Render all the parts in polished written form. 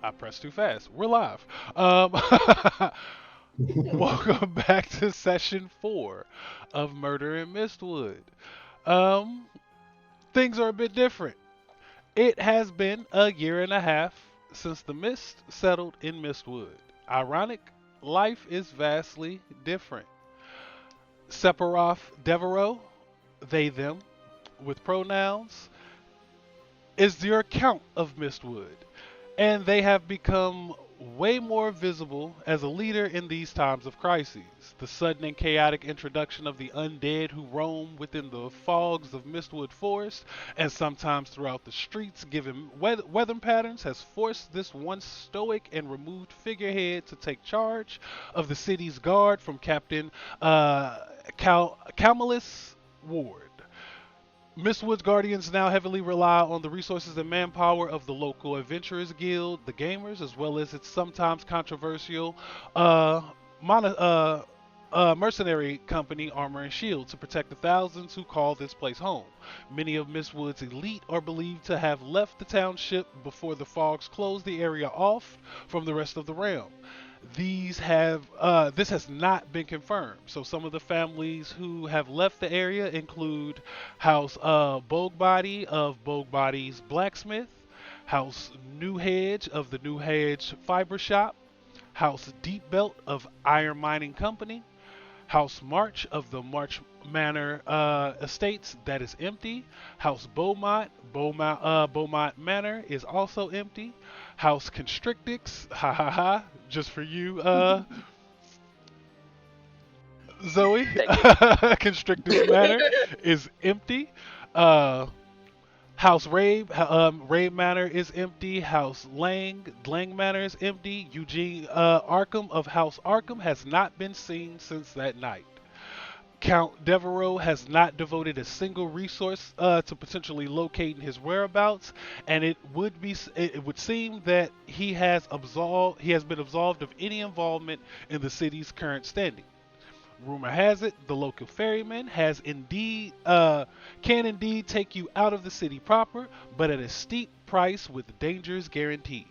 I pressed too fast. We're live. Welcome back to session 4 of Murder in Mistwood. Um, Things are a bit different. It has been a year and a half since the mist settled in Mistwood. Ironic, life is vastly different. Sephiroth Devereaux, they them, with pronouns, is your account of Mistwood, and they have become way more visible as a leader in these times of crises. The sudden and chaotic introduction of the undead who roam within the fogs of Mistwood Forest and sometimes throughout the streets, given weather patterns, has forced this once stoic and removed figurehead to take charge of the city's guard from Captain Calmalus Ward. Mistwood's Guardians now heavily rely on the resources and manpower of the local Adventurers Guild, the Gamers, as well as its sometimes controversial uh, mono, mercenary company, Armor and Shield, to protect the thousands who call this place home. Many of Mistwood's elite are believed to have left the township before the fogs closed the area off from the rest of the realm. This has not been confirmed. So some of the families who have left the area include House Bogbody of Bogbody's Blacksmith, House New Hedge of the New Hedge Fiber Shop, House Deep Belt of Iron Mining Company, House March of the March Manor Estates, that is empty. House Beaumont Manor is also empty. House Constrictix, ha ha ha, just for you, Zoe. Thank you. Constrictix Manor is empty. Uh, House Rabe Manor is empty. House Lang Manor is empty. Eugene Arkham of House Arkham has not been seen since that night. Count Devereaux has not devoted a single resource to potentially locating his whereabouts, and it would seem that he has been absolved of any involvement in the city's current standing. Rumor has it the local ferryman has indeed can indeed take you out of the city proper, but at a steep price with dangers guaranteed.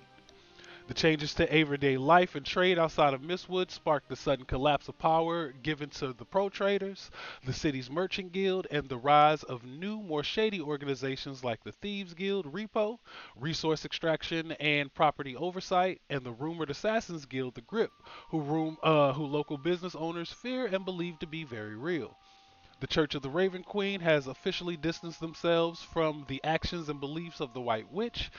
The changes to everyday life and trade outside of Mistwood sparked the sudden collapse of power given to the pro traders, the city's merchant guild, and the rise of new, more shady organizations like the Thieves Guild, Repo, Resource Extraction and Property Oversight, and the rumored Assassins Guild, the Grip, who local business owners fear and believe to be very real. The Church of the Raven Queen has officially distanced themselves from the actions and beliefs of the White Witch,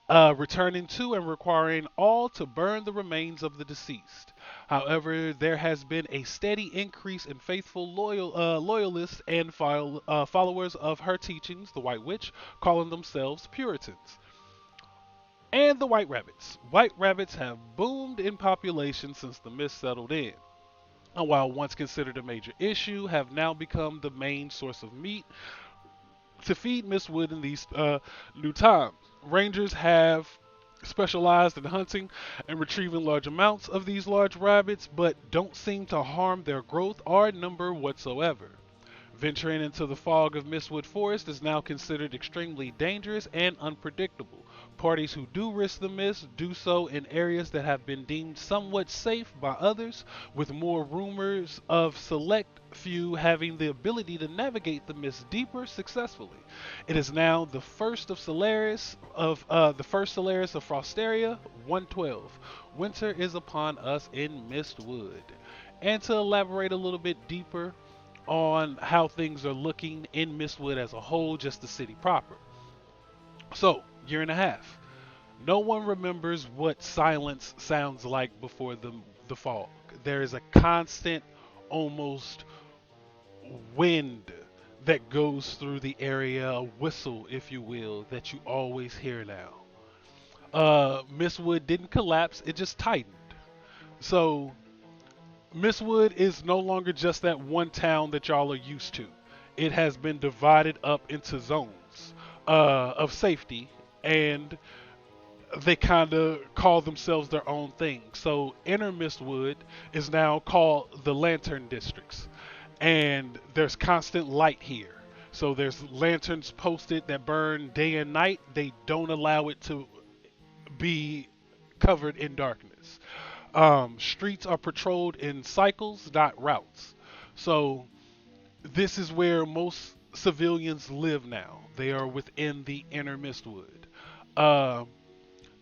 returning to and requiring all to burn the remains of the deceased. However, there has been a steady increase in faithful loyalists and followers of her teachings, the White Witch, calling themselves Puritans. And the White Rabbits. White Rabbits have boomed in population since the mist settled in. And while once considered a major issue, have now become the main source of meat to feed Mistwood in these new times. Rangers have specialized in hunting and retrieving large amounts of these large rabbits, but don't seem to harm their growth or number whatsoever. Venturing into the fog of Mistwood Forest is now considered extremely dangerous and unpredictable. Parties who do risk the mist do so in areas that have been deemed somewhat safe by others, with more rumors of select few having the ability to navigate the mist deeper successfully. It is now the first Solaris of Frosteria 112. Winter is upon us in Mistwood. And to elaborate a little bit deeper on how things are looking in Mistwood as a whole, just the city proper. So, year and a half. No one remembers what silence sounds like before the fog. There is a constant, almost wind that goes through the area, a whistle, if you will, that you always hear now. Mistwood didn't collapse, it just tightened. So, Mistwood is no longer just that one town that y'all are used to. It has been divided up into zones of safety, and they kind of call themselves their own thing. So Inner Mistwood is now called the Lantern Districts, and there's constant light here. So there's lanterns posted that burn day and night. They don't allow it to be covered in darkness. Streets are patrolled in cycles, not routes. So this is where most civilians live now. They are within the inner Mistwood. Uh,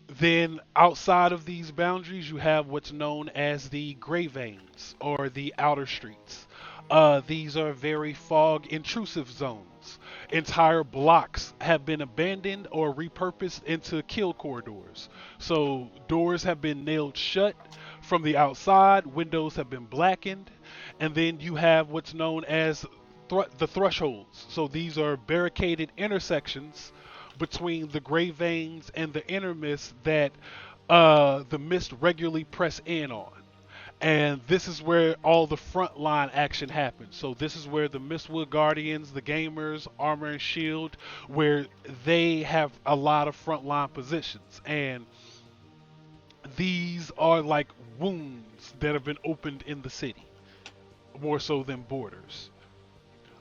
then outside of these boundaries, you have what's known as the gray veins or the outer streets. These are very fog intrusive zones. Entire blocks have been abandoned or repurposed into kill corridors. So doors have been nailed shut from the outside, windows have been blackened, and then you have what's known as the thresholds. So these are barricaded intersections between the gray veins and the inner mist that the mist regularly press in on. And this is where all the frontline action happens. So this is where the Mistwood Guardians, the gamers, Armor and Shield, where they have a lot of frontline positions. And these are like wounds that have been opened in the city, more so than borders.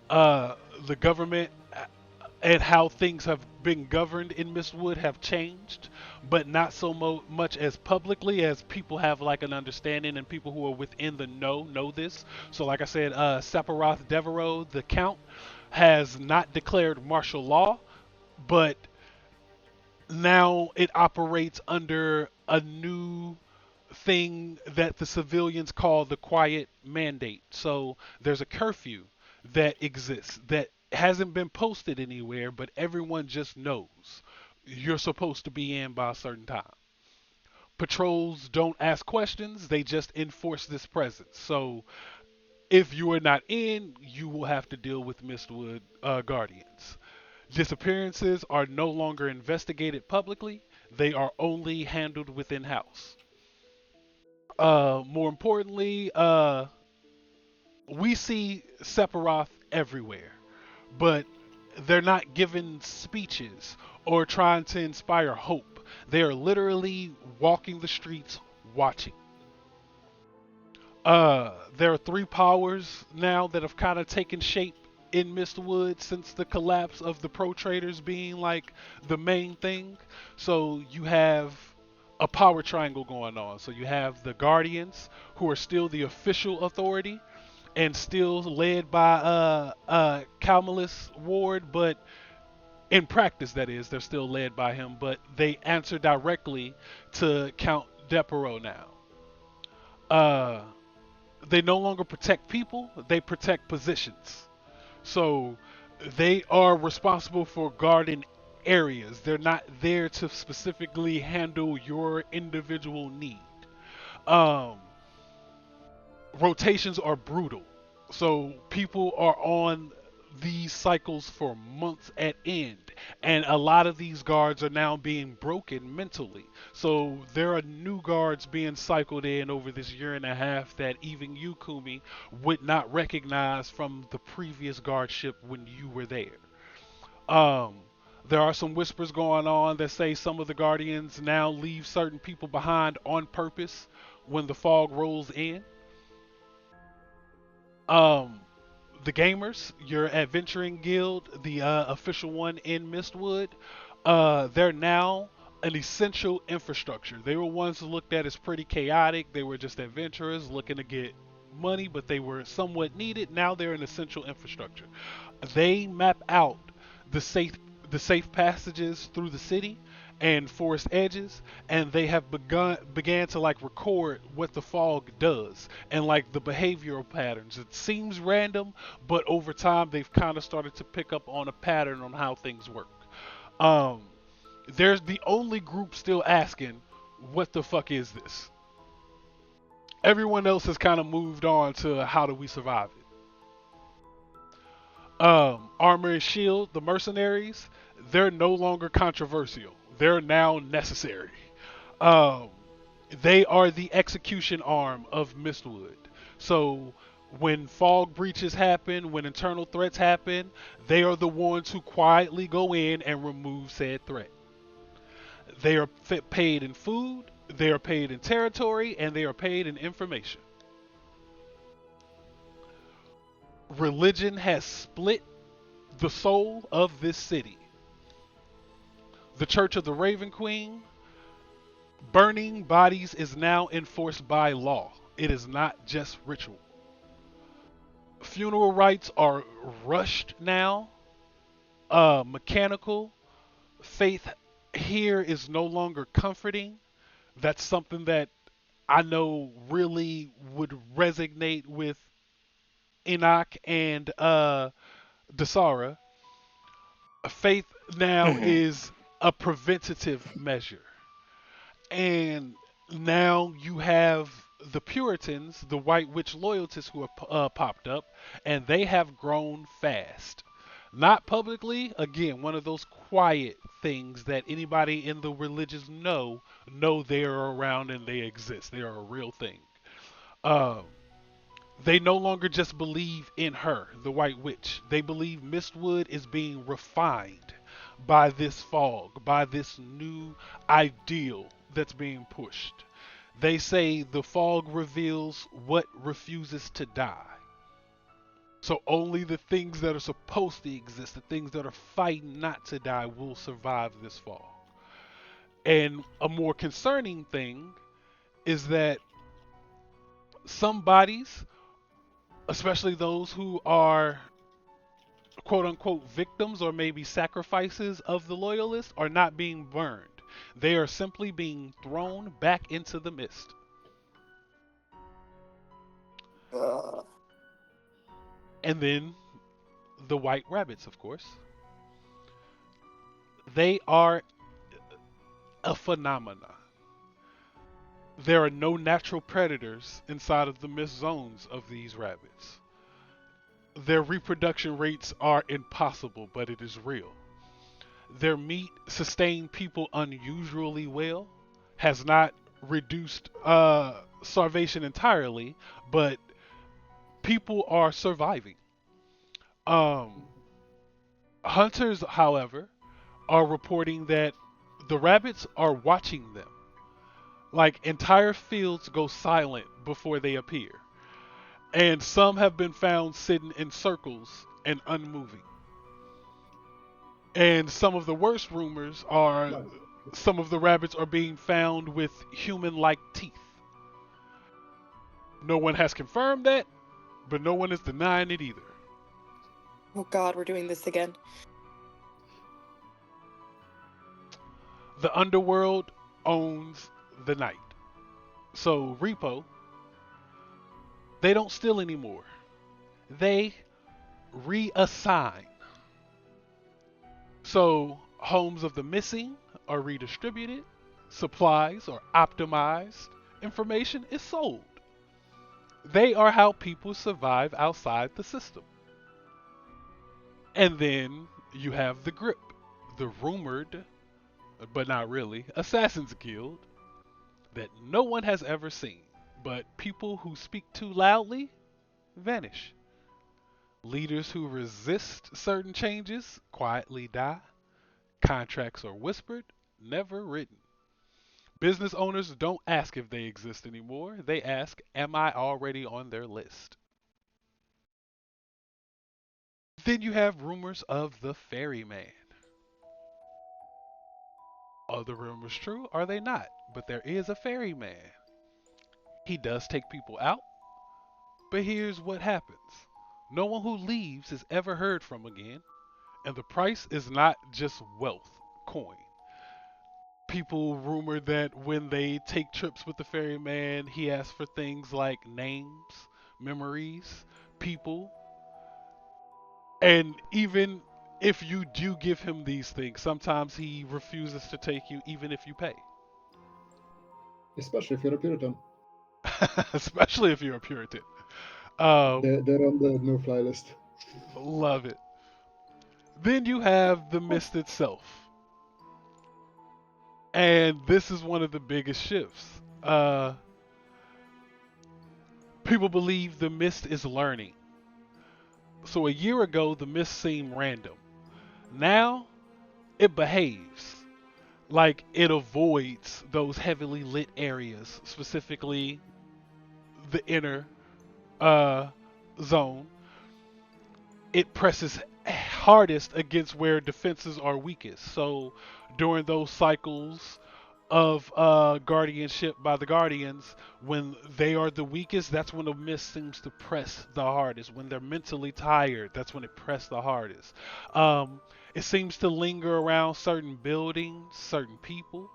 The government and how things have been governed in Mistwood have changed, but not so much as publicly as people have like an understanding and people who are within the know this. So, like I said, Sephiroth Devereaux, the Count, has not declared martial law, but now it operates under a new thing that the civilians call the quiet mandate. So there's a curfew that exists that hasn't been posted anywhere, but everyone just knows you're supposed to be in by a certain time. Patrols don't ask questions, they just enforce this presence. So if you are not in, you will have to deal with Mistwood Guardians. Disappearances are no longer investigated publicly, they are only handled within house. More importantly, we see Sephiroth everywhere, but they're not giving speeches or trying to inspire hope. They are literally walking the streets watching. There are three powers now that have kind of taken shape in Mistwood since the collapse of the Pro Traders being like the main thing. So you have a power triangle going on. So you have the Guardians, who are still the official authority and still led by Calmalus Ward, but in practice, that is, they're still led by him, but they answer directly to Count Depero now. Uh, they no longer protect people; they protect positions. So they are responsible for guarding areas. They're not there to specifically handle your individual need. Um, Rotations are brutal. So people are on these cycles for months at end. And a lot of these guards are now being broken mentally. So there are new guards being cycled in over this year and a half that even you, Kumi, would not recognize from the previous guardship when you were there. Um, there are some whispers going on that say some of the guardians now leave certain people behind on purpose when the fog rolls in. Um, the gamers, your adventuring guild, the official one in Mistwood, they're now an essential infrastructure. They were once looked at as pretty chaotic. They were just adventurers looking to get money, but they were somewhat needed. Now they're an essential infrastructure. They map out the safe the safe passages through the city and forest edges, and they have began to like record what the fog does and like the behavioral patterns. It seems random, but over time they've kind of started to pick up on a pattern on how things work. Um, there's the only group still asking, "What the fuck is this?" Everyone else has kind of moved on to how do we survive it. Armor and Shield, the mercenaries, they're no longer controversial. They're now necessary. Um, they are the execution arm of Mistwood. So when fog breaches happen, when internal threats happen, they are the ones who quietly go in and remove said threat. They are paid in food, they are paid in territory, and they are paid in information. Religion has split the soul of this city. The Church of the Raven Queen Burning bodies is now enforced by law. It is not just ritual. Funeral rites are rushed now, mechanical. Faith here is no longer comforting. That's something that I know really would resonate with Enoch and Dasara. Faith now Hmm. is a preventative measure. And now you have the Puritans, the White Witch loyalists who have popped up, and they have grown fast. Not publicly, again, one of those quiet things that anybody in the religious know they are around and they exist. They are a real thing. Um, they no longer just believe in her, the White Witch. They believe Mistwood is being refined by this fog, by this new ideal that's being pushed. They say the fog reveals what refuses to die. So only the things that are supposed to exist, the things that are fighting not to die, will survive this fog. And a more concerning thing is that some bodies, especially those who are quote unquote victims or maybe sacrifices of the loyalists, are not being burned. They are simply being thrown back into the mist. Uh, And then the white rabbits, of course. They are a phenomena. There are no natural predators inside of the mist zones of these rabbits. Their reproduction rates are impossible, but it is real. Their meat sustained people unusually well, has not reduced starvation entirely, but people are surviving. Um, Hunters, however, are reporting that the rabbits are watching them. Like entire fields go silent before they appear. And some have been found sitting in circles and unmoving. And some of the worst rumors are Nice. some of the rabbits are being found with human like teeth. No one has confirmed that, but no one is denying it either. Oh God, we're doing this again. The underworld owns the night. So, Repo, they don't steal anymore. They reassign. So, homes of the missing are redistributed, supplies are optimized, information is sold. They are how people survive outside the system. And then you have the Grip, the rumored, but not really, Assassin's Guild that no one has ever seen. But people who speak too loudly vanish. Leaders who resist certain changes quietly die. Contracts are whispered, never written. Business owners don't ask if they exist anymore. They ask, am I already on their list? Then you have rumors of the ferryman. Are the rumors true? Are they not? But there is a ferryman. He does take people out, but here's what happens. No one who leaves is ever heard from again, and the price is not just wealth, coin. People rumor that when they take trips with the ferryman, he asks for things like names, memories, people, and even if you do give him these things, sometimes he refuses to take you even if you pay. Especially if you're a Puritan. Especially if you're a Puritan. Um, They're on the no-fly list. Love it. Then you have the Oh, mist itself. And this is one of the biggest shifts. People believe the mist is learning. So a year ago, the mist seemed random. Now, it behaves. Like it avoids those heavily lit areas, specifically the inner uh, zone. It presses hardest against where defenses are weakest. So during those cycles of guardianship by the guardians. When they are the weakest, that's when the mist seems to press the hardest. When they're mentally tired, that's when it press the hardest. um, it seems to linger around certain buildings, certain people,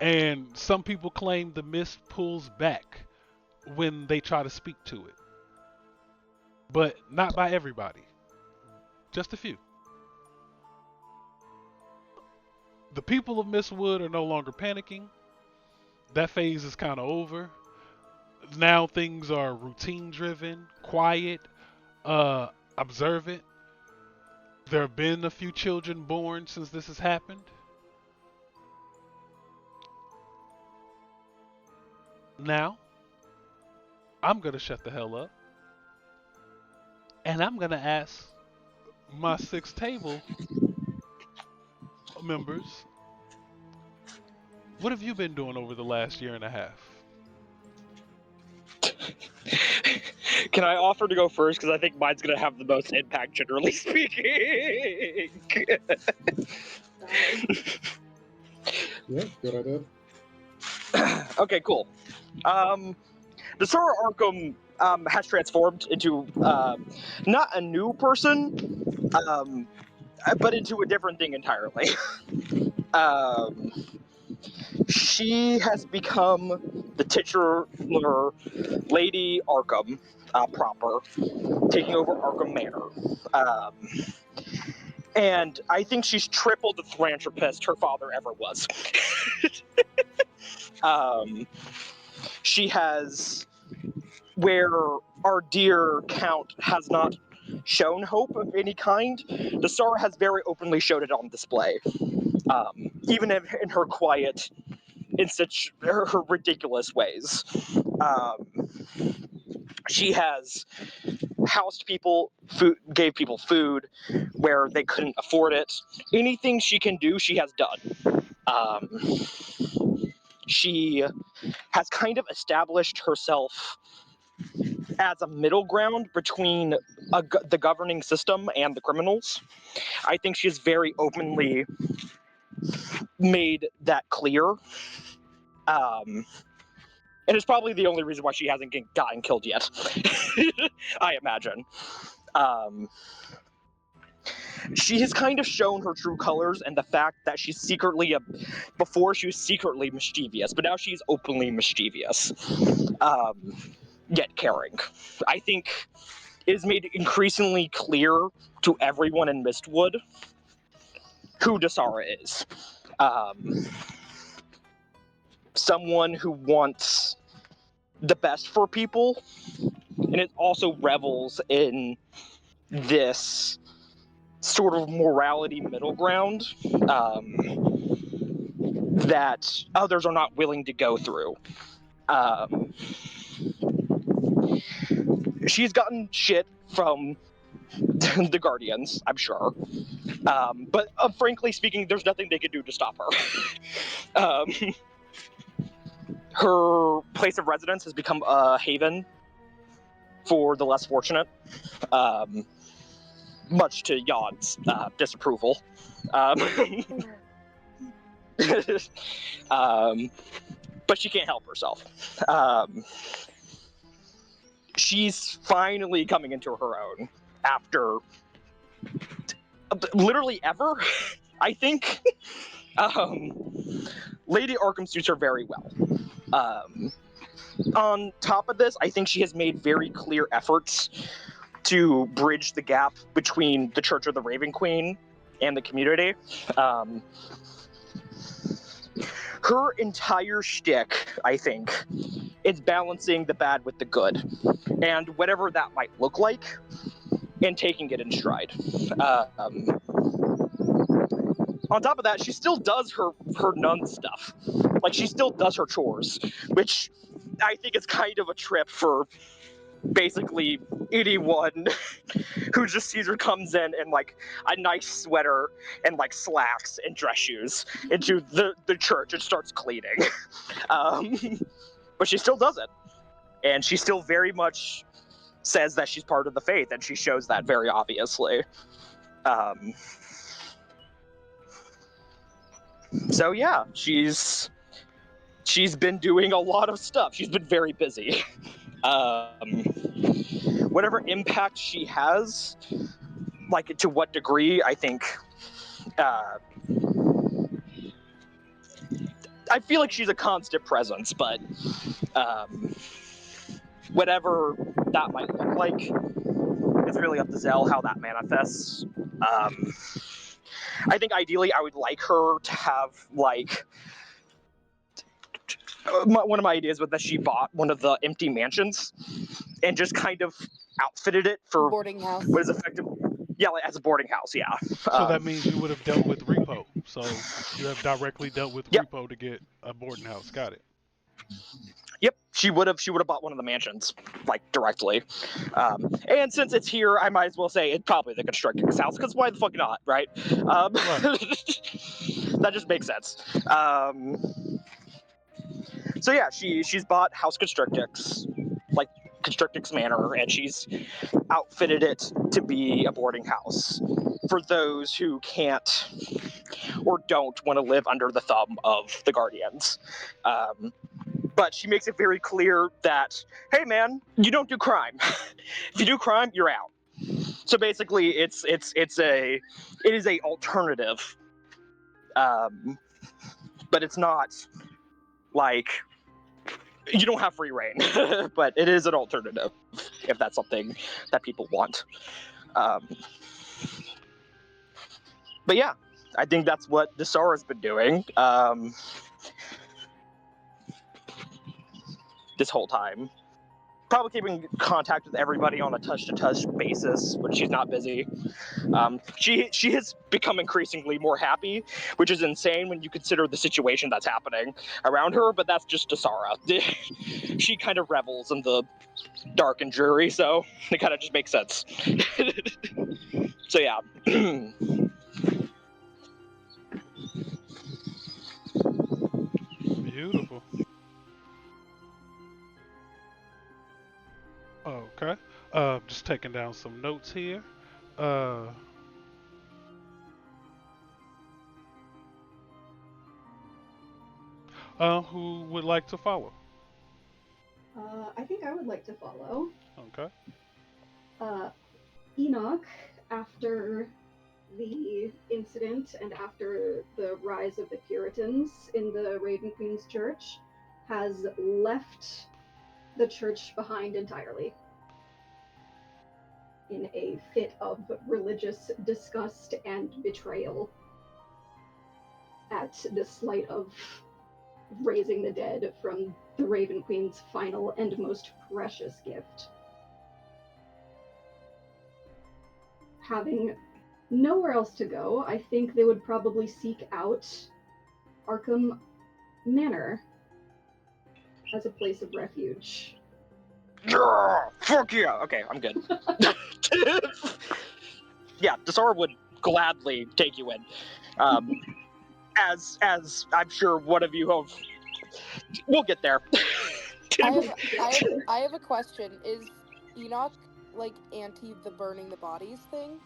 and some people claim the mist pulls back when they try to speak to it, but not by everybody, just a few. The people of Mistwood are no longer panicking. That phase is kind of over. Now things are routine driven, quiet, uh, observant. There have been a few children born since this has happened. Now, I'm gonna shut the hell up, and I'm gonna ask my sixth table members, what have you been doing over the last year and a half? Can I offer to go first? Because I think mine's going to have the most impact, generally speaking. Yeah, good idea. Okay, cool. The Sora Arkham has transformed into not a new person, but into a different thing entirely. um, she has become the titular Lady Arkham proper, taking over Arkham Manor. Um, and I think she's tripled the philanthropist her father ever was. She has, where our dear Count has not shown hope of any kind, the Star has very openly showed it on display. Even in her quiet, in such her ridiculous ways. She has housed people, gave people food where they couldn't afford it. Anything she can do, she has done. She has kind of established herself as a middle ground between the governing system and the criminals. I think she's very openly made that clear. And it's probably the only reason why she hasn't gotten killed yet, I imagine. She has kind of shown her true colors and the fact that she's secretly before she was secretly mischievous, but now she's openly mischievous, yet caring. I think it is made increasingly clear to everyone in Mistwood who Dasara is. Someone who wants the best for people, and it also revels in this sort of morality middle ground that others are not willing to go through. She's gotten shit from the Guardians, I'm sure. But frankly speaking, there's nothing they can do to stop her. Her place of residence has become a haven for the less fortunate, much to Yod's disapproval. But she can't help herself. She's finally coming into her own after literally ever, I think. Lady Arkham suits her very well. On top of this, I think she has made very clear efforts to bridge the gap between the Church of the Raven Queen and the community. Her entire shtick, I think, is balancing the bad with the good, and whatever that might look like, and taking it in stride. On top of that, she still does her nun stuff. Like, she still does her chores, which I think is kind of a trip for basically anyone who just sees her comes in like a nice sweater and like slacks and dress shoes into the church and starts cleaning. But she still does it. And she still very much says that she's part of the faith, and she shows that very obviously. So yeah, she's been doing a lot of stuff. She's been very busy. Whatever impact she has, like to what degree, I think. I feel like she's a constant presence, but whatever that might look like, it's really up to Zell how that manifests. I think ideally I would like her to have like one of my ideas was that she bought one of the empty mansions and just kind of outfitted it for Boarding house. what is effective. Yeah, like as a boarding house. Yeah. So that means you would have dealt with repo. So you have directly dealt with Yep. repo to get a boarding house. Got it. Yep, she would have bought one of the mansions like directly, and since it's here, I might as well say it's probably the constructor's house because why the fuck not, right? Right. That just makes sense. So yeah, she's bought House Constructix, like Constructix Manor, and she's outfitted it to be a boarding house for those who can't or don't want to live under the thumb of the Guardians. But she makes it very clear that, hey man, you don't do crime. If you do crime, you're out. So basically, it is a alternative, but it's not like you don't have free reign, but it is an alternative if that's something that people want. But yeah, I think that's what Desara's been doing this whole time. Probably keeping contact with everybody on a touch-to-touch basis when she's not busy. She has become increasingly more happy, which is insane when you consider the situation that's happening around her. But that's just Desara. She kind of revels in the dark and dreary, so it kind of just makes sense. So yeah. Beautiful. Okay. Just taking down some notes here. Uh, who would like to follow? I think I would like to follow. Okay. Enoch, after the incident and after the rise of the Puritans in the Raven Queen's Church, has left the church behind entirely in a fit of religious disgust and betrayal at the slight of raising the dead from the Raven Queen's final and most precious gift. Having nowhere else to go, I think they would probably seek out Arkham Manor as a place of refuge. Yeah, fuck yeah. Okay, I'm good. Yeah, Desara would gladly take you in. As I'm sure one of you have. We'll get there. I have a question. Is Enoch like anti the burning the bodies thing?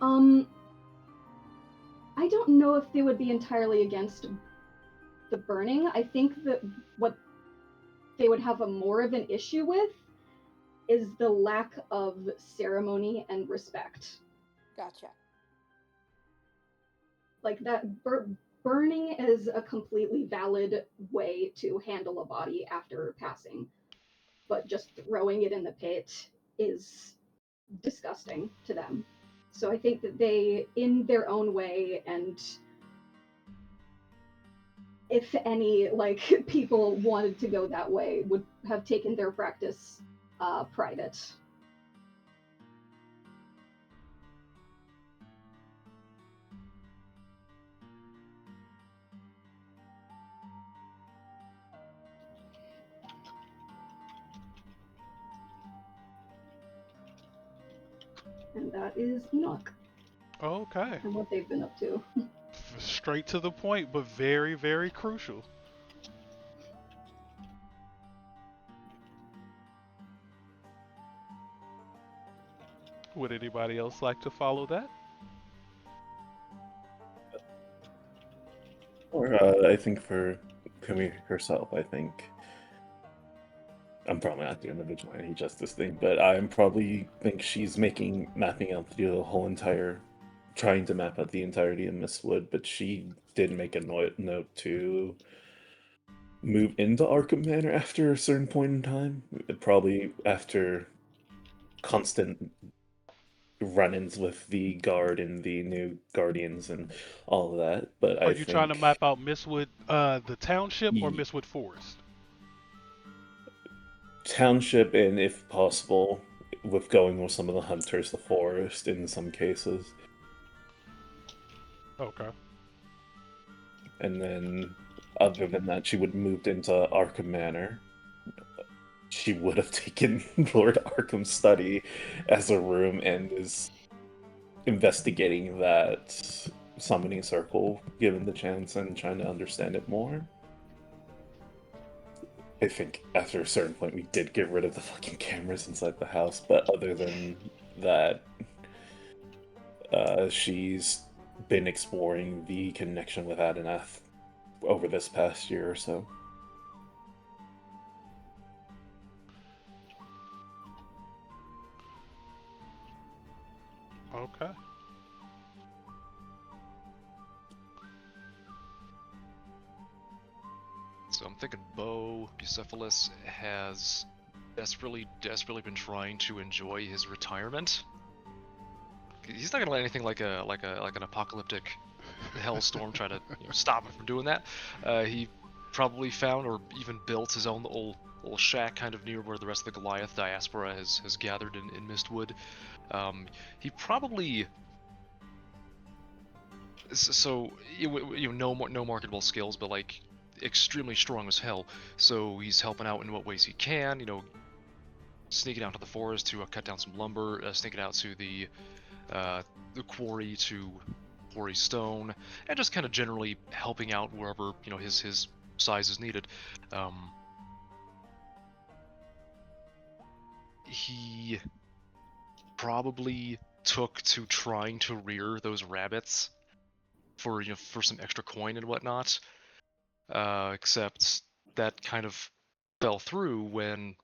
I don't know if they would be entirely against the burning. I think that what they would have more of an issue with is the lack of ceremony and respect. Gotcha. Like that burning is a completely valid way to handle a body after passing, but just throwing it in the pit is disgusting to them. So I think that they, in their own way, and if any people wanted to go that way, would have taken their practice private. And that is Enoch Okay. and what they've been up to. Straight to the point, but very, very crucial. Would anybody else like to follow that? more. I think for Kumi herself, I think I'm probably not doing the vigilante justice thing, but I'm probably think she's mapping out the whole entire, trying to map out the entirety of Mistwood, but she did make a note to move into Arkham Manor after a certain point in time, probably after constant run-ins with the guard and the new guardians and all of that. But Are I you trying to think map out Mistwood, the township, or the Mistwood Forest? township, and if possible, with going with some of the hunters, the forest in some cases. Okay. And then, other than that, she would have moved into Arkham Manor. She would have taken Lord Arkham's study as a room and is investigating that summoning circle, given the chance, and trying to understand it more. I think after a certain point, we did get rid of the fucking cameras inside the house, but other than that, she's been exploring the connection with Aadinath over this past year or so. Okay. So I'm thinking Bo Bucephalus has desperately been trying to enjoy his retirement. He's not gonna let anything like an apocalyptic hellstorm try to stop him from doing that. He probably found or even built his own little shack kind of near where the rest of the Goliath diaspora has gathered in Mistwood. He probably no marketable skills, but like extremely strong as hell. So he's helping out in what ways he can. Sneaking out to the forest to cut down some lumber, sneaking out to the quarry to quarry stone, and just kind of generally helping out wherever his size is needed. He probably took to trying to rear those rabbits for for some extra coin and whatnot. Except that kind of fell through when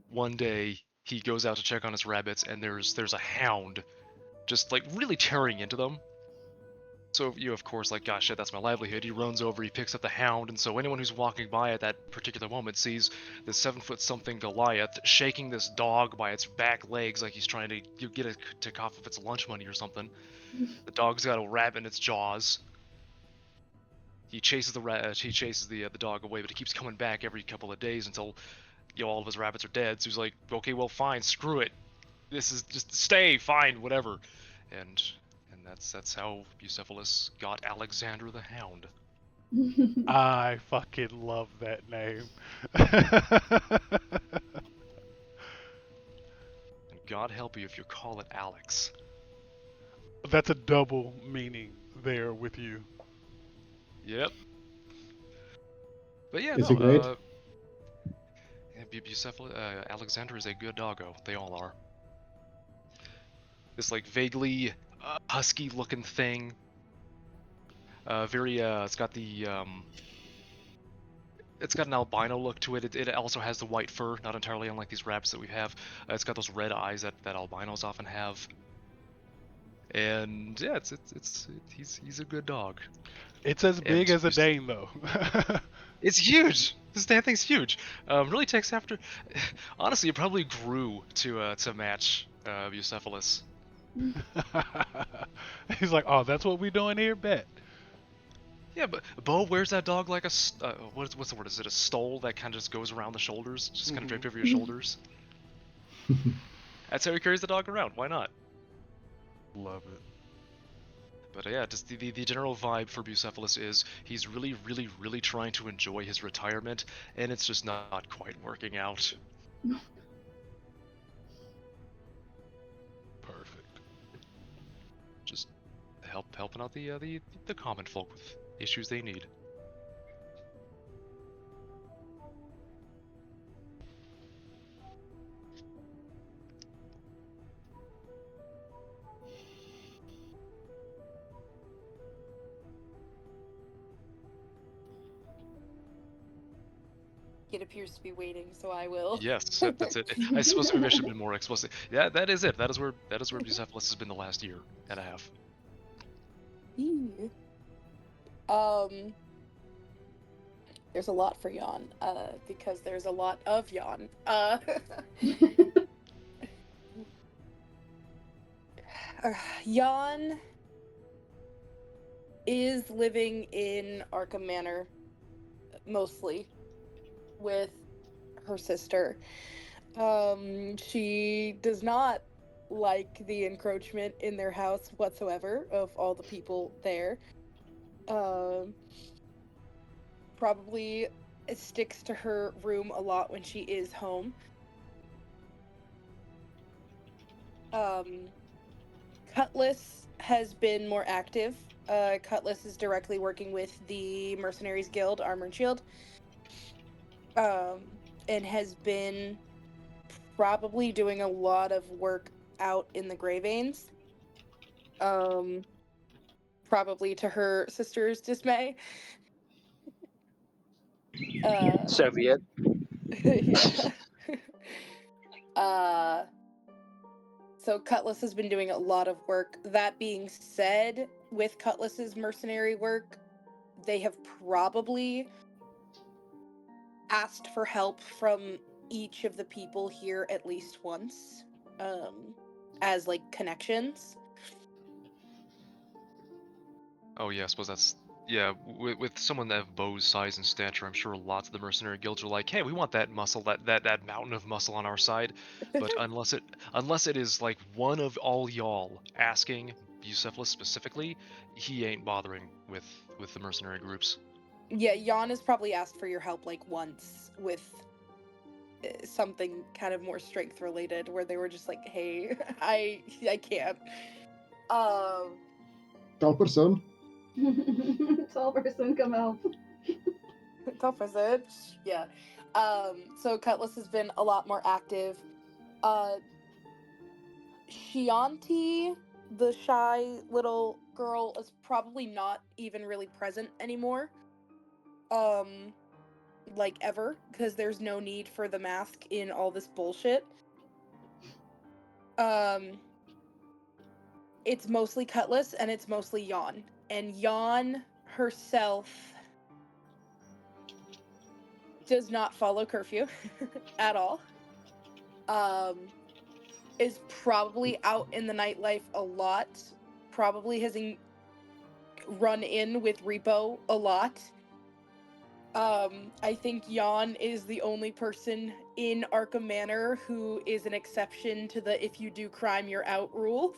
one day he goes out to check on his rabbits and there's a hound just like really tearing into them. So of course, like, gosh, shit, that's my livelihood. He runs over, he picks up the hound, and so anyone who's walking by at that particular moment sees this 7-foot-something Goliath shaking this dog by its back legs like he's trying to get it to cough up its lunch money or something. The dog's got a rabbit in its jaws. He chases the dog away, but he keeps coming back every couple of days until all of his rabbits are dead. So he's like, okay, well, fine, screw it. This is just stay, fine, whatever. And that's how Bucephalus got Alexander the Hound. I fucking love that name. And God help you if you call it Alex. That's a double meaning there with you. Yep. But yeah, Is no. it great? Bucephalus, Alexander is a good doggo. They all are. This like vaguely husky-looking thing. It's got the it's got an albino look to it. It also has the white fur, not entirely unlike these rabbits that we have. It's got those red eyes that albinos often have. And yeah, he's a good dog. It's as big And as a Dane, though. It's huge. This damn thing's huge. Really takes after. Honestly, it probably grew to match Bucephalus. He's like, oh, that's what we doing here? Bet. Yeah, but Bo wears that dog like a what's the word? Is it a stole that kind of just goes around the shoulders, just kind of draped over your shoulders? That's how he carries the dog around. Why not? Love it. But yeah, just the general vibe for Bucephalus is he's really, really, really trying to enjoy his retirement, and it's just not quite working out. Perfect. Just helping out the common folk with issues they need. It appears to be waiting, so I will. Yes, that's it. I suppose maybe I should have been more explicit. Yeah, that is it. That is where Bucephalus has been the last year and a half. There's a lot for Jan, because there's a lot of Jan. Jan is living in Arkham Manor, mostly, with her sister. She does not like the encroachment in their house whatsoever of all the people there. Probably sticks to her room a lot when she is home. Cutlass has been more active. Cutlass is directly working with the Mercenaries Guild, Armor and Shield, and has been probably doing a lot of work out in the Grey Veins. Probably to her sister's dismay. Soviet. Yeah. So Cutlass has been doing a lot of work. That being said, with Cutlass's mercenary work, they have probably asked for help from each of the people here at least once, as like connections. Oh yeah, I suppose that's with someone that have Bo's size and stature, I'm sure lots of the mercenary guilds are like, hey, we want that muscle, that mountain of muscle on our side. But unless it is like one of all y'all asking Bucephalus specifically, he ain't bothering with the mercenary groups. Yeah, Jan has probably asked for your help like once with something kind of more strength related, where they were just like, hey, I can't. Tall person. Tall person, come help. Tall person. Yeah. So Cutlass has been a lot more active. Shianti, the shy little girl, is probably not even really present anymore. Like ever, because there's no need for the mask in all this bullshit. It's mostly Cutlass and it's mostly Jan. And Jan herself does not follow curfew at all. Is probably out in the nightlife a lot. Probably has run in with Repo a lot. I think Jan is the only person in Arkham Manor who is an exception to the if you do crime you're out rule.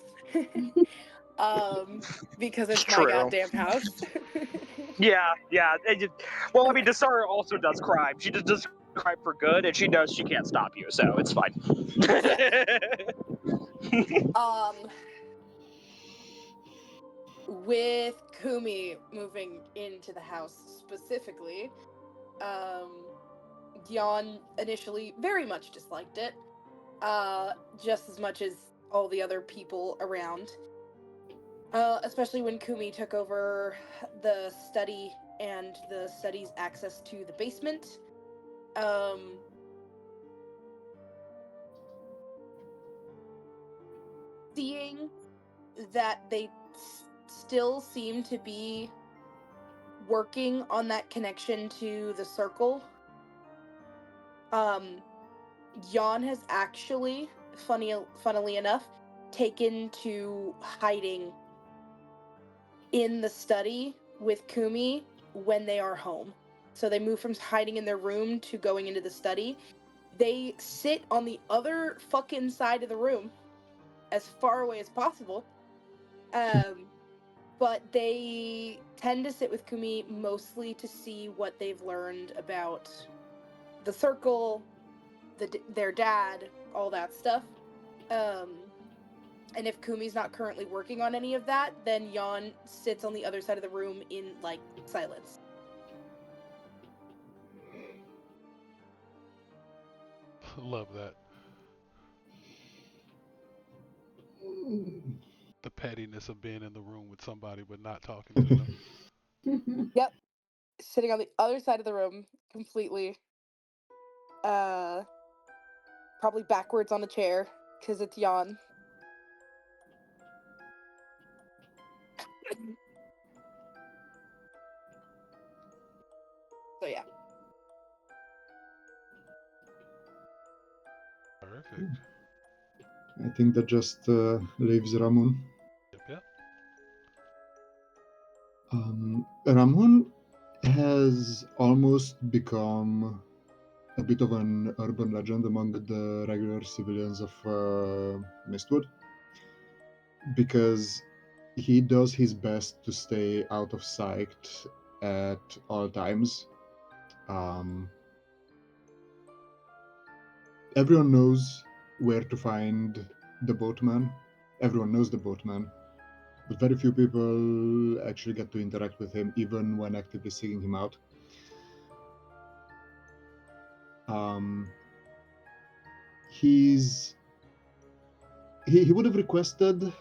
Because it's my True. goddamn house. Yeah. Well, I mean, Desara also does crime. She just does crime for good, and she knows she can't stop you, so it's fine. With Kumi moving into the house specifically, Jan initially very much disliked it, just as much as all the other people around. Especially when Kumi took over the study and the study's access to the basement. Seeing that they still seem to be working on that connection to the circle, Jan has actually, funnily enough, taken to hiding in the study with Kumi when they are home. So they move from hiding in their room to going into the study. They sit on the other fucking side of the room, as far away as possible. But they tend to sit with Kumi mostly to see what they've learned about the circle, their dad, all that stuff. And if Kumi's not currently working on any of that, then Jan sits on the other side of the room in, like, silence. Love that. The pettiness of being in the room with somebody but not talking to them. Yep. Sitting on the other side of the room completely. probably backwards on a chair because it's Jan. So yeah. Perfect. I think that just leaves Ramun. Yep. Ramun has almost become a bit of an urban legend among the regular civilians of Mistwood, because he does his best to stay out of sight at all times. Everyone knows where to find the boatman. Everyone knows the boatman, but very few people actually get to interact with him, even when actively seeking him out. He would have requested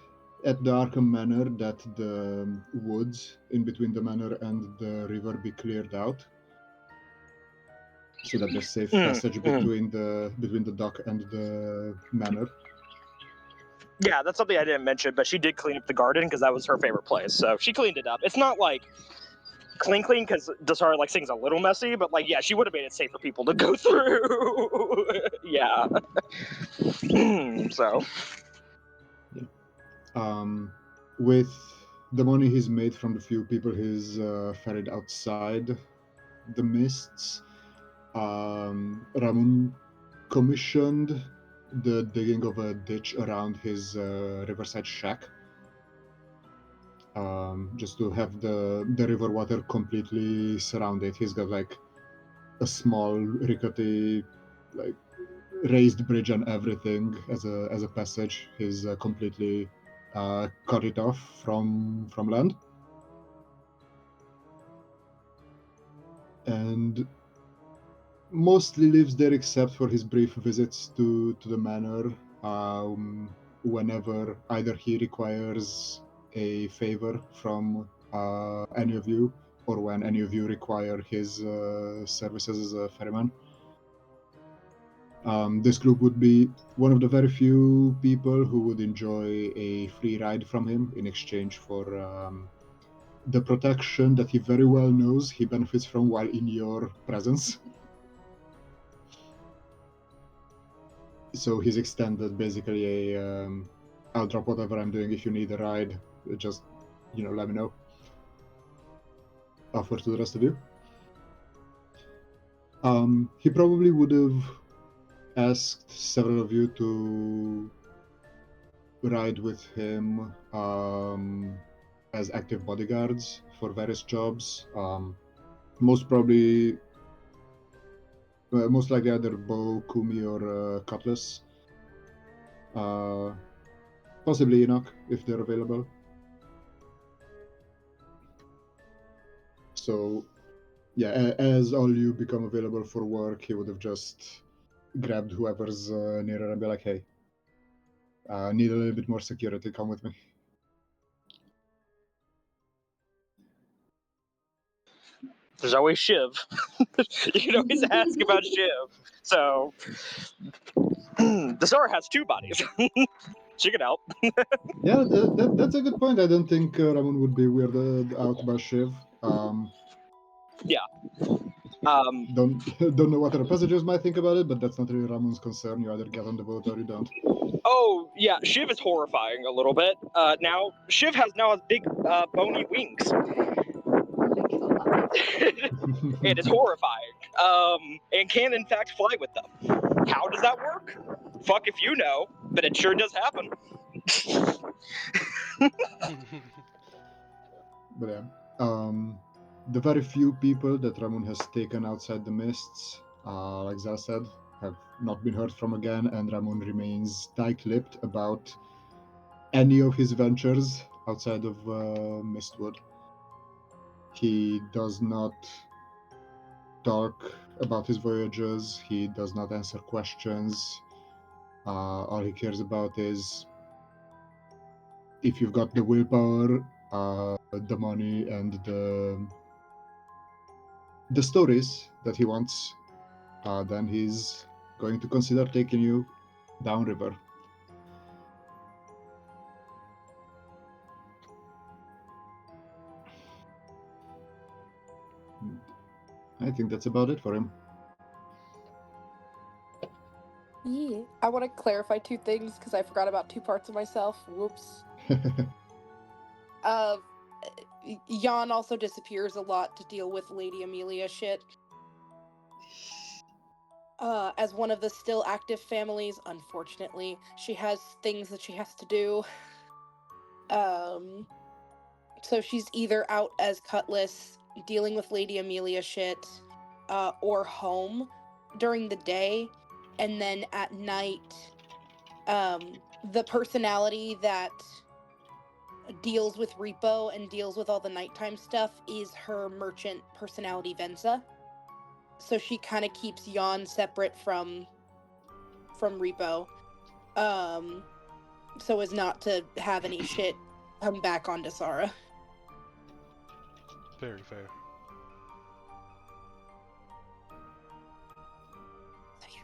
at the Arkham Manor that the woods in between the manor and the river be cleared out, so that there's safe passage between the dock and the manor. Yeah, that's something I didn't mention, but she did clean up the garden because that was her favorite place. So she cleaned it up. It's not like clean because Dasara like things a little messy, but like yeah, she would have made it safe for people to go through. Yeah. So. With the money he's made from the few people he's ferried outside the mists, Ramun commissioned the digging of a ditch around his riverside shack, just to have the river water completely surrounded. He's got like a small rickety, like raised bridge and everything as a passage. He's completely cut it off from land, and mostly lives there except for his brief visits to the manor, whenever either he requires a favor from any of you, or when any of you require his services as a ferryman. This group would be one of the very few people who would enjoy a free ride from him in exchange for the protection that he very well knows he benefits from while in your presence. So he's extended basically a I'll drop whatever I'm doing if you need a ride, just let me know. Offer to the rest of you. He probably would have asked several of you to ride with him as active bodyguards for various jobs. Most probably, most likely either bow, kumi, or cutlass. Possibly Enoch if they're available. So, yeah, as all you become available for work, he would have just grabbed whoever's nearer and be like, "Hey, need a little bit more security. Come with me." There's always Shiv. You can always ask about Shiv. So, Dasara has two bodies. She can help. Yeah, that's a good point. I don't think Ramon would be weirded out by Shiv. Yeah. Don't know what other passengers might think about it, but that's not really Ramon's concern. You either get on the boat or you don't. Oh yeah, Shiv is horrifying a little bit. Now Shiv has big bony wings. It is horrifying. And can in fact fly with them. How does that work? Fuck if you know, but it sure does happen. But yeah, the very few people that Ramon has taken outside the mists, like Zal said, have not been heard from again, and Ramon remains tight-lipped about any of his ventures outside of Mistwood. He does not talk about his voyages. He does not answer questions. All he cares about is if you've got the willpower, the money, and the stories that he wants, then he's going to consider taking you downriver. I think that's about it for him. Yeah. I want to clarify two things because I forgot about two parts of myself. Whoops. Jan also disappears a lot to deal with Lady Amelia shit. As one of the still active families, unfortunately, she has things that she has to do. So she's either out as Cutlass, dealing with Lady Amelia shit, or home during the day, and then at night, the personality that deals with Repo and deals with all the nighttime stuff is her merchant personality Venza. So she kind of keeps Jan separate from Repo, so as not to have any shit come back onto Sara. Very fair. So yeah.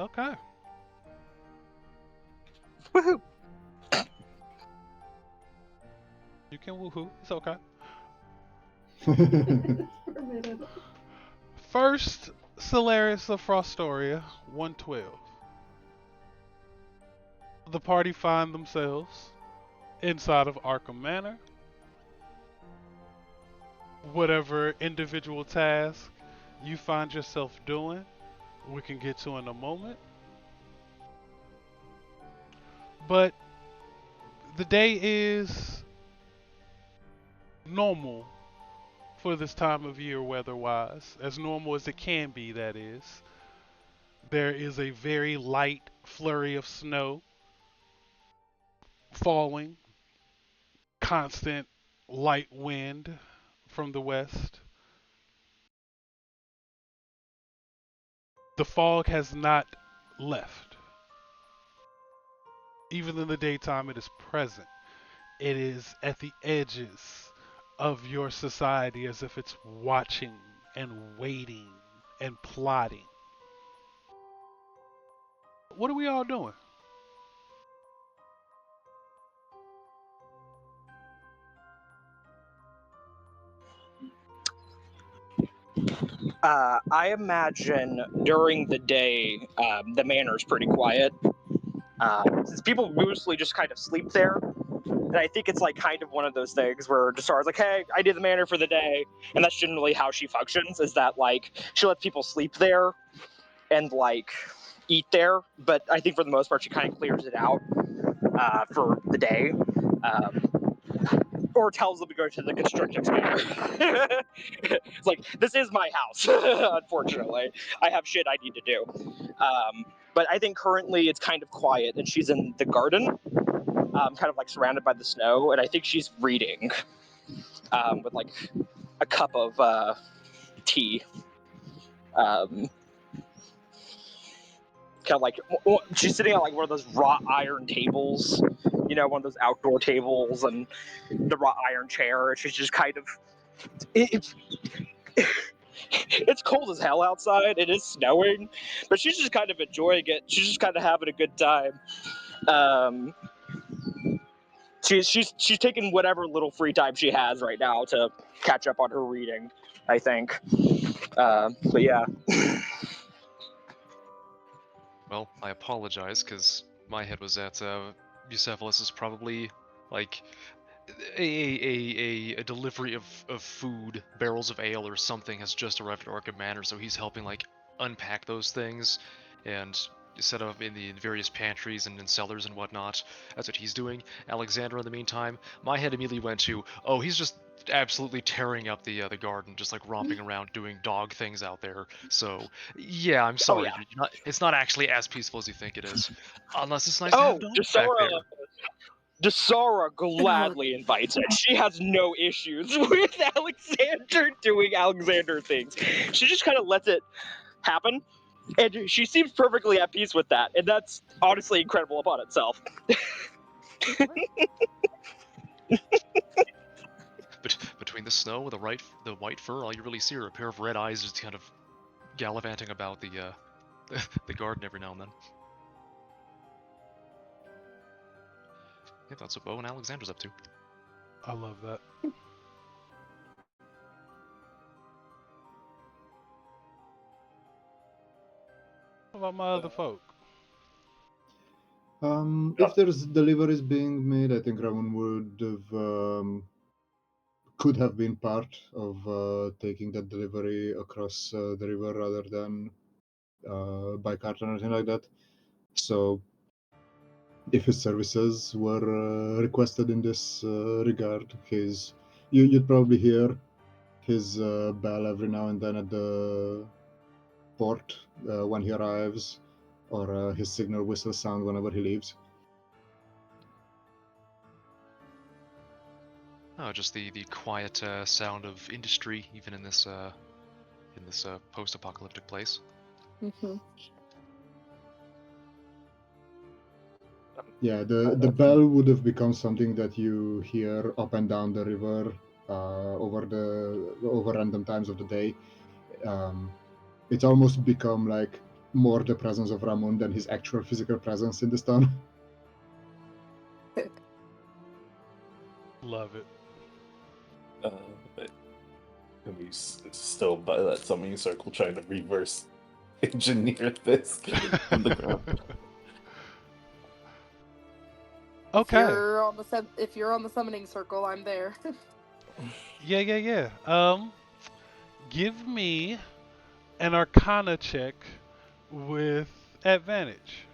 Okay. Woohoo! You can woohoo. It's okay. Permitted. First, Solaris of Frostoria, 112. The party find themselves inside of Arkham Manor. Whatever individual task you find yourself doing, we can get to in a moment. But the day is normal for this time of year weather-wise, as normal as it can be, that is. There is a very light flurry of snow falling, constant light wind from the west. The fog has not left. Even in the daytime, it is present. It is at the edges of your society as if it's watching and waiting and plotting. What are we all doing? I imagine during the day, the manor's pretty quiet. Since people mostly just kind of sleep there. And I think it's like kind of one of those things where Desara's like, hey, I did the manor for the day. And that's generally how she functions, is that like she lets people sleep there and like eat there. But I think for the most part, she kind of clears it out for the day. Or tells them to go to the constricting manor. It's like, this is my house, unfortunately. I have shit I need to do. But I think currently it's kind of quiet, and she's in the garden, kind of like surrounded by the snow, and I think she's reading with like a cup of tea. Kind of like she's sitting on like one of those wrought iron tables, you know, one of those outdoor tables, and the wrought iron chair. And she's just kind of it's cold as hell outside. It is snowing, but she's just kind of enjoying it. She's just kind of having a good time. She's taking whatever little free time she has right now to catch up on her reading, I think. But yeah. Well, I apologize because my head was at Bucephalus is probably like a delivery of food, barrels of ale or something has just arrived at Arkham Manor, so he's helping like unpack those things and set up in the various pantries and in cellars and whatnot. That's what he's doing. Alexander, in the meantime, my head immediately went to, oh, he's just absolutely tearing up the garden, just like romping around doing dog things out there. So yeah, I'm sorry, yeah. it's not actually as peaceful as you think it is, unless it's nice to have dogs back there. Desara gladly invites it. She has no issues with Alexander doing Alexander things. She just kind of lets it happen, and she seems perfectly at peace with that, and that's honestly incredible upon itself. snow with the white fur, all you really see are a pair of red eyes just kind of gallivanting about the garden every now and then. Yeah, that's what Bo and Alexander's up to. I love that. What about my other folk? If there's deliveries being made, I think Ramon could have been part of taking that delivery across the river rather than by cart or anything like that. So, if his services were requested in this regard, you'd probably hear his bell every now and then at the port when he arrives, or his signal whistle sound whenever he leaves. Oh, just the quiet sound of industry, even in this post-apocalyptic place. Mm-hmm. Yeah, the bell would have become something that you hear up and down the river over random times of the day. It's almost become like more the presence of Ramon than his actual physical presence in this town. Love it. But he's still by that summoning circle trying to reverse engineer this on the ground. Okay. If you're on the summoning circle, I'm there. Yeah. Give me an Arcana check with advantage.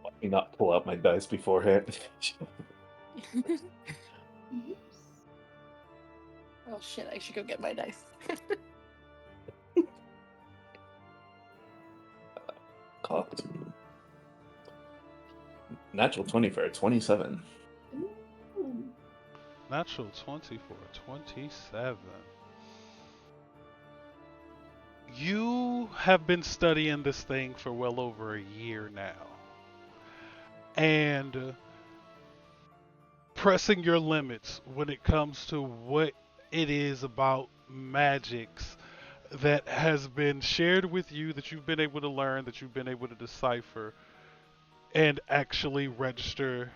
Let me not pull out my dice beforehand. Oh shit! I should go get my dice. Cocked. Natural 20 for a 27. Ooh. Natural 20 for a 27. You have been studying this thing for well over a year now. And pressing your limits when it comes to what it is about magics that has been shared with you, that you've been able to learn, that you've been able to decipher, and actually register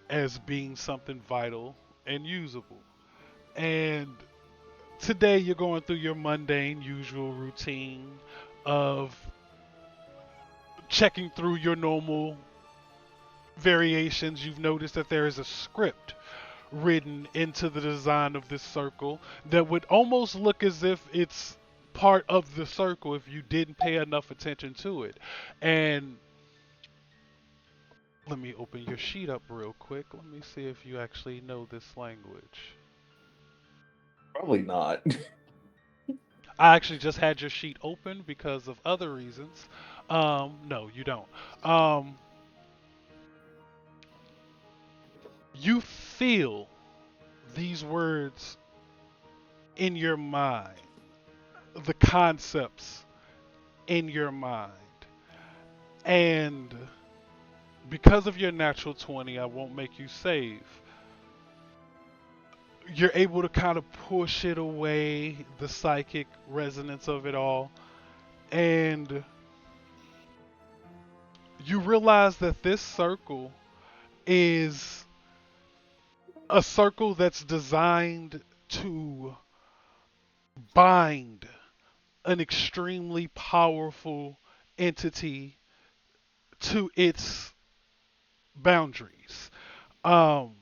as being something vital and usable. And today you're going through your mundane, usual routine of checking through your normal variations. You've noticed that there is a script written into the design of this circle that would almost look as if it's part of the circle if you didn't pay enough attention to it. And let me open your sheet up real quick. Let me see if you actually know this language. Probably not. I actually just had your sheet open because of other reasons. No, you don't. Um, you feel these words in your mind, the concepts in your mind. And because of your natural 20, I won't make you save. You're able to kind of push it away, the psychic resonance of it all. And you realize that this circle is a circle that's designed to bind an extremely powerful entity to its boundaries. Um,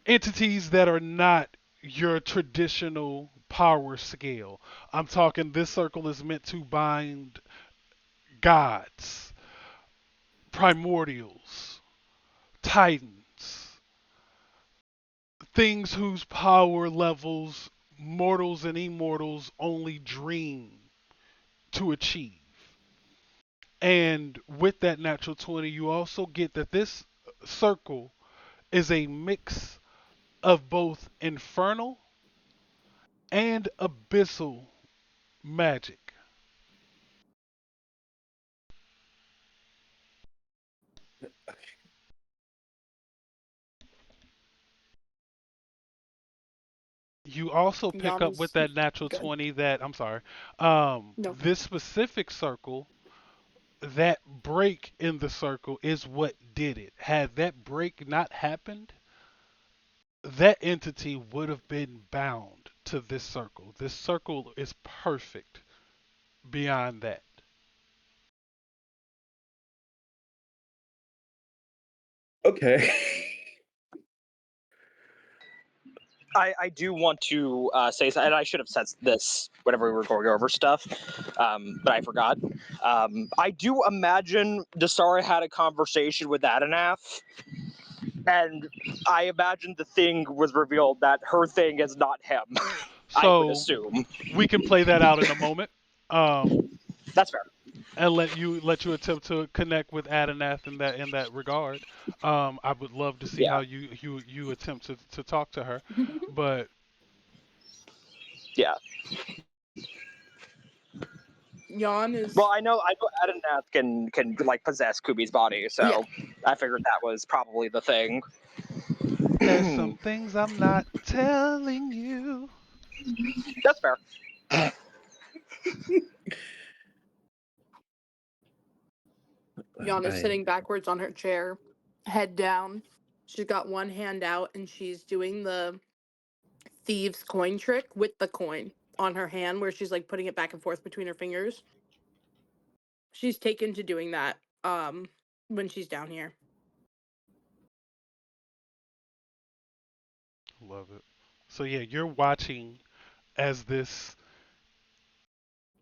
Entities that are not your traditional power scale. I'm talking this circle is meant to bind gods, primordials, titans, things whose power levels mortals and immortals only dream to achieve. And with that natural 20, you also get that this circle is a mix of both infernal and abyssal magic. You also pick Jan up with was that natural good. 20 that, I'm sorry, No. this specific circle, that break in the circle is what did it. Had that break not happened, that entity would have been bound to this circle. This circle is perfect beyond that. Okay. I do want to say, and I should have said this whenever we were going over stuff, but I forgot. I do imagine Dasara had a conversation with Aadinath, and I imagine the thing was revealed that her thing is not him. I would So assume. we can play that out in a moment. Um, That's fair. and let you attempt to connect with Adenath in that regard. I would love to see Yeah. how you attempt to talk to her, but Yeah. Jan is Well, I know Aadinath can like possess Kubi's body, so yeah. I figured that was probably the thing. there's some things I'm not telling you. That's fair. Jan is I sitting backwards on her chair, head down. She's got one hand out and she's doing the thieves coin trick with the coin on her hand where she's like putting it back and forth between her fingers. She's taken to doing that when she's down here. Love it. So yeah, you're watching as this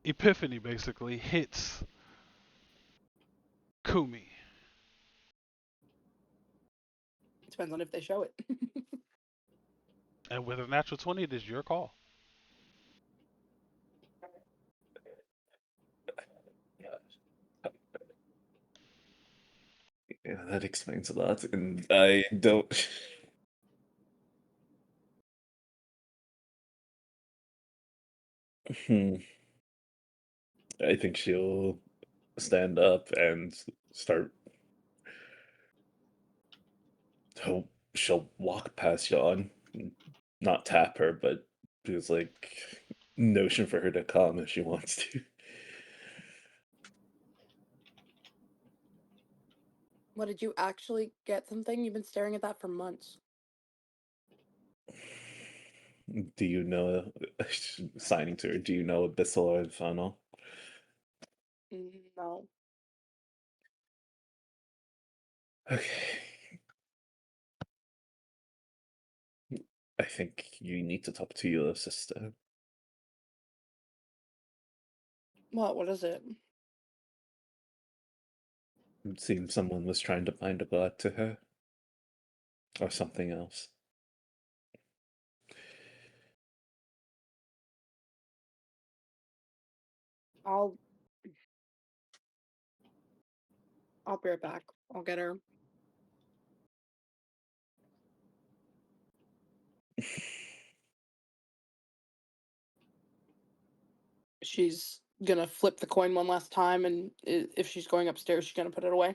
epiphany basically hits Kumi. Depends on if they show it. And with a natural 20, it is your call. yeah, that explains a lot, and I don't. Hmm. I think she'll stand up and start. She'll walk past Yawn, not tap her, but there's like notion for her to come if she wants to. What did you actually get something? You've been staring at that for months. Do you know? Signing to her. Do you know abyssal or infernal? No. Okay. I think you need to talk to your sister. What is it? It seems someone was trying to bind a god to her. Or something else. I'll be right back. I'll get her. She's gonna flip the coin one last time, and if she's going upstairs, she's gonna put it away.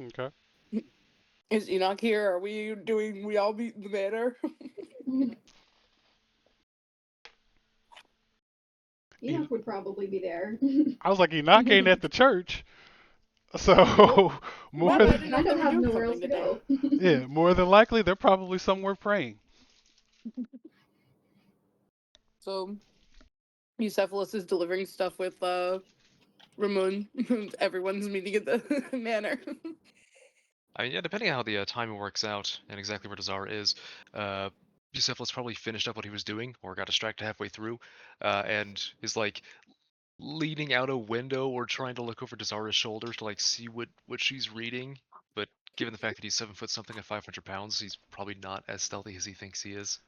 Okay. Is Enoch here? Are we doing We All Meet in the Manor? Enoch would probably be there. I was like, Enoch ain't at the church. So more My bad, I didn't know I if they don't were have doing nowhere else something to today. go. yeah, more than likely they're probably somewhere praying. So Eucephalus is delivering stuff with Ramon. Everyone's meeting at the manor. I mean, yeah, depending on how the timing works out and exactly where Dazar is, Bucephalus probably finished up what he was doing or got distracted halfway through, and is like leaning out a window or trying to look over Dazara's shoulders to like see what she's reading. But given the fact that he's 7 foot something and 500 pounds, he's probably not as stealthy as he thinks he is.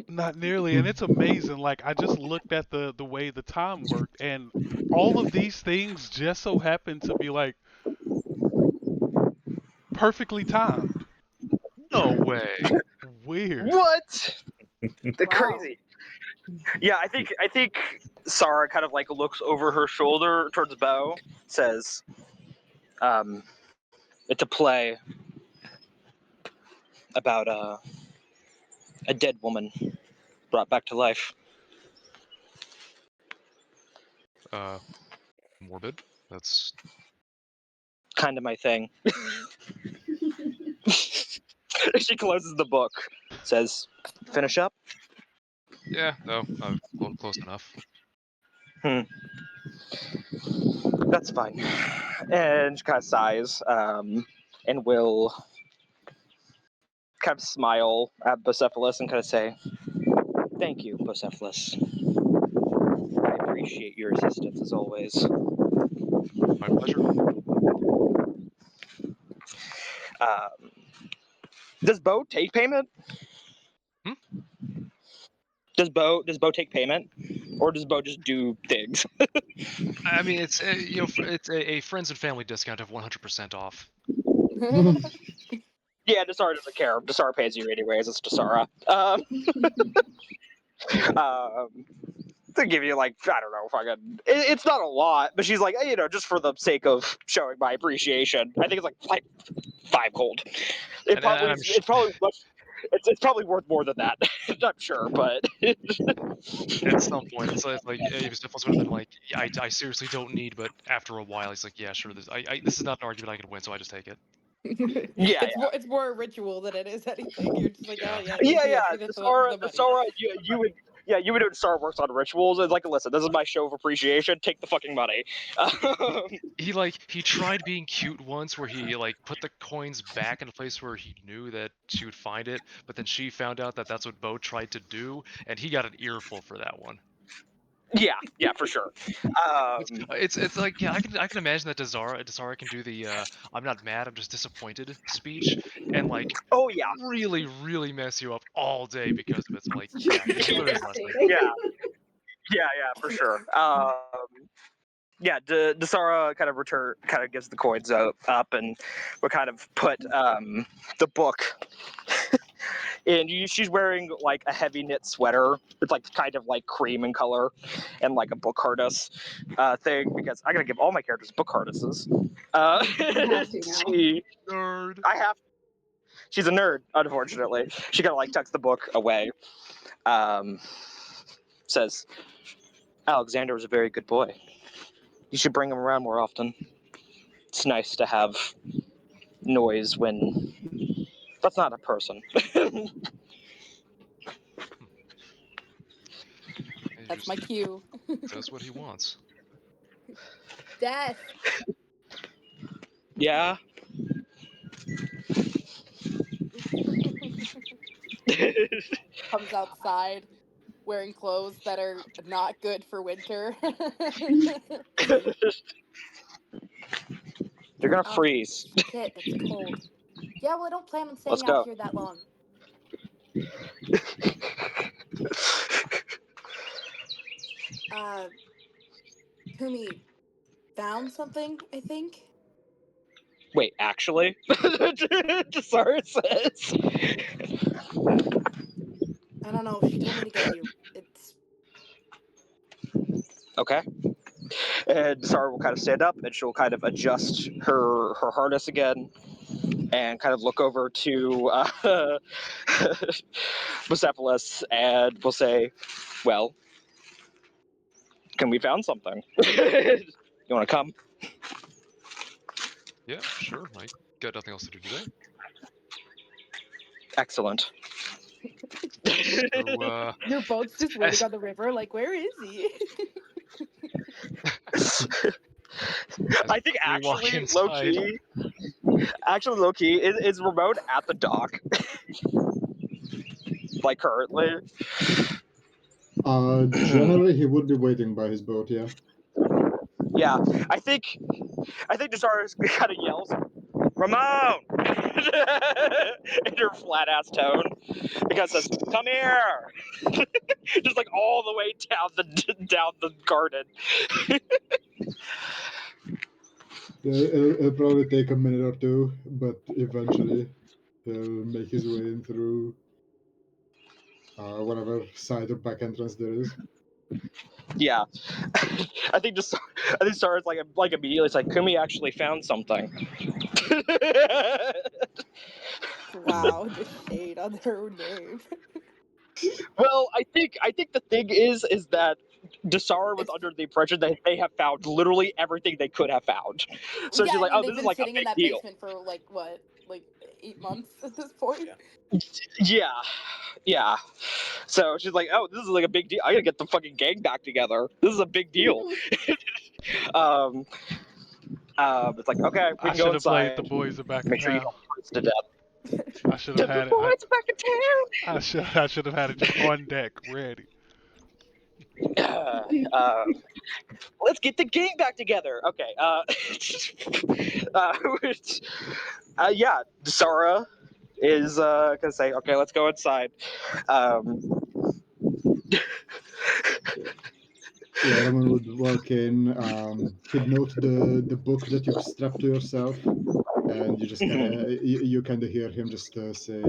Not nearly, and it's amazing. Like I just looked at the way the time worked, and all of these things just so happen to be like perfectly timed. No way. Weird. What? The Wow. crazy. Yeah, I think Sarah kind of like looks over her shoulder towards Bo, says, "It's a play about a dead woman brought back to life." Morbid. That's Kind of my thing. She closes the book, says, "Finish up." yeah. No, close enough. That's fine. And she kind of sighs, and will kind of smile at Bucephalus and kind of say, "Thank you, Bucephalus. I appreciate your assistance as always." My pleasure. Does Bo take payment? Hmm? Does Bo take payment, or does Bo just do things? I mean, it's it's a friends and family discount of 100% off. Yeah, Dasara doesn't care. Dasara pays you anyways. It's Dasara. To give you like, I don't know, fucking, it's not a lot, but she's like, just for the sake of showing my appreciation, I think it's like 5 gold. And I'm It's probably much. It's probably worth more than that. I'm sure, but at some point, it's like if Stiffles would have been like, I seriously don't need, but after a while, he's like, yeah, sure. This is not an argument I can win, so I just take it. yeah, it's more a ritual than it is anything. You're just like, oh yeah, yeah. the money. Dasara, you would. Yeah, you would do Dasara works on rituals. It's like, listen, this is my show of appreciation. Take the fucking money. He tried being cute once, where he like put the coins back in a place where he knew that she would find it, but then she found out that that's what Bo tried to do, and he got an earful for that one. Yeah, for sure. It's like, yeah, I can imagine that Dasara can do the I'm not mad, I'm just disappointed speech, and like Oh yeah, really mess you up all day because of it. So like, yeah, he learned his lesson. yeah, for sure. Yeah, Dasara kind of gives the coins up, and we kind of put the book. And she's wearing like a heavy knit sweater. It's like kind of like cream in color, and like a book harness thing, because I gotta give all my characters book harnesses. You have to now. Nerd. I have. She's a nerd, unfortunately. She kind of like tucks the book away. Says, "Alexander was a very good boy. You should bring him around more often. It's nice to have noise when that's not a person." That's my cue. Does what he wants. Death. Yeah. Comes outside wearing clothes that are not good for winter. You're gonna Oh, freeze. shit, it's cold. Yeah, well, I don't plan on Let's staying go. out here that long. Kumi found something, I think. Wait, actually? Dasara says. I don't know. She told me to get you. It's Okay. And Dasara will kind of stand up, and she'll kind of adjust her harness again, and kind of look over to Bucephalus, and will say, "Well, can we found something? You want to come?" Yeah, sure. I got nothing else to do today. Excellent. So, your boat's just waiting on the river. Like, where is he? I think we walk actually, inside. low key, is Ramon at the dock? Like currently? Generally, he would be waiting by his boat, yeah. Yeah, I think Dasara kind of yells, "Ramon!" in her flat ass tone, because it says, "Come here!" Just like all the way down the garden. It'll probably take a minute or two, but eventually he'll make his way in through whatever side or back entrance there is. Yeah, I think Sarah's like immediately it's like Kumi actually found something. Wow, the shade on their name. Well, I think the thing is that Dasara was under the impression that they have found literally everything they could have found. So Yeah, she's I like, mean "Oh, they've this is been like a sitting in big that deal." basement for like what, like 8 months at this point. Yeah, yeah. So she's like, "Oh, this is like a big deal. I gotta get the fucking gang back together. This is a big deal." um, it's like, okay, we I can go should have played The inside. Boys Are Back in Make sure you Town. don't freeze to death. I should have The had it. boys are back in I should have had it just on deck, ready. town. Let's get the gang back together. Okay. Which, yeah, Dasara is gonna say, okay, let's go inside. Um, Yeah, Ramon would walk in. He'd note the book that you've strapped to yourself, and you just kind of you kind of hear him just say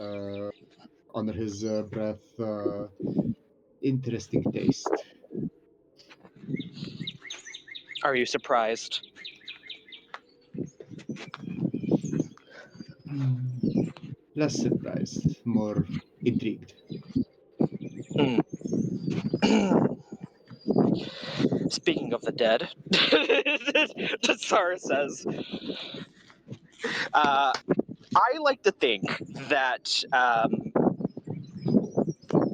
under his breath, "Interesting taste." are you surprised? Less surprised, more intrigued. Speaking of the dead, Dasara says, I like to think that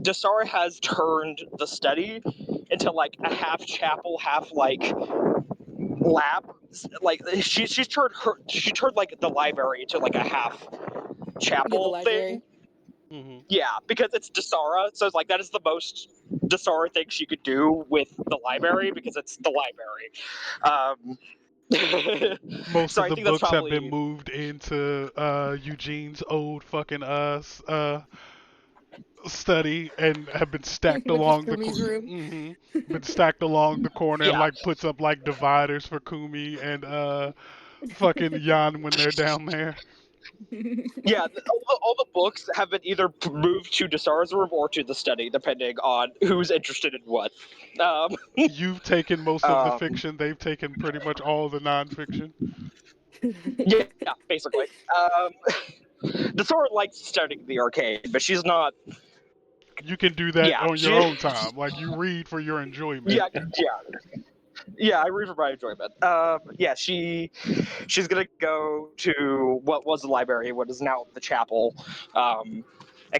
Dasara has turned the study into like a half chapel, half like lab. Like she turned like the library into like a half Yeah, the chapel library. thing. Hmm. Yeah, because it's Dasara, so it's like that is the most Dasara thing she could do with the library because it's the library. Most So of I the think that's books have been probably moved into Eugene's old fucking study and have been stacked Which is along the Kumi's room. been stacked along the corner and yeah. like puts up like dividers for Kumi and fucking Jan when they're down there. Yeah, all the books have been either moved to Dasara's room or to the study, depending on who's interested in what. Um, You've taken most of the um, fiction, they've taken pretty much all the nonfiction. yeah, basically. Dasara likes studying the arcade, but she's not. You can do that Yeah, on your she. own time. Like you read for your enjoyment. Yeah. I read for my enjoyment. Yeah, she's gonna go to what was the library, what is now the chapel, and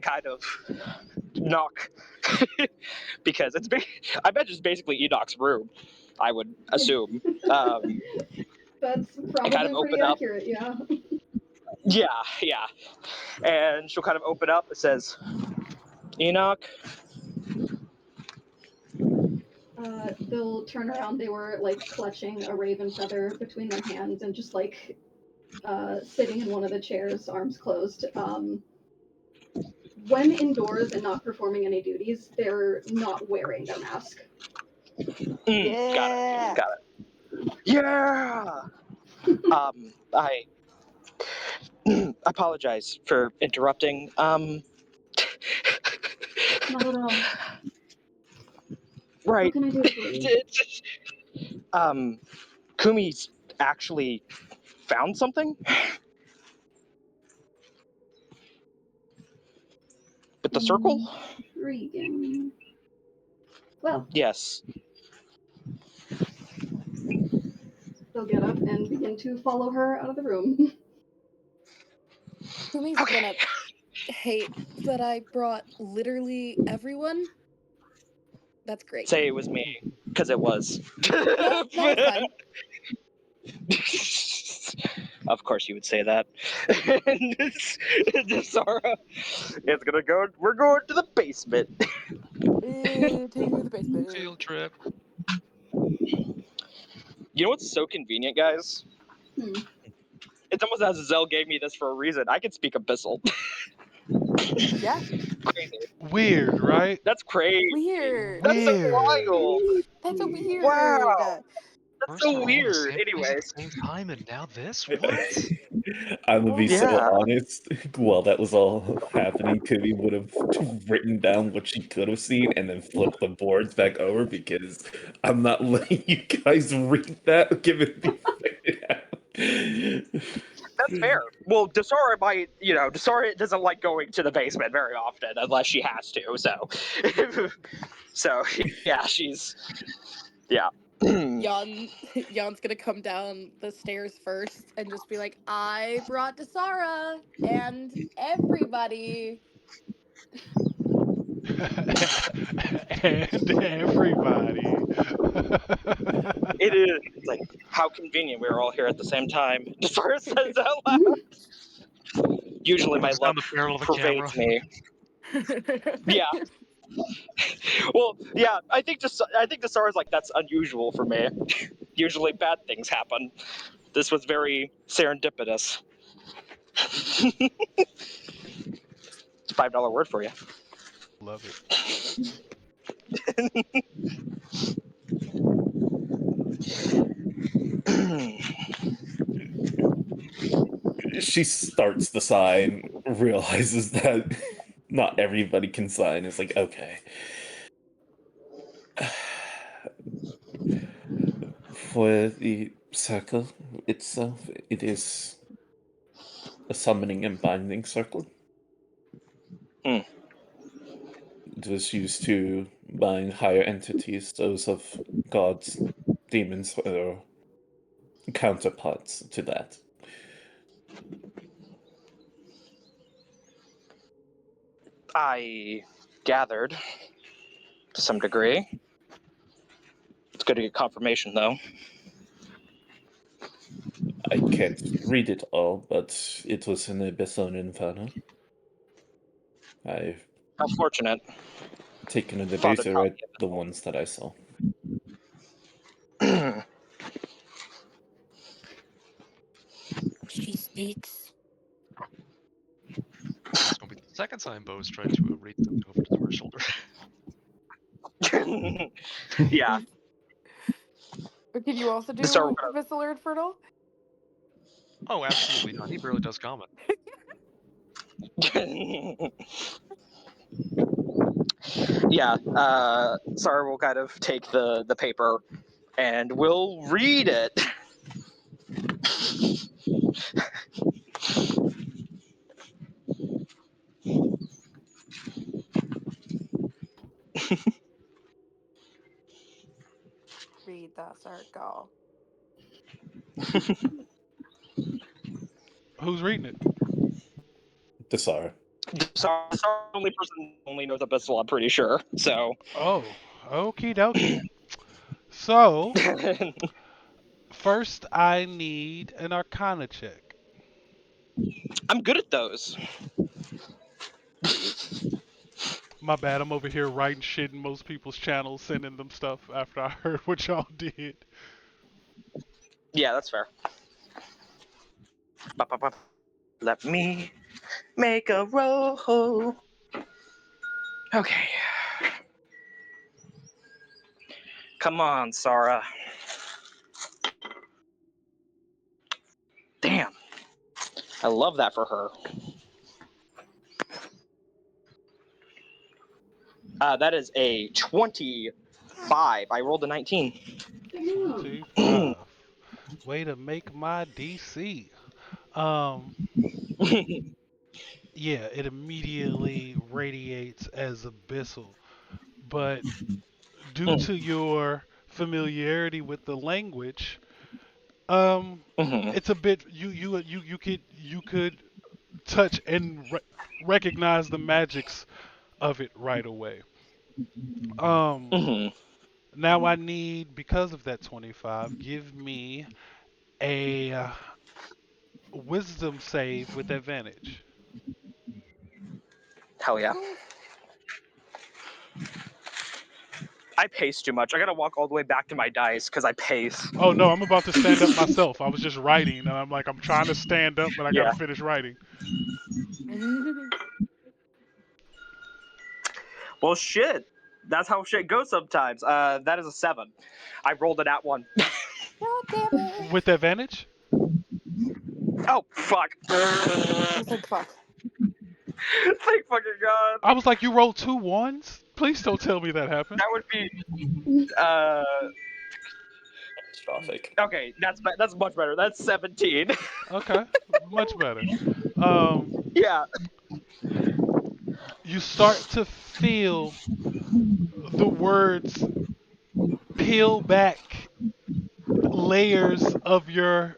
kind of knock because I bet it's basically Enoch's room. I would assume. That's And kind of probably pretty open up. accurate, yeah. Yeah, yeah. And she'll kind of open up. It says, Enoch. They'll turn around. They were like clutching a raven feather between their hands and just like sitting in one of the chairs, arms closed. When indoors and not performing any duties, they're not wearing their mask. Yeah. Got it. Yeah. I apologize for interrupting. Not at all. Right. What can I do for you? Kumi's actually found something with the circle. Intriguing. Well, Yes. they'll get up and begin to follow her out of the room. Kumi's Okay. gonna hate that I brought literally everyone. That's great. Say it was me, because it was. No, it's fine. Of course you would say that. Zara is gonna go. We're going to the basement. To the basement. Field trip. You know what's so convenient, guys? Hmm. It's almost as Zell gave me this for a reason. I can speak abyssal. Yeah. Crazy. Weird, right? That's crazy. Weird. That's so Weird. wild. That's so weird. Wow. That's so we're all in the weird. same place at Anyways, the same time, and now this? What? I'm gonna be so Yeah. honest. While that was all happening, Timmy would have written down what she could have seen and then flipped the boards back over because I'm not letting you guys read that. Give it out. That's fair. Well, Desara might, Desara doesn't like going to the basement very often unless she has to. So yeah, yeah. Jan's gonna come down the stairs first and just be like, I brought Desara and everybody. And everybody. It is like how convenient we're all here at the same time. Desara says out loud. Usually, my Looks down luck the barrel of a camera. pervades me. Yeah. Well, yeah. I think Desara's like that's unusual for me. Usually, bad things happen. This was very serendipitous. It's $5 word for you. Love it. She starts the sign, realizes that not everybody can sign. It's like, okay. For the circle itself, it is a summoning and binding circle. Hmm. It was used to bind higher entities, those of gods, demons, or counterparts to that. I gathered to some degree. It's good to get confirmation, though. I can't read it all, but it was in abyssal and infernal. I've How fortunate. taken a debate Father to taught read the ones that I saw. me. She speaks. It's gonna be the second time Bo's tried to read something over to her shoulder. Yeah. Or can you also So, do abyssal or infernal? Oh, absolutely not. He barely does comment. yeah. Sarah will kind of take the paper and we'll read it. Read that circle. Who's reading it? Desara. Sarah's the only person who only knows abyssal, I'm pretty sure. So. Oh, okie dokie. So, first I need an arcana check. I'm good at those. My bad, I'm over here writing shit in most people's channels, sending them stuff after I heard what y'all did. Yeah, that's fair. Let me make a roll. Okay. Come on, Sarah. Damn. I love that for her. That is a 25. I rolled a 19. 25. Way to make my DC. Um, yeah, it immediately radiates as abyssal, but due to your familiarity with the language, Mhm. it's a bit you could touch and recognize the magics of it right away. Um, Mhm. now I need, because of that 25, give me a wisdom save with advantage. Hell yeah. Oof. I pace too much. I gotta walk all the way back to my dice because I pace. Oh no, I'm about to stand up myself. I was just writing, and I'm like, I'm trying to stand up, but I gotta Yeah. finish writing. Well, shit. That's how shit goes sometimes. That is a 7. I rolled it at 1. Damn it! With advantage? Oh fuck! Oh, thank fuck. Thank fucking god. I was like, you rolled 2 ones? Please don't tell me that happened. That would be Catastrophic. okay. That's much better. That's 17. Okay, much better. Um, Yeah. you start to feel the words peel back layers of your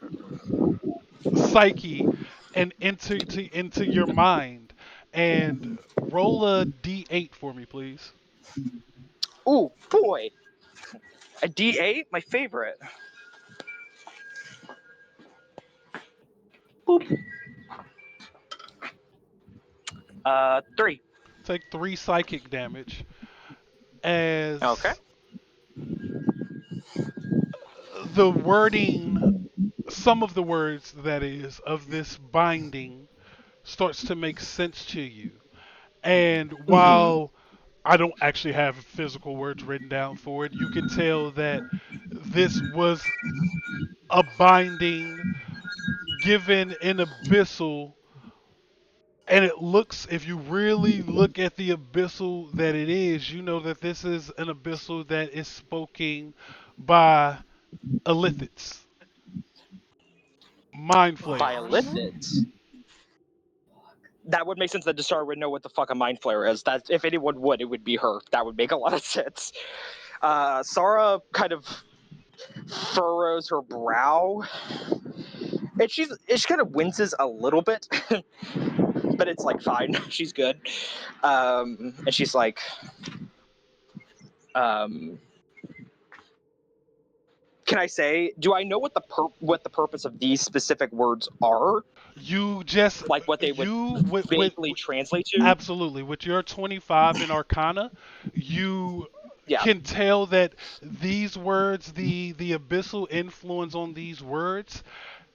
psyche and into your mind. And roll a d8 for me, please. Ooh boy. A D8, my favorite. Boop. 3. Take 3 psychic damage Okay. as the wording, some of the words that is, of this binding starts to make sense to you. And Mm-hmm. while I don't actually have physical words written down for it, you can tell that this was a binding given in abyssal. And it looks, if you really look at the abyssal that it is, you know that this is an abyssal that is spoken by illithids, mind By flayers. illicit. That would make sense that Desara would know what the fuck a mind flare is. That if anyone would, it would be her. That would make a lot of sense. Sara kind of furrows her brow, and she kind of winces a little bit, but it's like fine. She's good. And she's like, um, can I say? Do I know what the purpose of these specific words are? You just, Like what they would you, vaguely translate to? absolutely, with your 25 in Arcana, you Yeah. can tell that these words, the abyssal influence on these words,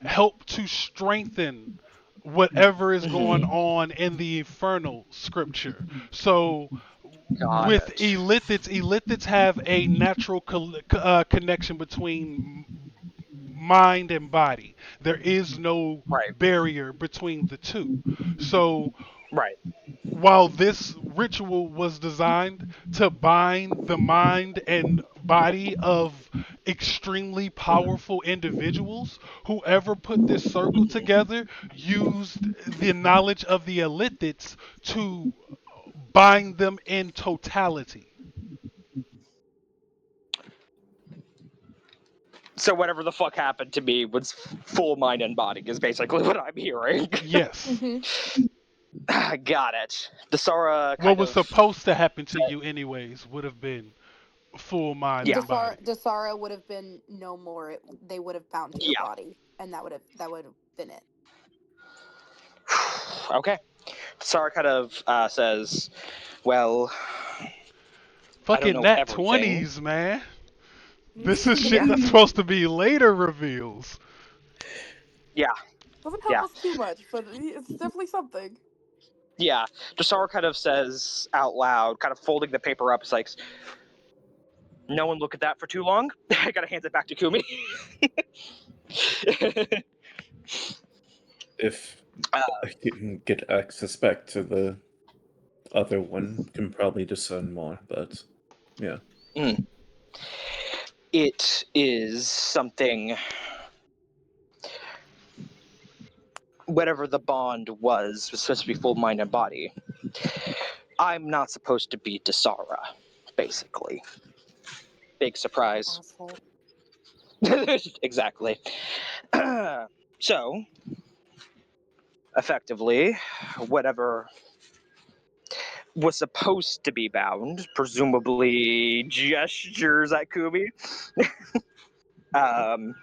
help to strengthen whatever is going Mm-hmm. on in the infernal scripture. So Got with it. illithids have a natural connection between mind and body. There is no Right. barrier between the two. So Right. while this ritual was designed to bind the mind and body of extremely powerful individuals, whoever put this circle together used the knowledge of the illithids to bind them in totality. So whatever the fuck happened to me was full mind and body is basically what I'm hearing. Yes. Got it. Desara What kind was of supposed to happen to you anyways would have been full mind yeah and body. Dasara would have been no more. They would have bound to your yeah. body, and that would have been it. Okay. Desara kind of says, "Well, I don't Fucking know nat everything." 20s, man. This is shit Yeah. that's supposed to be later reveals. Yeah. Doesn't help Yeah. us too much, but it's definitely something. Yeah. Desara kind of says out loud, kind of folding the paper up. It's like, "No one look at that for too long." I gotta hand it back to Kumi. If I can get access back to the other one, can probably discern more, but yeah. Mm. It is something. Whatever the bond was supposed to be full mind and body. I'm not supposed to be Desara, basically. Big surprise. Asshole. Exactly. So, effectively, whatever was supposed to be bound, presumably gestures at Kumi, um,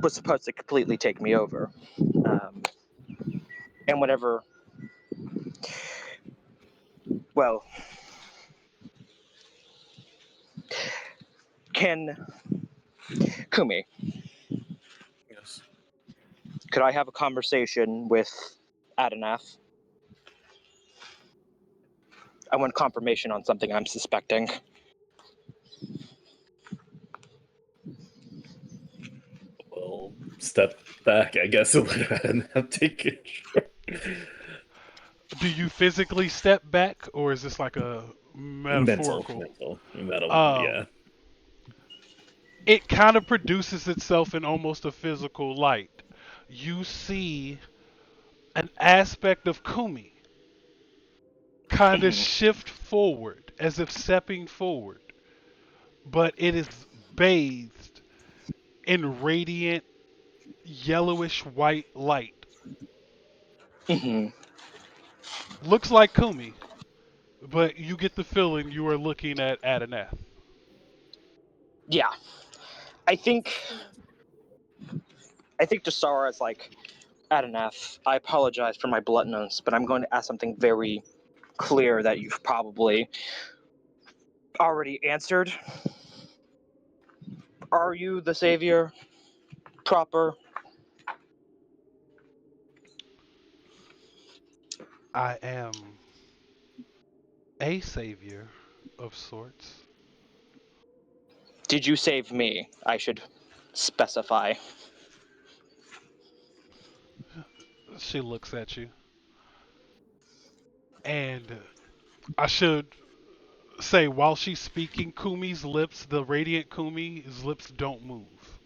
was supposed to completely take me over. Um, and whatever, well, can Kumi, Yes. could I have a conversation with Aadinath? I want confirmation on something I'm suspecting. step back, I guess, a little bit and have taken short. Do you physically step back, or is this like a metaphorical? Metal, yeah. Um, it kind of produces itself in almost a physical light. You see an aspect of Kumi kind of Mhm. shift forward, as if stepping forward, but it is bathed in radiant yellowish white light. Mhm. Looks like Kumi, but you get the feeling you are looking at Aadinath. Yeah, I think Dasara is like, Aadinath, I apologize for my bluntness, but I'm going to ask something very clear that you've probably already answered. Are you the savior proper? I am a savior of sorts. Did you save me? I should specify. She looks at you. And I should say, while she's speaking, Kumi's lips, the radiant Kumi's lips don't move.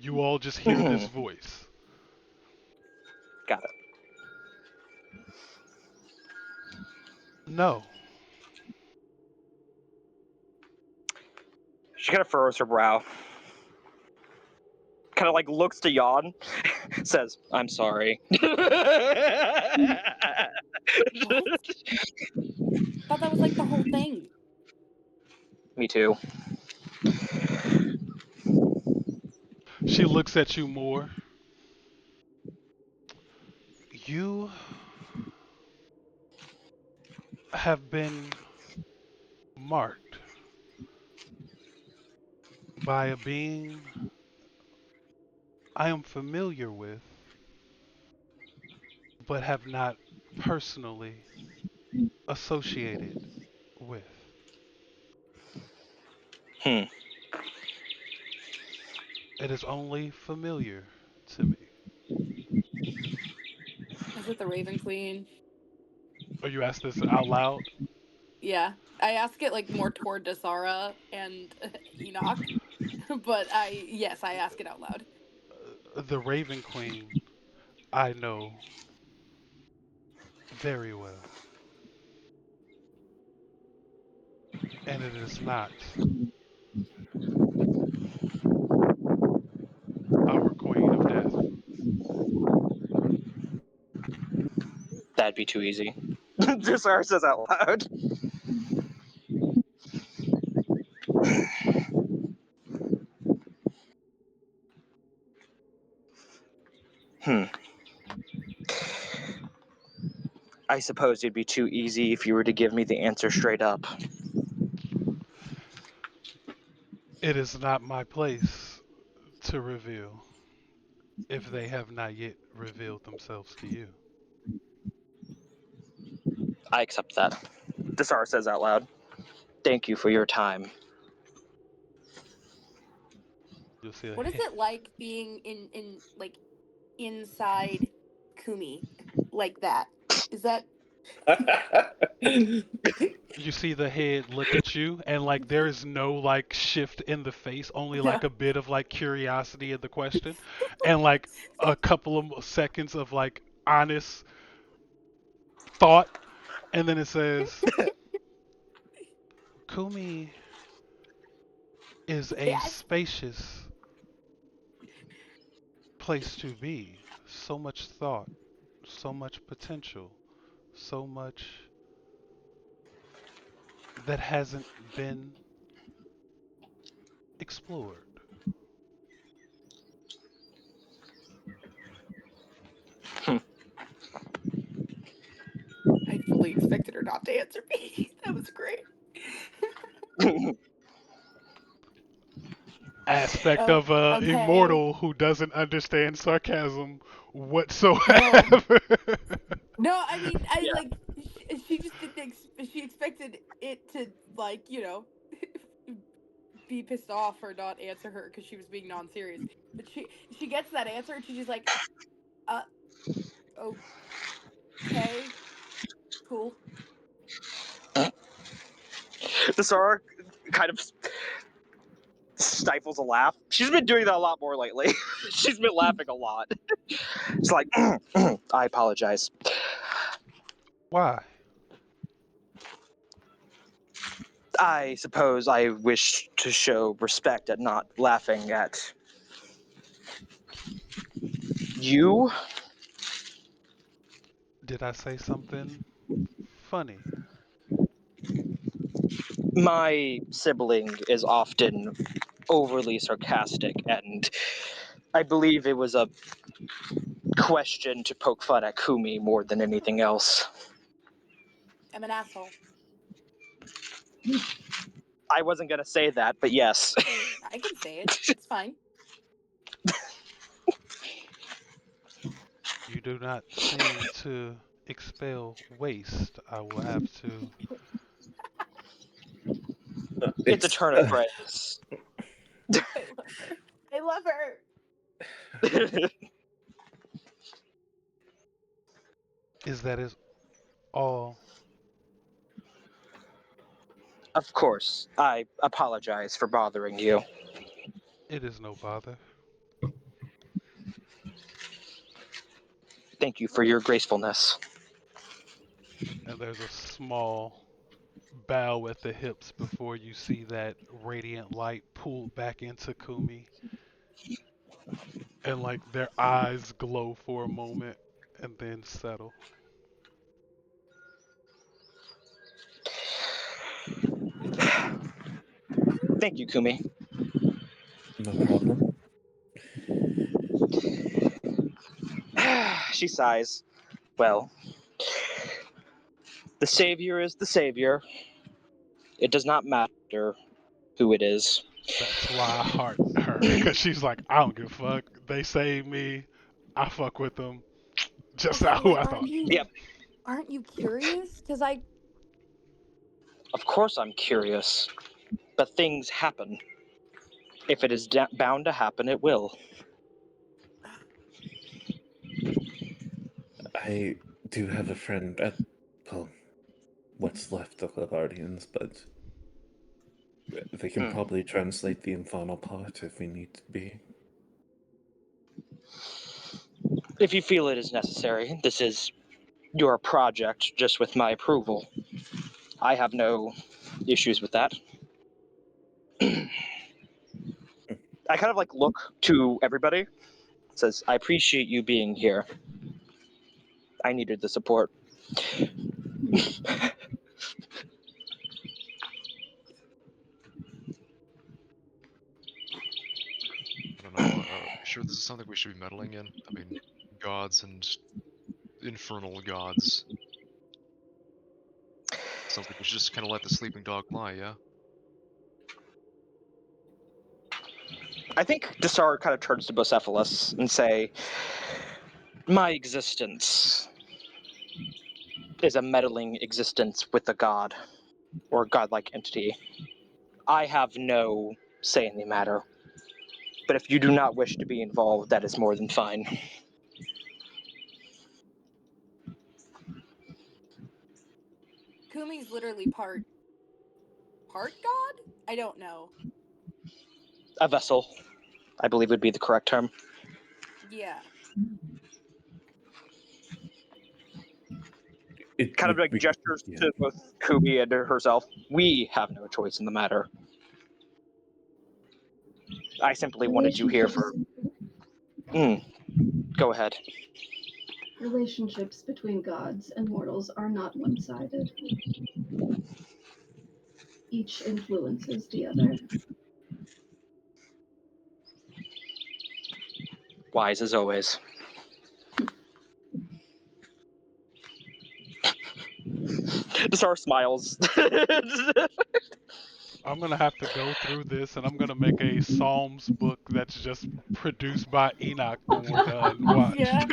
You all just hear this Mhm. voice. Got it. No. She kind of furrows her brow, kind of like looks to yawn, says, I'm sorry. What? Thought that was like the whole thing. Me too. She looks at you more. You have been marked by a being I am familiar with, but have not personally associated with. Hmm. It is only familiar to me. Is it the Raven Queen? Or you ask this out loud? Yeah. I ask it like more toward Dasara and Enoch, but I ask it out loud. The Raven Queen I know very well. And it is not our Queen of Death. That'd be too easy. Dasara says out loud. Hmm. I suppose it'd be too easy if you were to give me the answer straight up. It is not my place to reveal if they have not yet revealed themselves to you. I accept that. Dasara says out loud. Thank you for your time. You'll see a What is it like being in like inside Kumi like that? Is that you see the head look at you, and like there is no like shift in the face, only no? like a bit of like curiosity in the question, and like a couple of seconds of like honest thought, and then it says, Kumi is a Yes. spacious place to be. So much thought, so much potential, so much that hasn't been explored. I fully expected her not to answer me. That was great. Aspect of a Okay. immortal who doesn't understand sarcasm No. whatsoever. No, I mean, I Yeah. like she just didn't she expected it to like, be pissed off or not answer her because she was being non-serious. But she gets that answer and she's just like, okay, cool. Desara kind of stifles a laugh. She's been doing that a lot more lately. She's been laughing a lot. It's like, I apologize. Why? I suppose I wish to show respect at not laughing at you. Did I say something funny? My sibling is often overly sarcastic, and I believe it was a question to poke fun at Kumi more than anything else. I'm an asshole. I wasn't going to say that, but yes. I can say it. It's fine. You do not seem to expel waste. I will have to. It's a turn of phrase. I love her. I love her. Is that is all? Of course, I apologize for bothering you. It is no bother. Thank you for your gracefulness. And there's a small bow at the hips before you see that radiant light pull back into Kumi. And like their eyes glow for a moment and then settle. Thank you, Kumi. No problem. She sighs. Well, the savior is the savior. It does not matter who it is. That's why I heart her. Because she's like, I don't give a fuck. They saved me. I fuck with them. Just Also, not who like, I thought. Yep. aren't you curious? Because Of course I'm curious. But things happen. If it is bound to happen, it will. I do have a friend at, well, what's left of the Guardians, but they can probably translate the infernal part if we need to be. If you feel it is necessary, this is your project, just with my approval. I have no issues with that. I kind of like look to everybody. It says, I appreciate you being here. I needed the support. I don't know. Sure, this is something we should be meddling in. I mean, gods and infernal gods. Sounds like we should just kind of let the sleeping dog lie, yeah? I think Desar kind of turns to Bocephalus and say, my existence is a meddling existence with a god or godlike entity. I have no say in the matter. But if you do not wish to be involved, that is more than fine. Kumi's literally part god? I don't know. A vessel, I believe would be the correct term. Yeah. Kind of like gestures to both Kumi and to herself. We have no choice in the matter. I simply wanted you here for... Go ahead. Relationships between gods and mortals are not one-sided. Each influences the other. Wise as always. Desar smiles. I'm gonna have to go through this, and I'm gonna make a Psalms book that's just produced by Enoch when we're done. Watch. Yeah.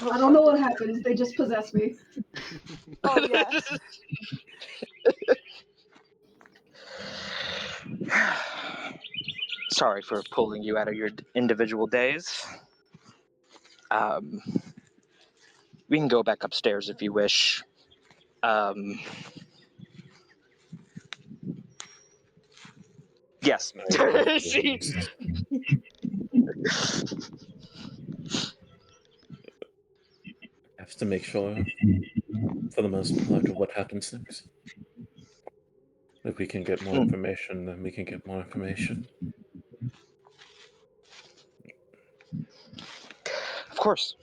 I don't know what happens. They just possess me. Oh yeah. Sorry for pulling you out of your individual days. We can go back upstairs if you wish. Yes. She- Have to make sure, for the most part, of what happens next. If we can get more information, then we can get more information. Of course.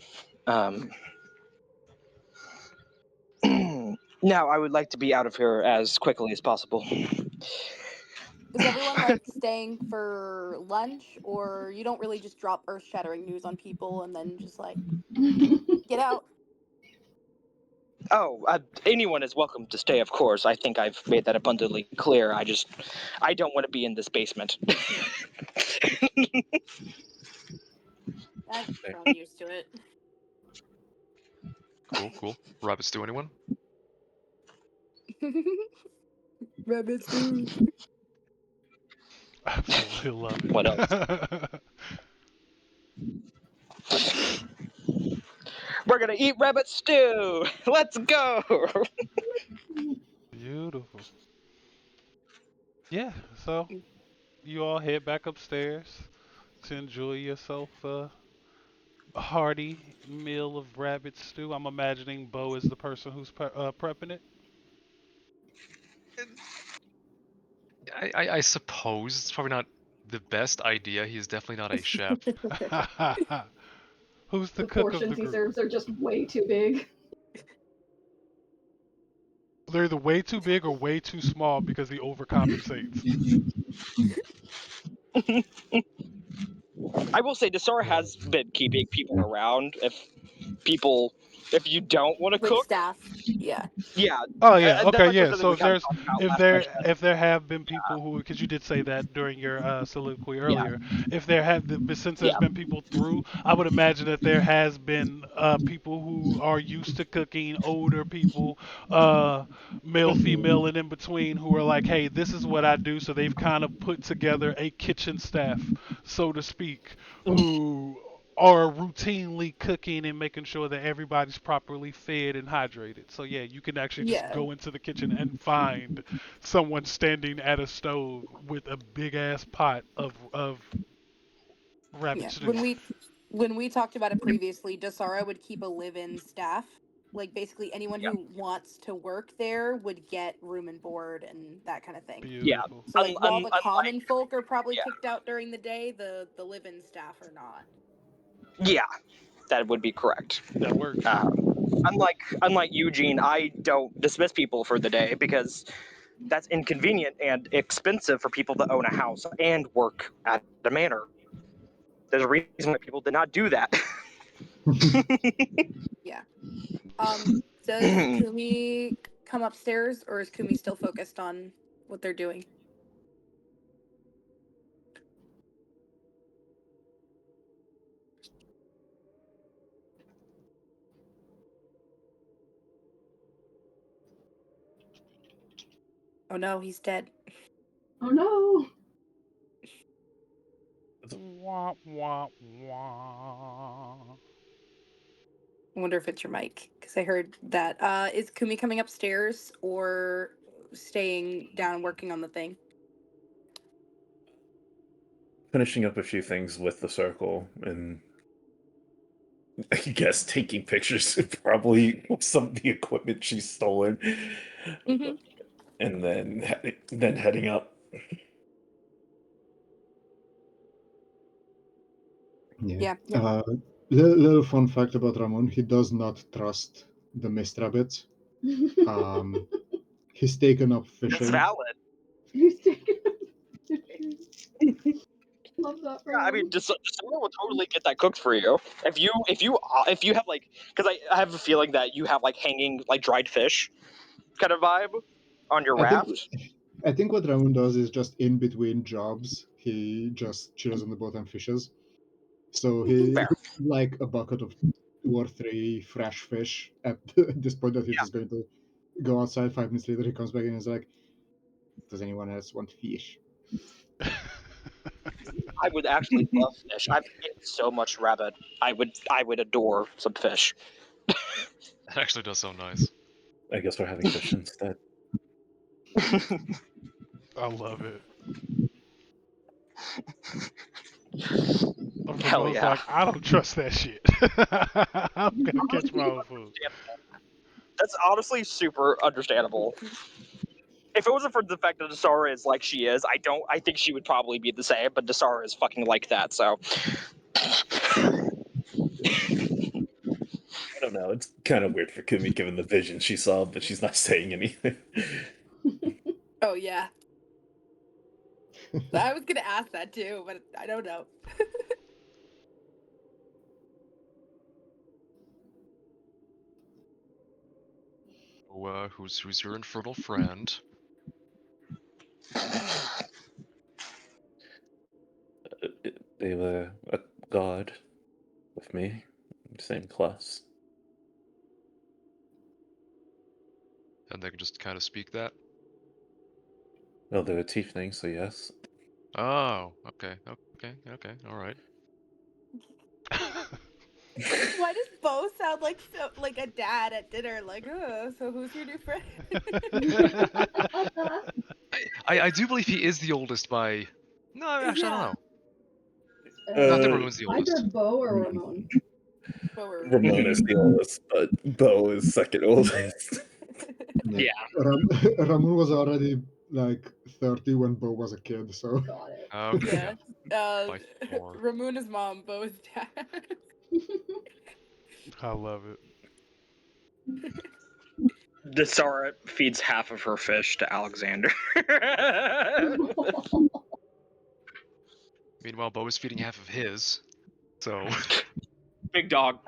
Now, I would like to be out of here as quickly as possible. Is everyone like staying for lunch, or you don't really just drop earth-shattering news on people and then just like get out? Oh, anyone is welcome to stay, of course. I think I've made that abundantly clear. I don't want to be in this basement. I've grown used to it. Cool. Rabbits do anyone? Rabbit stew. Absolutely love it. What else? We're gonna eat rabbit stew. Let's go. Beautiful. Yeah, so you all head back upstairs to enjoy yourself a hearty meal of rabbit stew. I'm imagining Bo is the person who's prepping it. I suppose it's probably not the best idea. He's definitely not a chef. Who's the The cook of the portions he group? serves are just way too big. They're either way too big or way too small because he overcompensates. I will say, Desara has been keeping people around. If you don't want to Like cook, staff. Yeah. yeah, Oh yeah, that's okay, actually yeah. something So we kind of talked about last session. if there have been people who, because you did say that during your soliloquy Yeah, earlier, if there have but since there's yeah, been people through, I would imagine that there has been people who are used to cooking, older people, male, female, and in between who are like, hey, this is what I do. So they've kind of put together a kitchen staff, so to speak, who are routinely cooking and making sure that everybody's properly fed and hydrated. So yeah, you can actually just Yeah. go into the kitchen and find someone standing at a stove with a big ass pot of rabbit Yeah. stew. When we talked about it previously, Dasara would keep a live-in staff. Like basically anyone yeah, who wants to work there would get room and board and that kind of thing. yeah. Beautiful. So like while the Unlike, common folk are probably yeah, kicked out during the day, the live-in staff are not. yeah, that would be correct. That works. Unlike Eugene, I don't dismiss people for the day because that's inconvenient and expensive for people to own a house and work at a manor. There's a reason why people did not do that. Yeah. Does Kumi come upstairs, or is Kumi still focused on what they're doing? Oh no, he's dead. Oh no! Wah, wah, wah. I wonder if it's your mic, because I heard that. Is Kumi coming upstairs or staying down and working on the thing? Finishing up a few things with the circle and I guess taking pictures probably of some of the equipment she's stolen, Mm-hmm. and then heading up. Yeah. Yeah. Little fun fact about Ramon: he does not trust the mist rabbits. He's taken up That's fishing. valid. He's taking Love that for Yeah, I him. mean, Desara will totally get that cooked for you. If you have like, because I have a feeling that you have like hanging like dried fish kind of vibe on your I think raft. I think what Ramon does is just in between jobs, he just chills on the boat and fishes. So he Fair. like a bucket of 2 or 3 fresh fish at this point that he's Yeah. just going to go outside. 5 minutes later, he comes back and is like, "Does anyone else want fish?" I would actually love fish. I've eaten so much rabbit. I would adore some fish. That actually does sound nice. I guess we're having fish instead. I love it. Hell Ramon's yeah. like, I don't trust that shit. I'm gonna catch my own food. That's honestly super understandable. If it wasn't for the fact that Desara is like she is, I think she would probably be the same, but Desara is fucking like that, so. I don't know. It's kind of weird for Kumi given the vision she saw, but she's not saying anything. Oh yeah. I was gonna ask that too, but I don't know. So, who's your infernal friend? They were a god with me, same class. And they can just kind of speak that. Well, they were tiefling, so yes. Oh, okay, all right. Why does Bo sound like like a dad at dinner? Like, so who's your new friend? I do believe he is the oldest by. No, actually, I don't Yeah. know. Not that Uh, Ramon's the oldest. Either Bo or Ramon. Bo or Ramon is the oldest, but Bo is second oldest. Yeah. Ramon was already like 30 when Bo was a kid, so. Got it. Okay, yeah. by 4. Ramona's mom, Bo's dad. I love it. Desara feeds half of her fish to Alexander. Meanwhile, Bo is feeding half of his. So Big dog.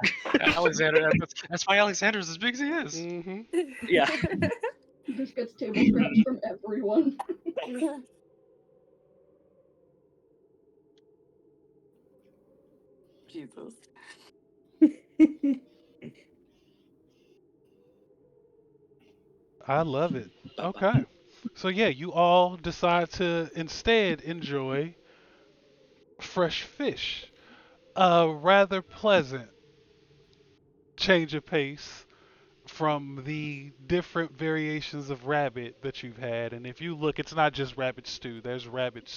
Alexander, that's why Alexander's as big as he is. Mm-hmm. Yeah. He just gets table scraps from everyone. Jesus. I love it. Okay. So yeah, you all decide to instead enjoy fresh fish. A rather pleasant change of pace from the different variations of rabbit that you've had. And if you look, it's not just rabbit stew. There's rabbit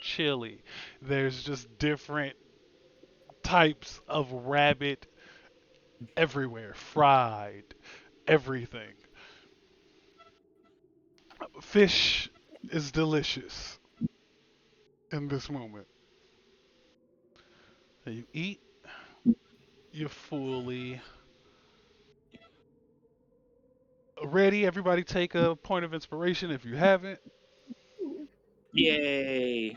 chili. There's just different types of rabbit everywhere, fried, everything. Fish is delicious in this moment. And you eat, you're fully ready. Everybody take a point of inspiration if you haven't. Yay.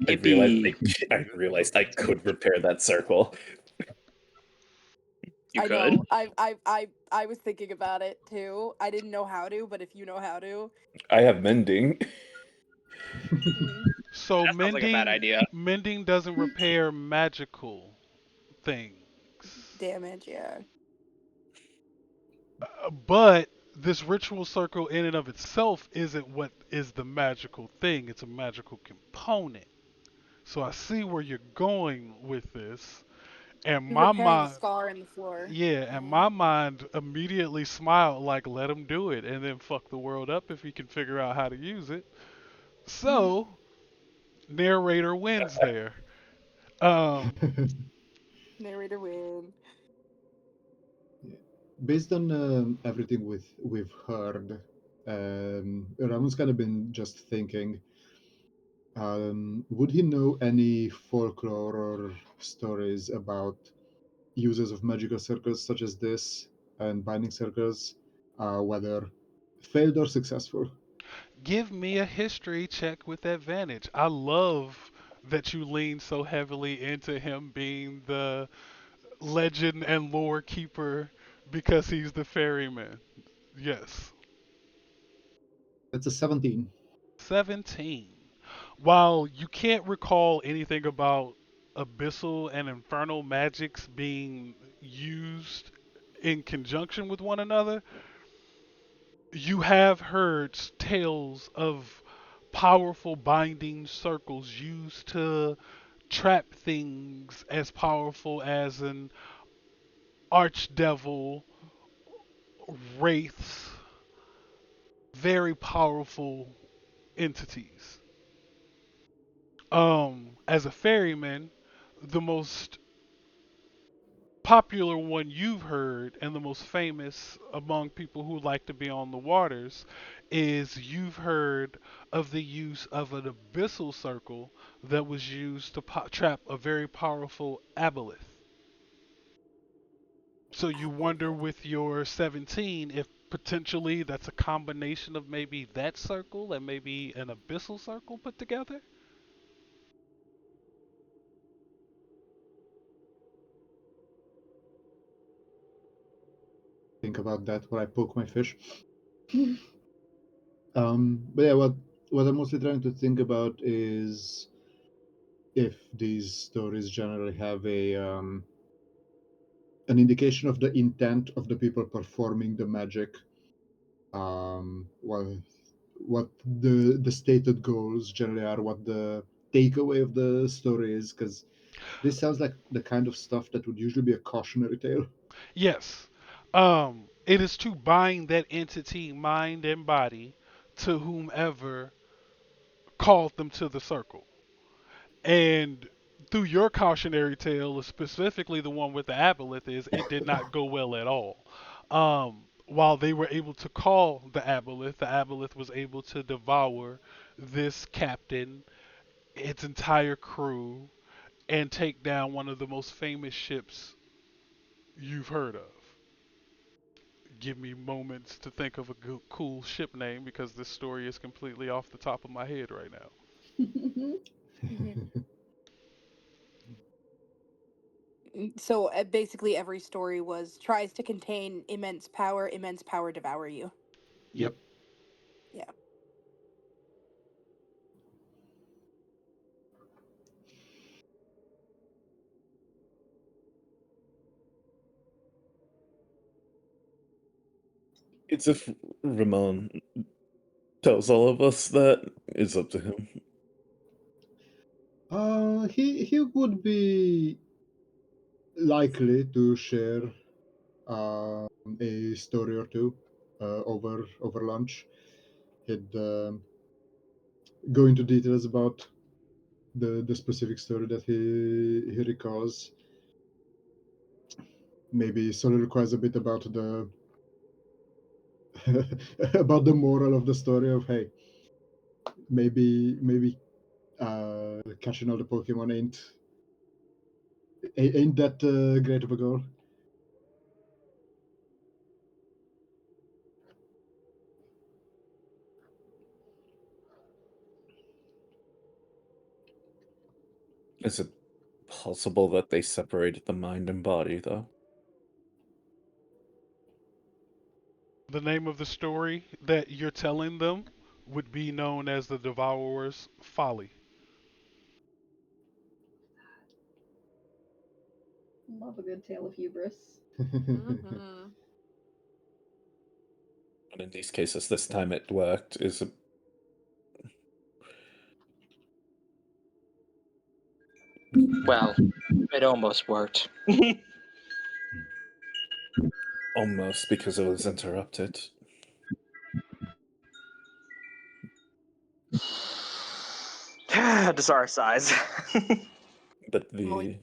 I realized Yippee. I realized I could repair that circle. You I could? know. I was thinking about it too. I didn't know how to, but if you know how to. I have mending. So That sounds like a bad idea. mending doesn't repair magical things. Damage, yeah. But this ritual circle in and of itself isn't what is the magical thing. It's a magical component. So I see where you're going with this. And You're my repairing the mind, scar in the floor. yeah, and my mind immediately smiled like, let him do it and then fuck the world up if he can figure out how to use it. So, narrator wins there. Um, Narrator win. Based on everything we've heard, Ramon's kind of been just thinking. Would he know any folklore or stories about uses of magical circles such as this and binding circles, whether failed or successful? give me a history check with advantage. I love that you lean so heavily into him being the legend and lore keeper because he's the ferryman. Yes. It's a 17. 17. While you can't recall anything about abyssal and infernal magics being used in conjunction with one another, You have heard tales of powerful binding circles used to trap things as powerful as an archdevil, wraiths, very powerful entities. As a ferryman, the most popular one you've heard and the most famous among people who like to be on the waters is you've heard of the use of an abyssal circle that was used to trap a very powerful aboleth. So you wonder with your 17 if potentially that's a combination of maybe that circle and maybe an abyssal circle put together? Think about that while I poke my fish. But yeah, what I'm mostly trying to think about is if these stories generally have an indication of the intent of the people performing the magic, what the stated goals generally are, what the takeaway of the story is, because this sounds like the kind of stuff that would usually be a cautionary tale. Yes. It is to bind that entity, mind and body, to whomever called them to the circle. And through your cautionary tale, specifically the one with the aboleth, is it did not go well at all. While they were able to call the aboleth was able to devour this captain, its entire crew, and take down one of the most famous ships you've heard of. Give me moments to think of a cool ship name because this story is completely off the top of my head right now. So basically, every story was tries to contain immense power devour you. Yep. Yeah. It's if Ramon tells all of us that, it's up to him. He would be likely to share a story or two over lunch. He'd go into details about the specific story that he recalls. Maybe soliloquize a bit about the about the moral of the story of, hey, maybe catching all the Pokemon ain't that great of a goal. Is it possible that they separated the mind and body, though? The name of the story that you're telling them would be known as the Devourer's Folly. Love a good tale of hubris. Mm-hmm. And in these cases, this time it worked. Is it... Well, it almost worked. almost because it was interrupted? Desire size. But Well, the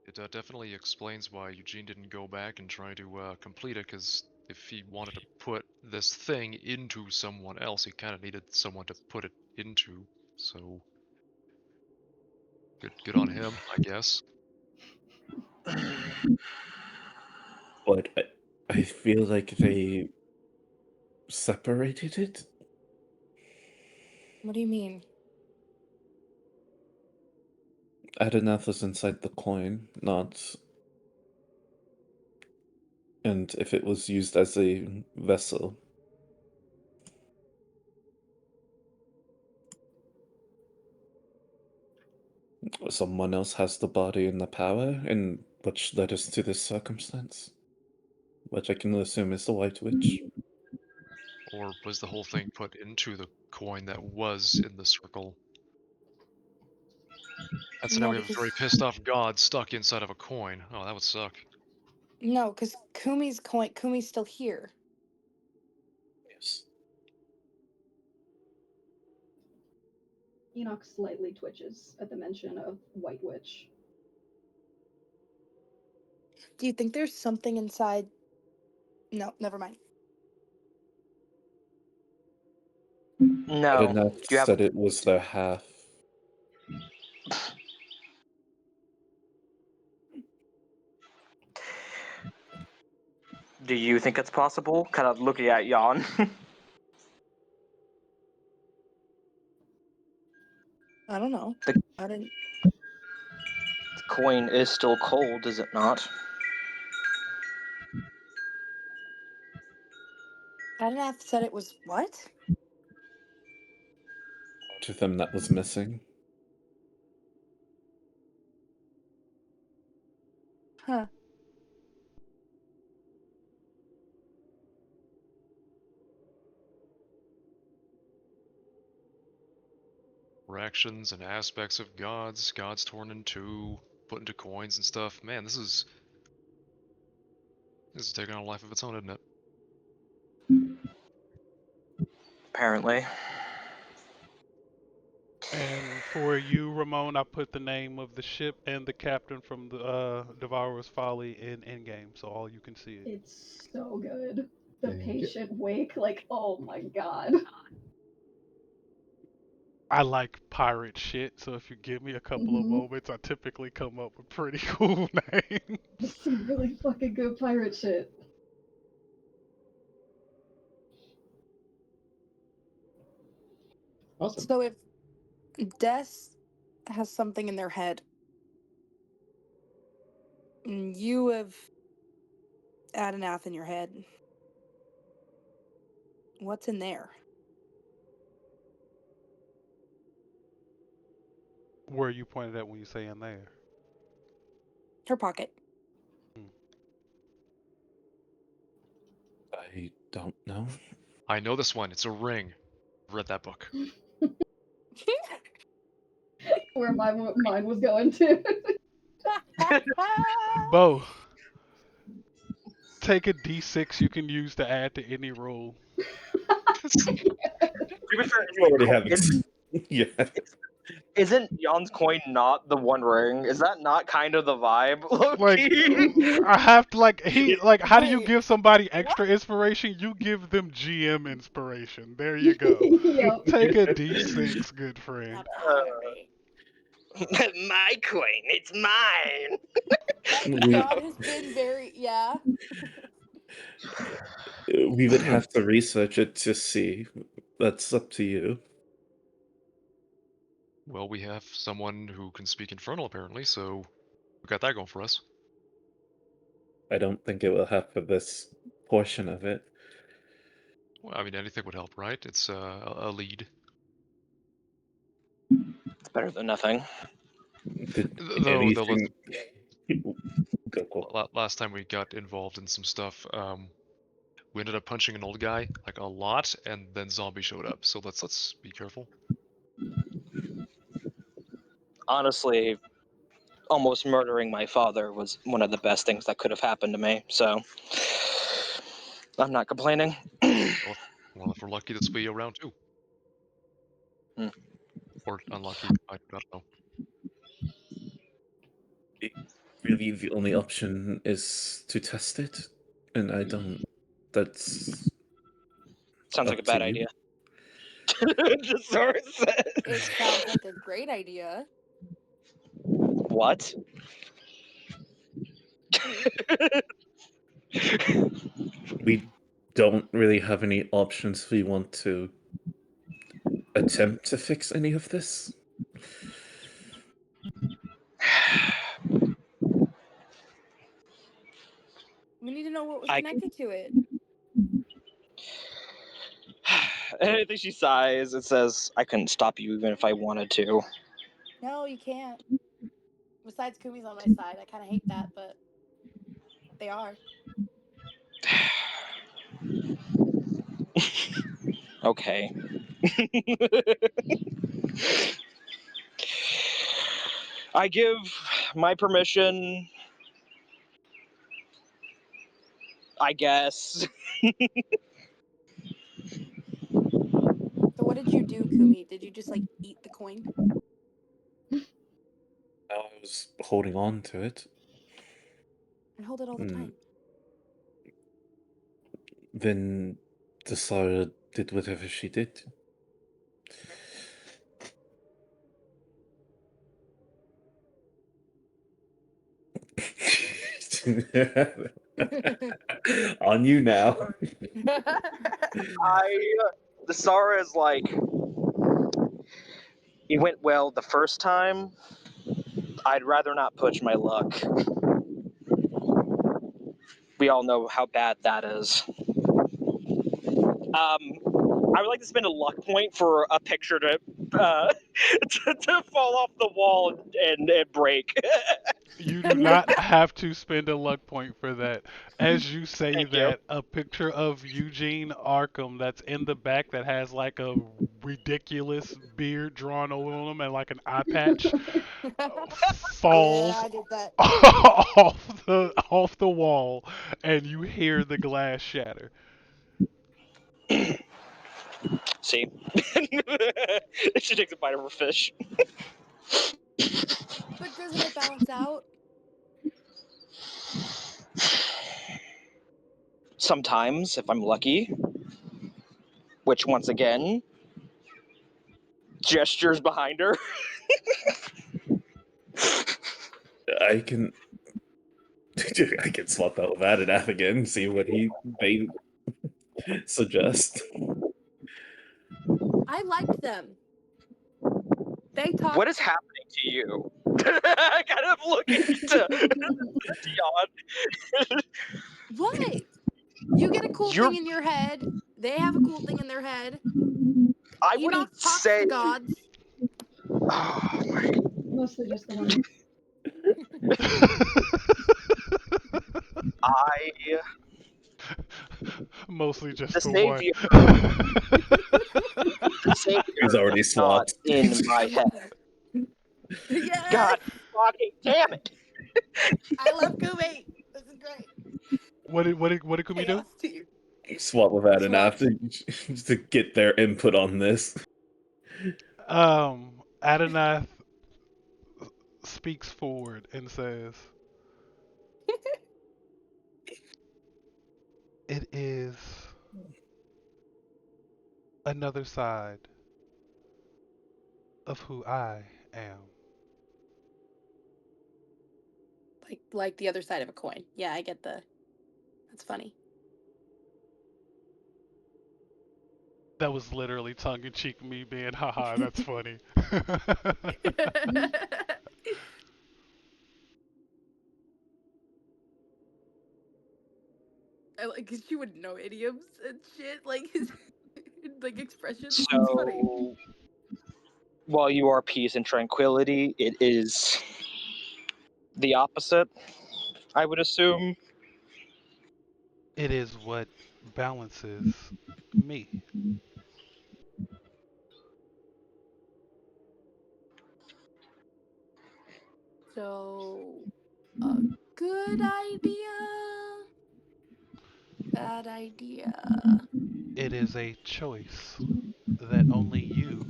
It definitely explains why Eugene didn't go back and try to complete it, because if he wanted to put this thing into someone else, he kind of needed someone to put it into. So, good on him, I guess. but I feel like they separated it. what do you mean? Aadinath is inside the coin, not. And if it was used as a vessel, someone else has the body and the power, and which led us to this circumstance. which I can assume is the White Witch. Or was the whole thing put into the coin that was in the circle? And so now No, we have a very because pissed off god stuck inside of a coin. Oh, that would suck. no, because Kumi's still here. Yes. Enoch slightly twitches at the mention of White Witch. Do you think there's something inside? No, never mind. No. Aadinath You have. said it was their half. Do you think it's possible? Kind of looking at Jan. I don't know. The- I didn't. The coin is still cold, is it not? Aadinath said it was what? To them, that was missing. Huh. Fractions and aspects of gods, gods torn in two, put into coins and stuff. Man, this is taking on a life of its own, isn't it? Apparently. And for you, Ramon, I put the name of the ship and the captain from the Devourer's Folly in Endgame, so all you can see it. It's so good. The Thank you. patient wake, like, oh my god. I like pirate shit, so if you give me a couple of Mhm. moments, I typically come up with pretty cool names. It's some really fucking good pirate shit. Awesome. So if Des has something in their head, and you have Aadinath in your head, what's in there? Where are you pointed at when you say in there? Her pocket. I don't know. I know this one. It's a ring. I've read that book. Where my mind was going to. Bo, take a d6 you can use to add to any roll. To be fair, You already have it. Yeah. Isn't Jan's coin not the One Ring? Is that not kind of the vibe, Like, Loki? I have to how do you Wait, give somebody extra inspiration? You give them GM inspiration. There you go. Yep. Take a d6, good friend. apparently. My coin, it's mine. We God has been very we would have to research it to see. That's up to you. Well, we have someone who can speak infernal apparently, so we got that going for us. I don't think it will have for this portion of it. Well, I mean, anything would help, right? It's a lead. It's better than nothing. Did Though anything... Go. last time we got involved in some stuff, we ended up punching an old guy like a lot, and then zombie showed up. So let's be careful. Honestly, almost murdering my father was one of the best things that could have happened to me, so I'm not complaining. Well, if we're lucky, this will be around two. Hmm. Or unlucky, I don't know. Really, the only option is to test it, and I don't... That's Sounds like up a bad to you. idea. Just sort of said. It sounds like a great idea. What? We don't really have any options if we want to attempt to fix any of this. We need to know what was I connected to it. And I think she sighs. It says, "I couldn't stop you even if I wanted to." No, you can't. Besides, Kumi's on my side. I kind of hate that, but they are. Okay. I give my permission, I guess. So what did you do, Kumi? Did you just like eat the coin? I was holding on to it. And hold it all the time. Then Desara did whatever she did. On you now. Desara is like, it went well the first time. I'd rather not push my luck. We all know how bad that is. I would like to spend a luck point for a picture to to fall off the wall and break. You do not have to spend a luck point for that. As you say Thank you. that, a picture of Eugene Arkham that's in the back that has like a ridiculous beard drawn over him and like an eye patch falls Yeah, I did that. off the wall, and you hear the glass shatter. See? She takes a bite of her fish. But doesn't it balance out? Sometimes, if I'm lucky, which once again, gestures behind her. I can I can swap out with Aadinath again, see what they suggest. I like them. They talk. What is happening to you? Kind of looking to Dion. What? You get a cool You're, thing in your head. They have a cool thing in their head. I Enoch wouldn't talks say. to gods. Oh my. Mostly just the one. I. Mostly The just the one. savior. The savior He's already is not swapped. in my head. Yeah, God fucking damn it. I love Kumi. This is great. What did Kumi do? Chaos tier. Swap with Aadinath to get their input on this. Adanath speaks forward and says, "It is another side of who I am." Like the other side of a coin. Yeah, I get the. That's funny. That was literally tongue in cheek me being, haha, that's funny. I like cause she would know idioms and shit, like his like expressions. It's funny. So, while you are peace and tranquility, it is the opposite, I would assume. It is what balances me. So a good idea. Bad idea. It is a choice that only you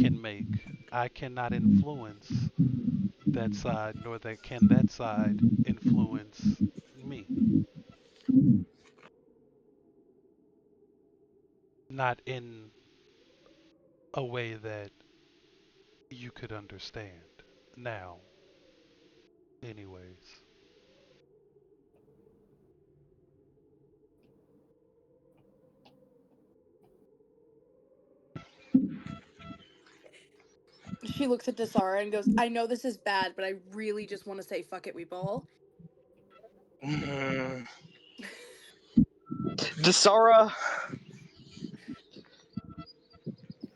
can make. I cannot influence that side, nor can that side influence me. Not in a way that you could understand. Now, anyways. She looks at Desara and goes, I know this is bad, but I really just want to say fuck it, we ball. Desara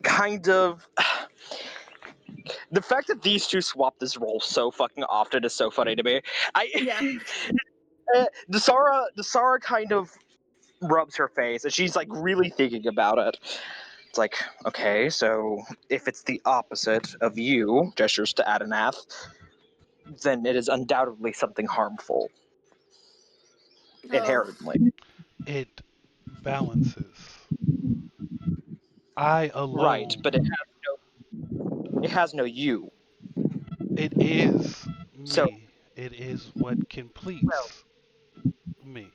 kind of. The fact that these two swap this role so fucking often is so funny to me. Yeah. Desara kind of rubs her face, and she's like really thinking about it. It's like, okay, so if it's the opposite of you, gestures to Aadinath, then it is undoubtedly something harmful. Inherently. It balances. I Right, alone. but it has no you. It is So, me. It is what well, completes me.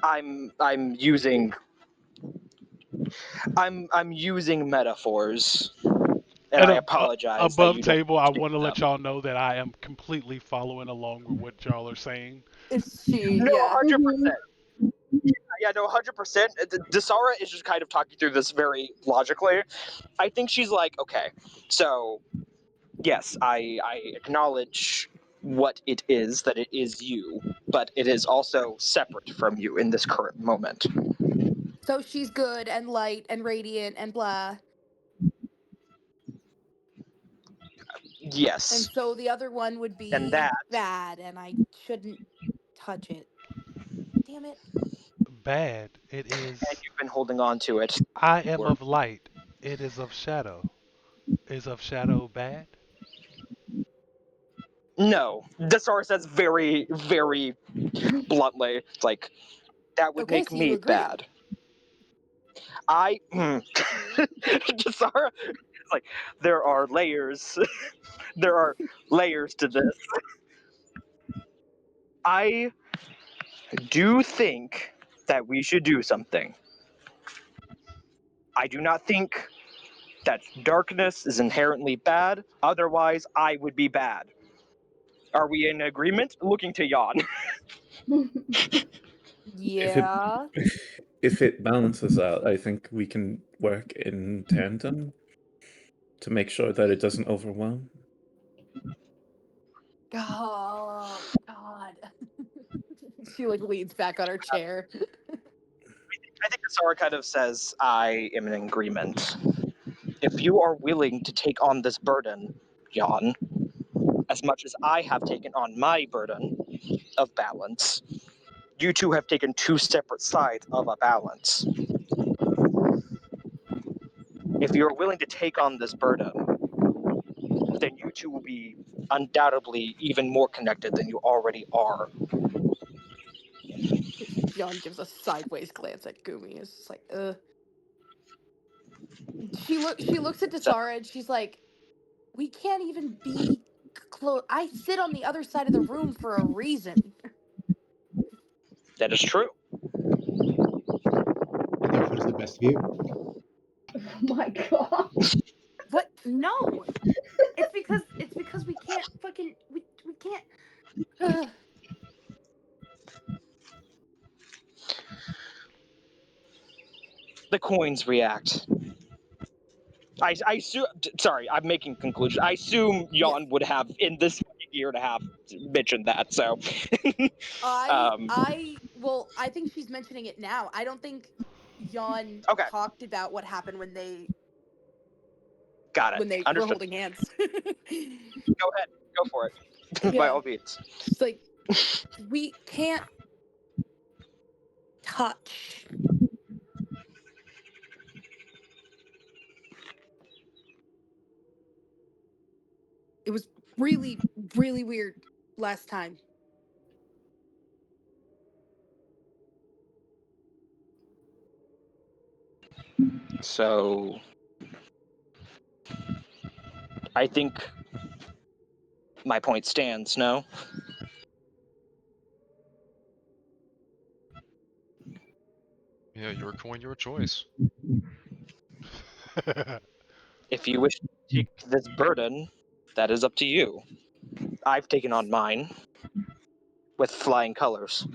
I'm using metaphors, and And I apologize that above you don't table, I want to understand let them. y'all know that I am completely following along with what y'all are saying. Is she? No, Yeah. 100%. Yeah, no, 100%. Desara is just kind of talking through this very logically. I think she's like, okay, so yes, I acknowledge what it is, that it is you, but it is also separate from you in this current moment. So she's good and light and radiant and blah. And Yes, so the other one would and be that, bad and I shouldn't touch it. Damn it. Bad. It and is. you've been holding on to it. I am of light. It is of shadow. Is of shadow bad? No, Desara says very, very bluntly, it's like, that would Okay, make so you me agree. bad. Desara, it's like, there are layers. There are layers to this. I do think that we should do something. I do not think that darkness is inherently bad, otherwise, I would be bad. Are we in agreement? Looking to Jan. If it Yeah. if it balances out, I think we can work in tandem to make sure that it doesn't overwhelm. Oh God. She like leans back on her chair. I think Asara kind of says, I am in agreement. If you are willing to take on this burden, Jan, as much as I have taken on my burden of balance, you two have taken two separate sides of a balance. If you're willing to take on this burden, then you two will be undoubtedly even more connected than you already are. John gives a sideways glance at Gumi. It's just like, She looks at So Dasara and she's like, we can't even be close. I sit on the other side of the room for a reason. that is true. It offers the best view. Oh my god. What? No. It's because we can't fucking we can't. Ugh. The coins react. I assume. Sorry, I'm making conclusion. I assume Yes. Jan would have in this year and a half mentioned that. So, um, I think she's mentioning it now. I don't think Jan okay, talked about what happened got it. when they were Understood. holding hands. Go ahead. Go for it. By Yeah. all means. She's like, we can't touch. It was really, really weird last time. So, I think my point stands. No. Yeah, your coin, your choice. If you wish to take this burden, that is up to you. I've taken on mine with flying colors.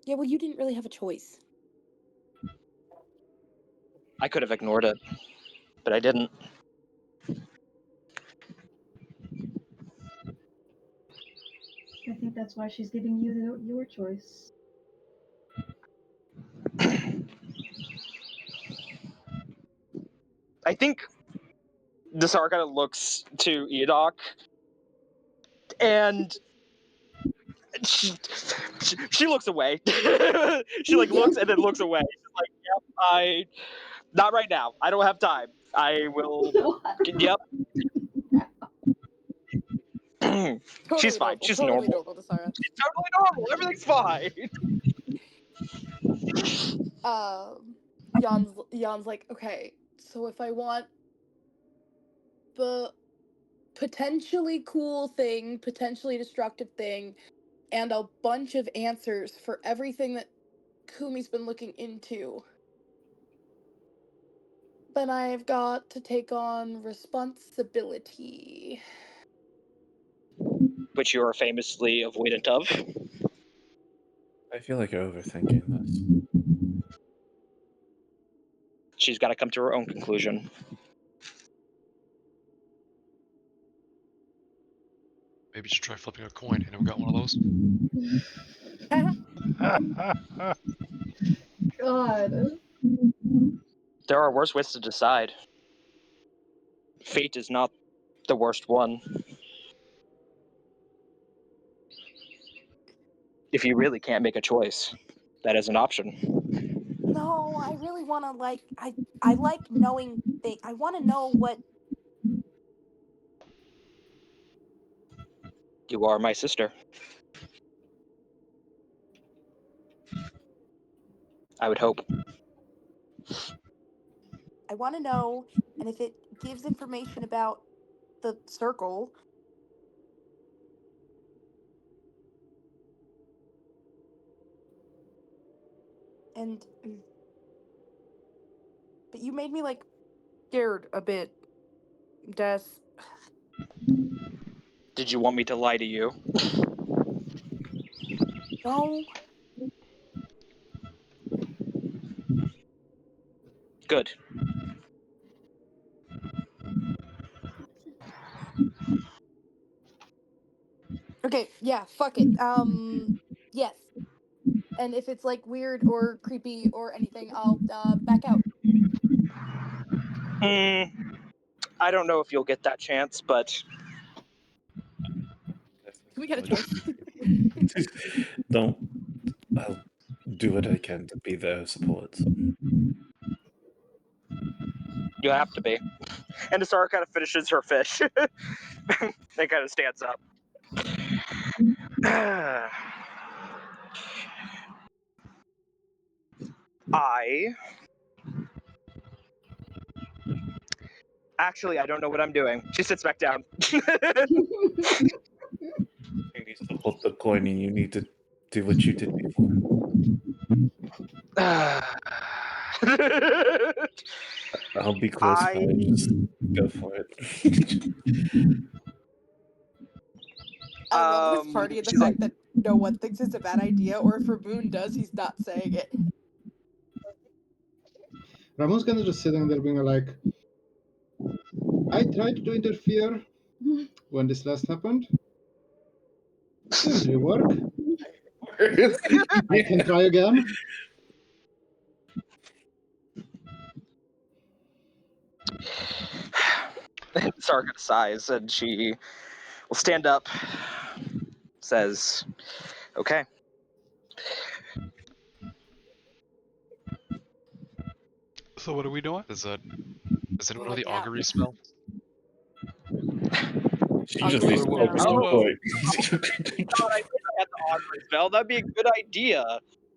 Yeah, well, you didn't really have a choice. I could have ignored it, but I didn't. I think that's why she's giving you your choice. I think Desar kind of looks to Edok, and She looks away. She like looks and then looks away. She's like, "Yep, not right now. I don't have time. I will. Yep." Totally She's fine. normal. She's Totally normal. normal to Sarah. She's totally normal. Everything's fine. Jan's like, okay, so if I want the potentially cool thing, potentially destructive thing, and a bunch of answers for everything that Kumi's been looking into, then I've got to take on responsibility. Which you are famously avoidant of. I feel like you're overthinking this. She's got to come to her own conclusion. Maybe you should try flipping a coin. Anyone got one of those? God. There are worse ways to decide. Fate is not the worst one. If you really can't make a choice, that is an option. No, I really want to I like knowing things. I want to know what. You are my sister. I would hope. I want to know, and if it gives information about the circle, and but you made me like scared a bit, Des. Did you want me to lie to you? No, Good. okay, yeah, fuck it. Yes, and if it's like weird or creepy or anything, I'll back out. I don't know if you'll get that chance, but Can we get a choice? Don't. I'll do what I can to be there support. you have to be. And Asara kind of finishes her fish. And kind of stands up. Actually, I don't know what I'm doing. She sits back down. You need to hold the coin and you need to do what you did before. I'll be close by. Just go for it. I love this party and the she's like, fact that no one thinks it's a bad idea, or if Raboon does, he's not saying it. Ramon's kind of just sitting there being like, I tried to interfere when this last happened. Didn't really work. I can try again. Sarah kind of sighs, and she will stand up, says, okay. So what are we doing? Does anyone We're know the heading out. augury spell? She just Augury needs to spell. focus on the Oh. coin. God, I wish I had the augury spell. That'd be a good idea.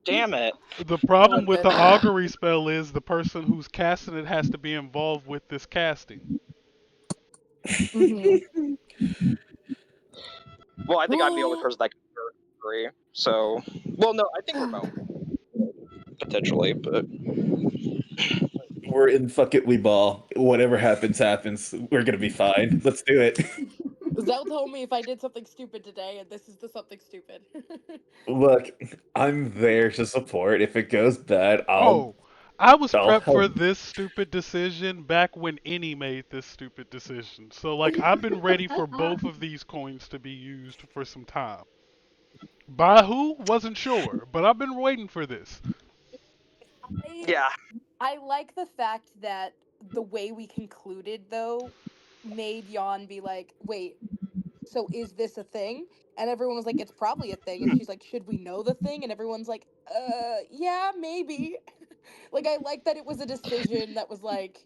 Damn it. The problem Oh, with the man. augury spell is the person who's casting it has to be involved with this casting. Mhm. Well, I think I'm the only person that can agree. So, well, no, I think Ramon potentially, but We're in fuck it, we ball. Whatever happens, happens. We're gonna be fine. Let's do it. Zell told me if I did something stupid today, and this is the something stupid. Look, I'm there to support. If it goes bad, Oh, I was I'll prepped for help. this stupid decision back when any made this stupid decision. So like I've been ready for both of these coins to be used for some time. By who? Wasn't sure, but I've been waiting for this. yeah. I like the fact that the way we concluded, though, made Jan be like, wait, so is this a thing? And everyone was like, it's probably a thing. And she's like, should we know the thing? And everyone's like, yeah, maybe. Like, I like that it was a decision that was like,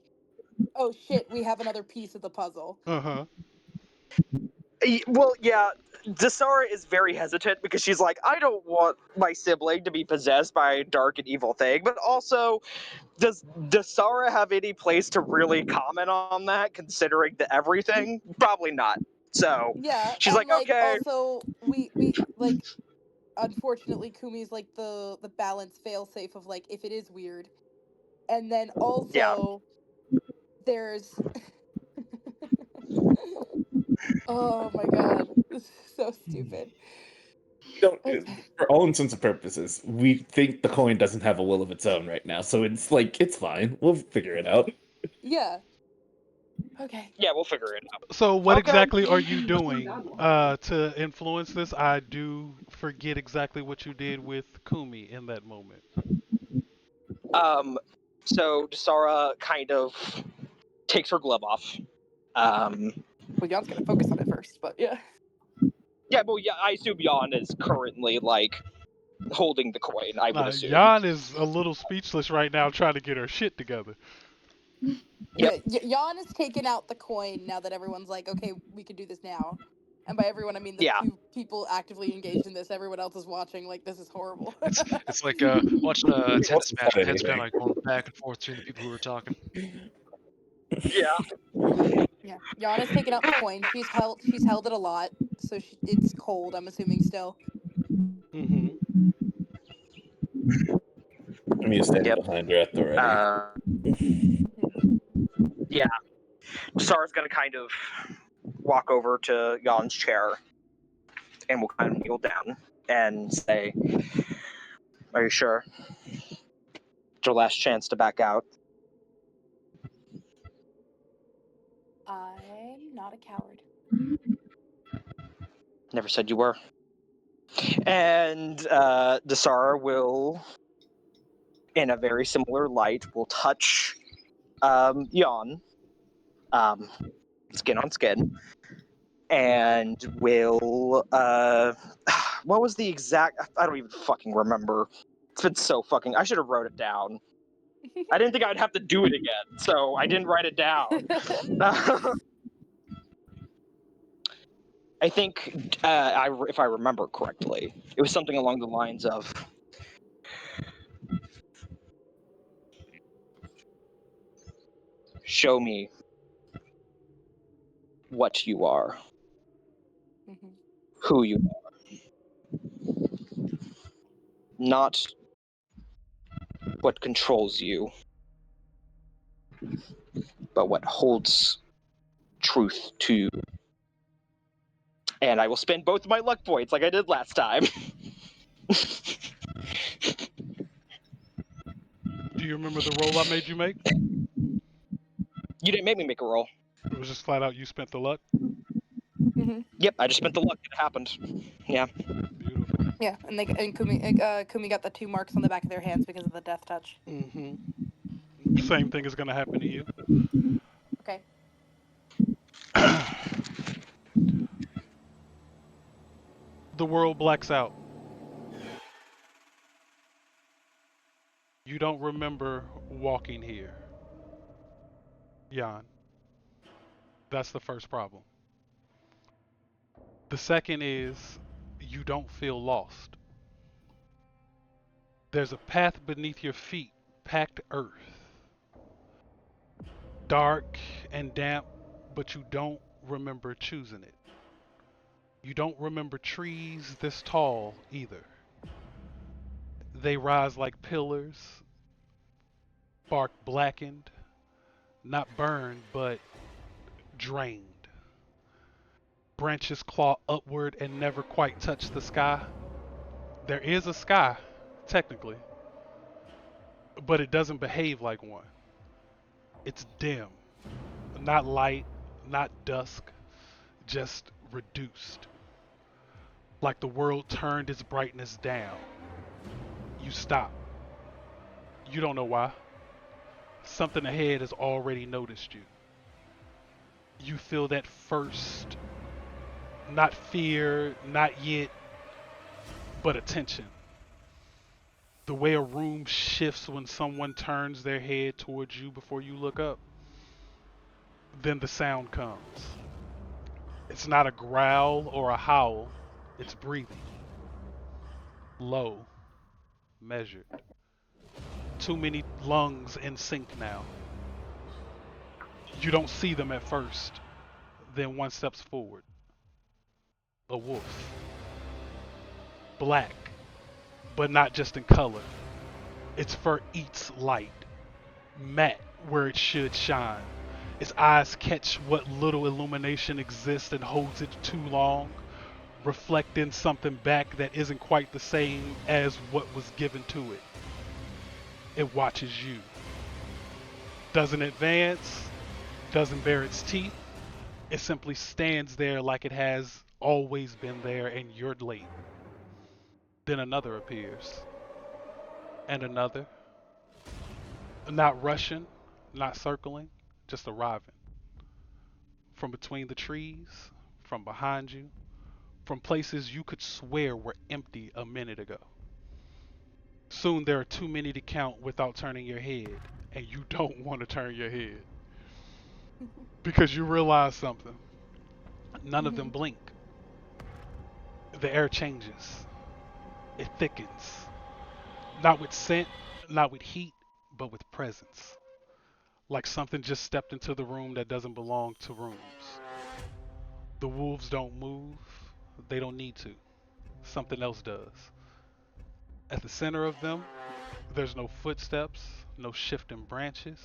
oh shit, we have another piece of the puzzle. Uh-huh. Well, yeah, Desara is very hesitant because she's like, I don't want my sibling to be possessed by a dark and evil thing, but also, does Desara have any place to really comment on that, considering the everything? Probably not. So, Yeah, she's and like, like okay, also we like unfortunately Kumi's like the balance fail safe of like if it is weird. And then yeah. also there's oh my god, this is so stupid. Don't, Okay. for all intents and purposes, we think the coin doesn't have a will of its own right now, so it's like it's fine. We'll figure it out. Yeah. Okay. Yeah, we'll figure it out. So what Okay. exactly are you That's not a doing bad one. to influence this? I do forget exactly what you did with Kumi in that moment. So Desara kind of takes her glove off. Well, Jan's gonna focus on it first, but yeah. Yeah, well, yeah, I assume Jan is currently, like, holding the coin, I would assume. Jan is a little speechless right now trying to get her shit together. Yep. Yeah, Jan has taken out the coin now that everyone's like, okay, we can do this now. And by everyone, I mean the Yeah. two people actively engaged in this. Everyone else is watching, like, this is horrible. It's like watching a Who tennis hasn't match said with heads been anything? like going back and forth between the people who are talking. Yeah. Yeah, Jan has taken out the coin. She's held it a lot, so it's cold. I'm assuming still. Mm-hmm. I'm used to standing Yep. behind her at the ready. Mhm. Yeah. Desara's gonna kind of walk over to Jan's chair and will kind of kneel down and say, are you sure? It's your last chance to back out. I'm not a coward. Never said you were. And Desara will, in a very similar light, will touch Jan, skin on skin, and will what was the exact, I don't even fucking remember. It's been so fucking, I should have wrote it down. I didn't think I'd have to do it again, so I didn't write it down. I think if I remember correctly, it was something along the lines of, show me what you are, Mhm. who you are, not what controls you, but what holds truth to you. And I will spend both of my luck points like I did last time. Do you remember the roll I made you make? You didn't make me make a roll. It was just flat out you spent the luck. Mhm. Yep, I just spent the luck. It happened. Yeah. Beautiful. Yeah, and Kumi got the 2 marks on the back of their hands because of the death touch. Mm-hmm. Same thing is gonna happen to you. Okay. The world blacks out. You don't remember walking here, Jan. That's the first problem. The second is you don't feel lost. There's a path beneath your feet, packed earth, dark and damp, but you don't remember choosing it. You don't remember trees this tall either. They rise like pillars, bark blackened, not burned, but drained. Branches claw upward and never quite touch the sky. There is a sky, technically, but it doesn't behave like one. It's dim, not light, not dusk, just reduced. Like the world turned its brightness down. You stop. You don't know why. Something ahead has already noticed you. You feel that first Not fear, not yet, but attention. The way a room shifts when someone turns their head towards you before you look up. Then the sound comes. It's not a growl or a howl, it's breathing. Low, measured. Too many lungs in sync now. You don't see them at first. Then one steps forward. A wolf. Black, but not just in color. Its fur eats light, matte where it should shine. Its eyes catch what little illumination exists and holds it too long, reflecting something back that isn't quite the same as what was given to it. It watches you. Doesn't advance, doesn't bare its teeth. It simply stands there like it has always been there and you're late. Then another appears. And another. Not rushing, not circling, just arriving. From between the trees, from behind you, from places you could swear were empty a minute ago. Soon there are too many to count without turning your head, and you don't want to turn your head because you realize something. None of them blink. The air changes, it thickens. Not with scent, not with heat, but with presence. Like something just stepped into the room that doesn't belong to rooms. The wolves don't move, they don't need to. Something else does. At the center of them, there's no footsteps, no shifting branches.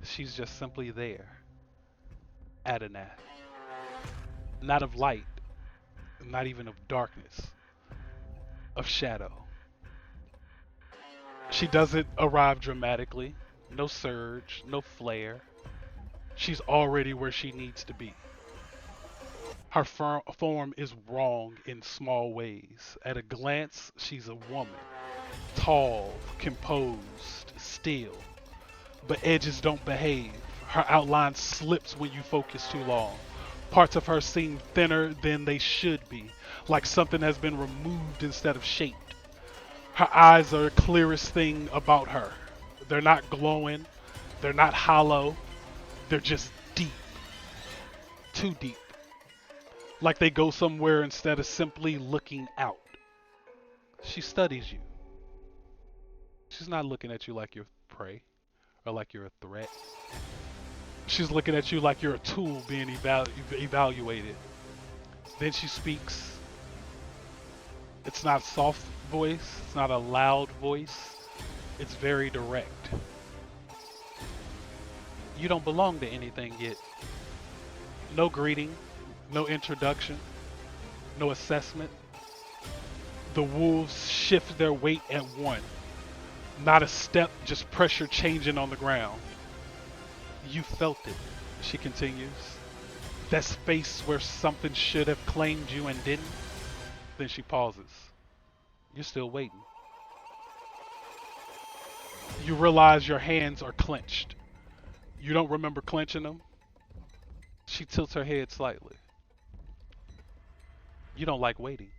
She's just simply there. Aadinath. Not of light, not even of darkness, of shadow. She doesn't arrive dramatically, no surge, no flare. She's already where she needs to be. Her form is wrong in small ways. At a glance, she's a woman. Tall, composed, still. But edges don't behave. Her outline slips when you focus too long. Parts of her seem thinner than they should be, like something has been removed instead of shaped. Her eyes are the clearest thing about her. They're not glowing, they're not hollow, they're just deep. Too deep. Like they go somewhere instead of simply looking out. She studies you. She's not looking at you like you're prey or like you're a threat. She's looking at you like you're a tool being evaluated. Then she speaks. It's not a soft voice, it's not a loud voice, it's very direct. You don't belong to anything yet. No greeting, no introduction, no assessment. The wolves shift their weight at one. Not a step, just pressure changing on the ground. You felt it, she continues. That space where something should have claimed you and didn't. Then she pauses. You're still waiting. You realize your hands are clenched. You don't remember clenching them. She tilts her head slightly. You don't like waiting.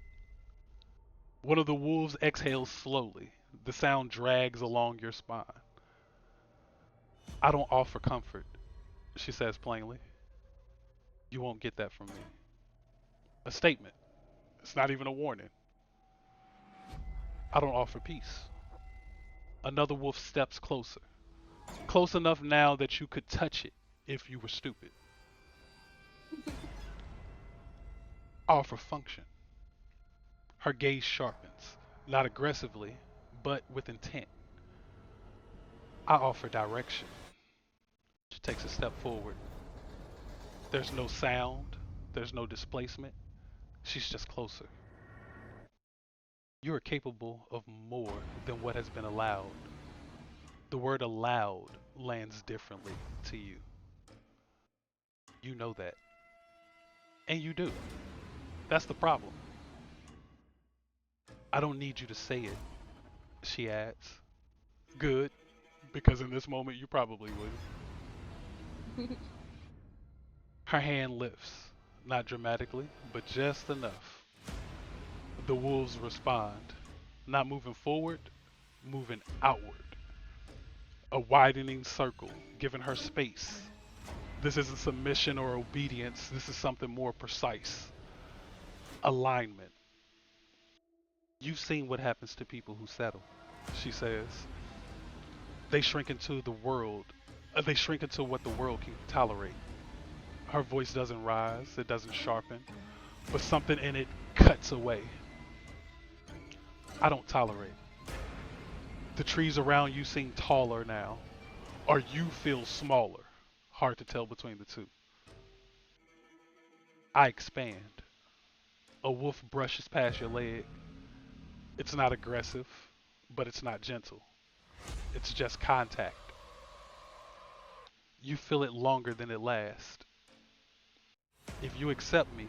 One of the wolves exhales slowly. The sound drags along your spine. I don't offer comfort, she says plainly. You won't get that from me. A statement. It's not even a warning. I don't offer peace. Another wolf steps closer. Close enough now that you could touch it if you were stupid. I offer function. Her gaze sharpens, not aggressively, but with intent. I offer direction. She takes a step forward. There's no sound, there's no displacement. She's just closer. You are capable of more than what has been allowed. The word allowed lands differently to you. You know that. And you do. That's the problem. I don't need you to say it, she adds. Good, because in this moment you probably would. Her hand lifts, Not dramatically, but just enough. The wolves respond, not moving forward, moving outward. A widening circle, giving her space. This isn't submission or obedience, this is something more precise. Alignment. You've seen what happens to people who settle, she says. They shrink into the world. They shrink into what the world can tolerate. Her voice doesn't rise, it doesn't sharpen, but something in it cuts away. I don't tolerate. The trees around you seem taller now, or you feel smaller. Hard to tell between the two. I expand. A wolf brushes past your leg. It's not aggressive, but it's not gentle. It's just contact. You feel it longer than it lasts. If you accept me,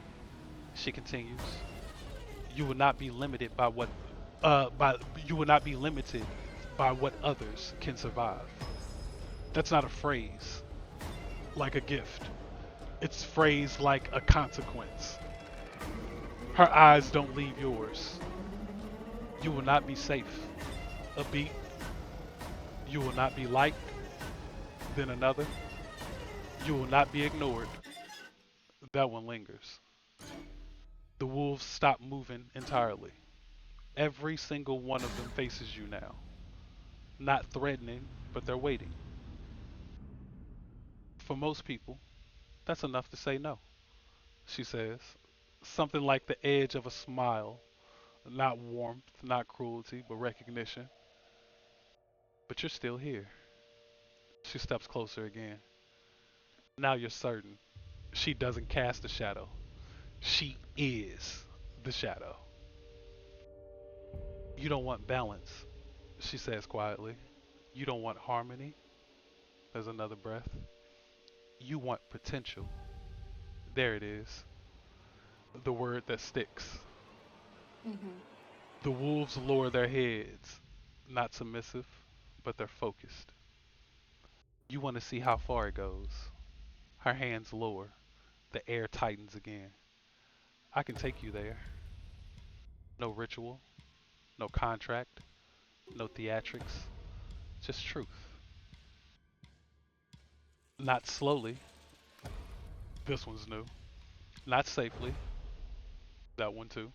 she continues, you will not be limited by what by you will not be limited by what others can survive. That's not a phrase like a gift. It's phrased like a consequence. Her eyes don't leave yours. You will not be safe. A beat. You will not be liked. Then another. You will not be ignored. That one lingers. The wolves stop moving entirely. Every single one of them faces you now. Not threatening, but they're waiting. For most people, that's enough to say no, she says. Something like the edge of a smile. Not warmth, not cruelty, but recognition. But you're still here. She steps closer again. Now you're certain. She doesn't cast a shadow. She is the shadow. You don't want balance, she says quietly. You don't want harmony. There's another breath. You want potential. There it is. The word that sticks. Mm-hmm. The wolves lower their heads. Not submissive, but they're focused. You want to see how far it goes. Her hands lower. The air tightens again. I can take you there. No ritual, no contract, no theatrics, just truth. Not slowly, this one's new. Not safely, that one too.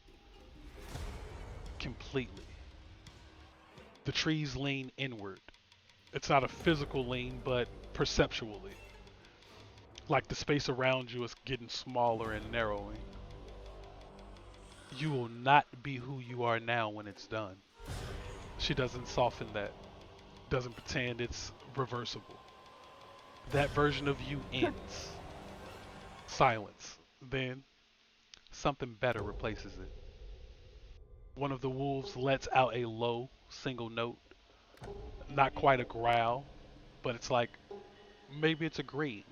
Completely. The trees lean inward. It's not a physical lean, but perceptually. Like the space around you is getting smaller and narrowing. You will not be who you are now when it's done. She doesn't soften that, doesn't pretend it's reversible. That version of you ends. Silence. Then something better replaces it. One of the wolves lets out a low, single note. Not quite a growl, but it's like maybe it's agreeing.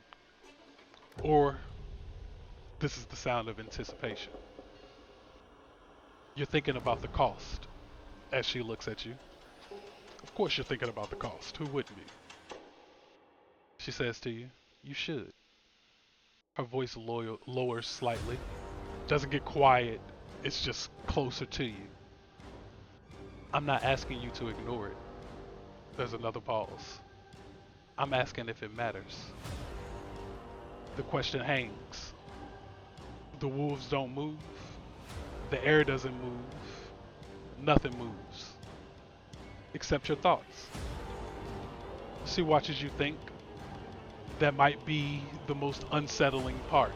Or this is the sound of anticipation. You're thinking about the cost as she looks at you. Of course, you're thinking about the cost. Who wouldn't be? She says to you, you should. Her voice lowers slightly. Doesn't get quiet, it's just closer to you. I'm not asking you to ignore it. There's another pause. I'm asking if it matters. The question hangs. The wolves don't move. The air doesn't move. Nothing moves. Except your thoughts. She watches you think. That might be the most unsettling part.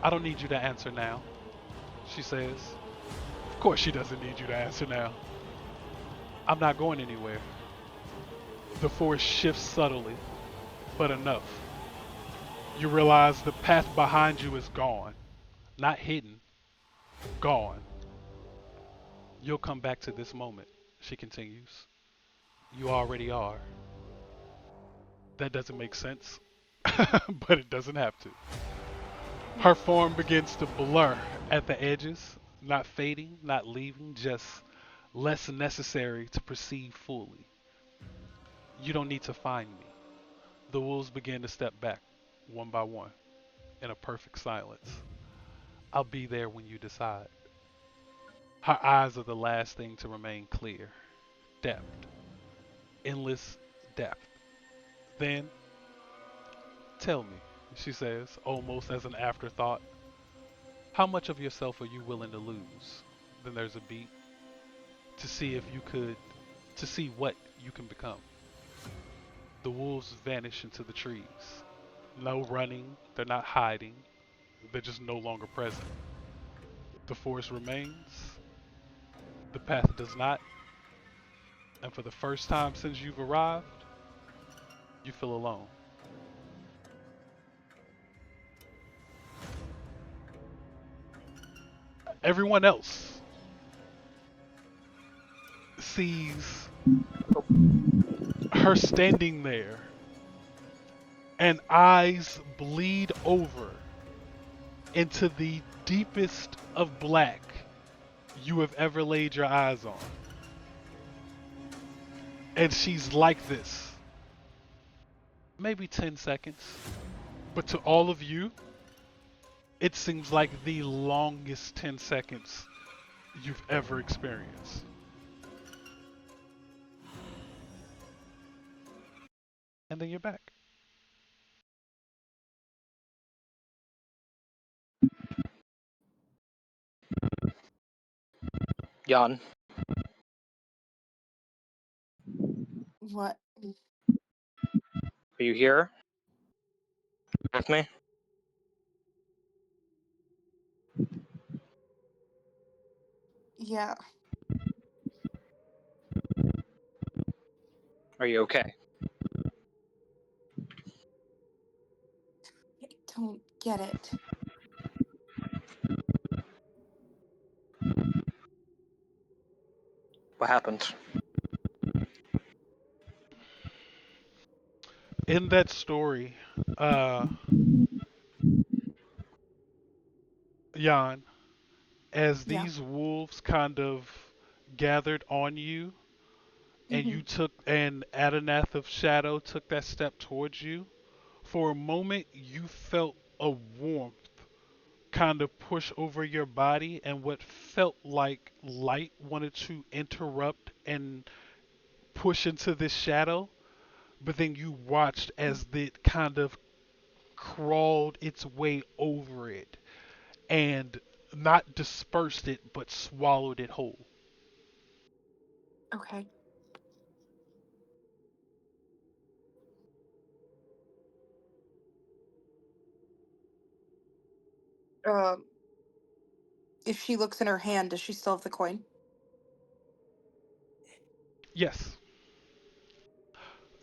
I don't need you to answer now, she says. Of course she doesn't need you to answer now. I'm not going anywhere. The force shifts subtly, but enough. You realize the path behind you is gone. Not hidden, gone. You'll come back to this moment, she continues. You already are. That doesn't make sense, but it doesn't have to. Her form begins to blur at the edges, not fading, not leaving, just less necessary to perceive fully. You don't need to find me. The wolves begin to step back, one by one. in a perfect silence. I'll be there when you decide. Her eyes are the last thing to remain clear. Depth. Endless depth. Then, tell me, she says, almost as an afterthought, how much of yourself are you willing to lose? Then there's a beat to see if you could, to see what you can become. The wolves vanish into the trees. No running, they're not hiding, they're just no longer present. The forest remains, the path does not, and for the first time since you've arrived, you feel alone. Everyone else sees her standing there, and eyes bleed over into the deepest of black you have ever laid your eyes on. And she's like this, maybe 10 seconds. But to all of you, it seems like the longest 10 seconds you've ever experienced. And then you're back. Jan, What? are you here with me? Yeah. Are you okay? I don't get it. What happened? In that story, uh, Jan, as Yeah. these wolves kind of gathered on you, and Mm-hmm. you took, and Aadinath of Shadow took that step towards you, for a moment you felt a warmth kind of push over your body, and what felt like light wanted to interrupt and push into this shadow, but then you watched as it kind of crawled its way over it and not dispersed it but swallowed it whole. Okay. Um, if she looks in her hand, does she still have the coin? Yes.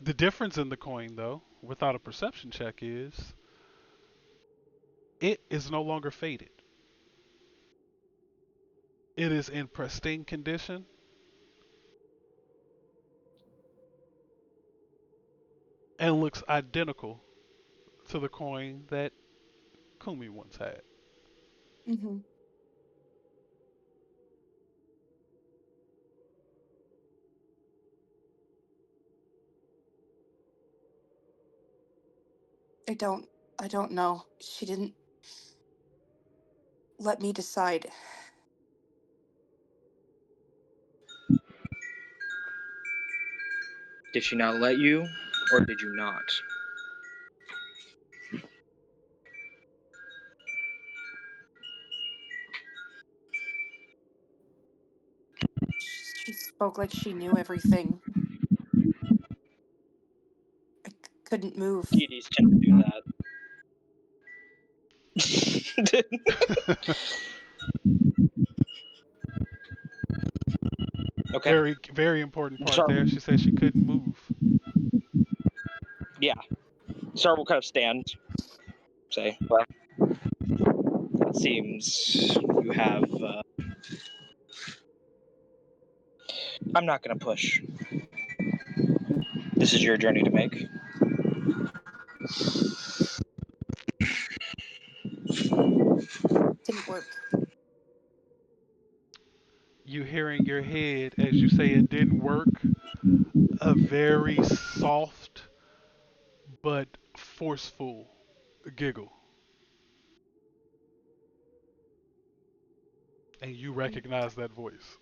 The difference in the coin, though, without a perception check, is it is no longer faded. It is in pristine condition and looks identical to the coin that Kumi once had. Mm-hmm. I don't. I don't know. She didn't let me decide. Did she not let you, or did you not? She spoke like she knew everything. I couldn't move. Deities tend to do that. Okay. Very, very important part So, there. She said she couldn't move. yeah. Sar will kind of stand, say, well, it seems you have. I'm not going to push. This is your journey to make. Didn't work. You hear in your head as you say it didn't work a very soft but forceful giggle. And you recognize that voice.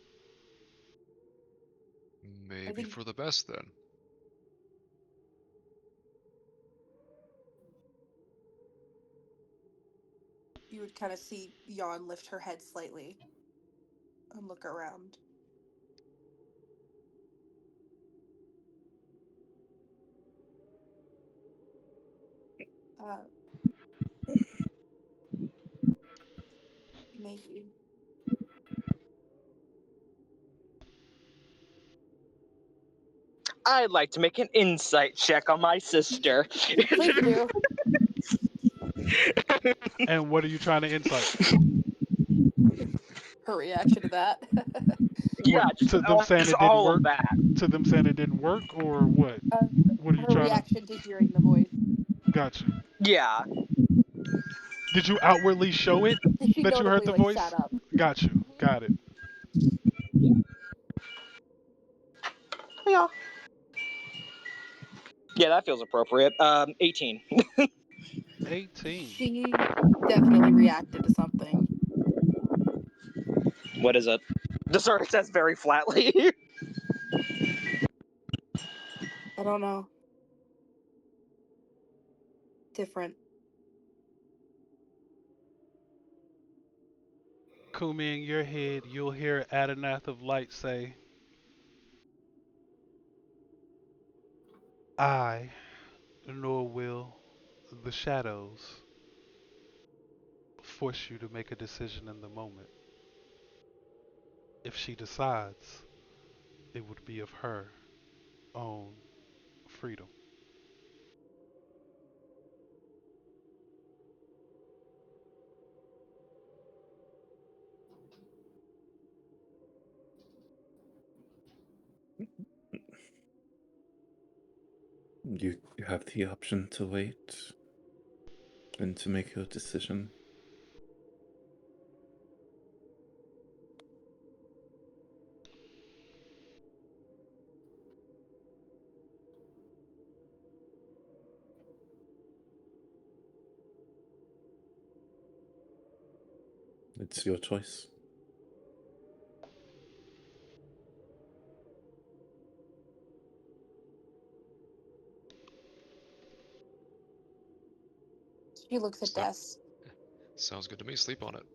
Maybe think- for the best then. You would kind of see Yon lift her head slightly and look around. Uh, maybe. I'd like to make an insight check on my sister. Please do. And what are you trying to insight? Her reaction to that. Yeah, What, to them saying just it didn't all of work? that. To them saying it didn't work, or what? uh, What are you her trying to? reaction to hearing the voice. Got you. Yeah. Did you outwardly show it She that you heard notably the like sat voice? up. Got you. Got it. Yeah. Yeah, that feels appropriate. 18. 18. She definitely reacted to something. What is it? Desert says very flatly. I don't know. Different. Kumi, in your head, you'll hear Aadinath of Light say, I, nor will the shadows force you to make a decision in the moment. If she decides, it would be of her own freedom. You have the option to wait and to make your decision. It's your choice. She looks at So- Des. Sounds good to me. Sleep on it.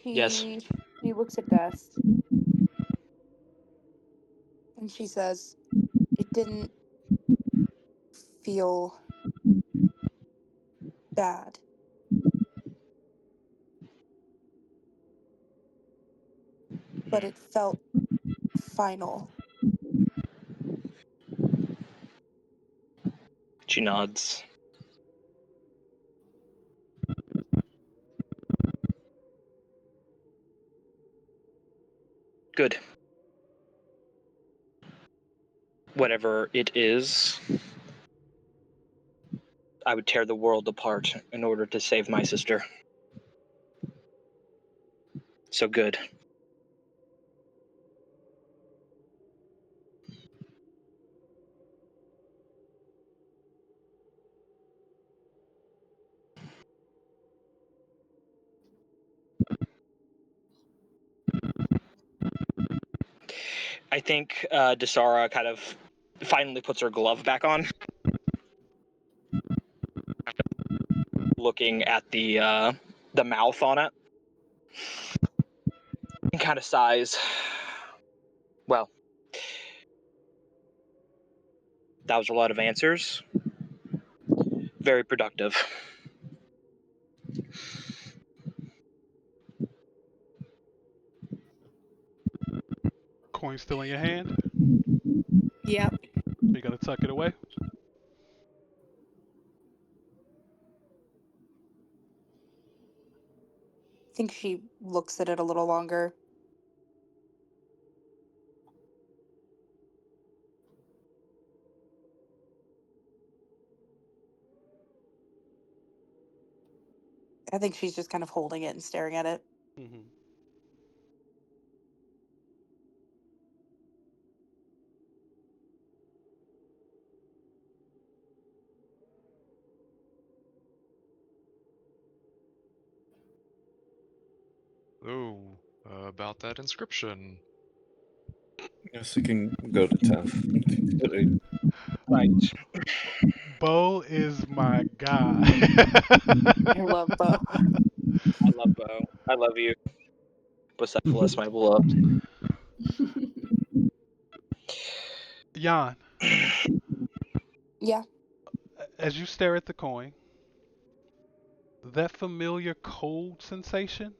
Yes. She looks at Des and she says, "It didn't feel bad, but it felt final." She nods. Good. Whatever it is, I would tear the world apart in order to save my sister. So good. I think Desara kind of finally puts her glove back on, looking at the mouth on it, and kind of sighs. Well, that was a lot of answers. Very productive. Coin still in your hand. Yep. You gotta tuck it away. I think she looks at it a little longer. I think she's just kind of holding it and staring at it. Hmm. Oh, about that inscription. Yes, you can go to 10. Right. Bo is my guy. I love Bo. I love Bo. I love you, Bucephalus, my beloved. Jan, Yeah. as you stare at the coin, that familiar cold sensation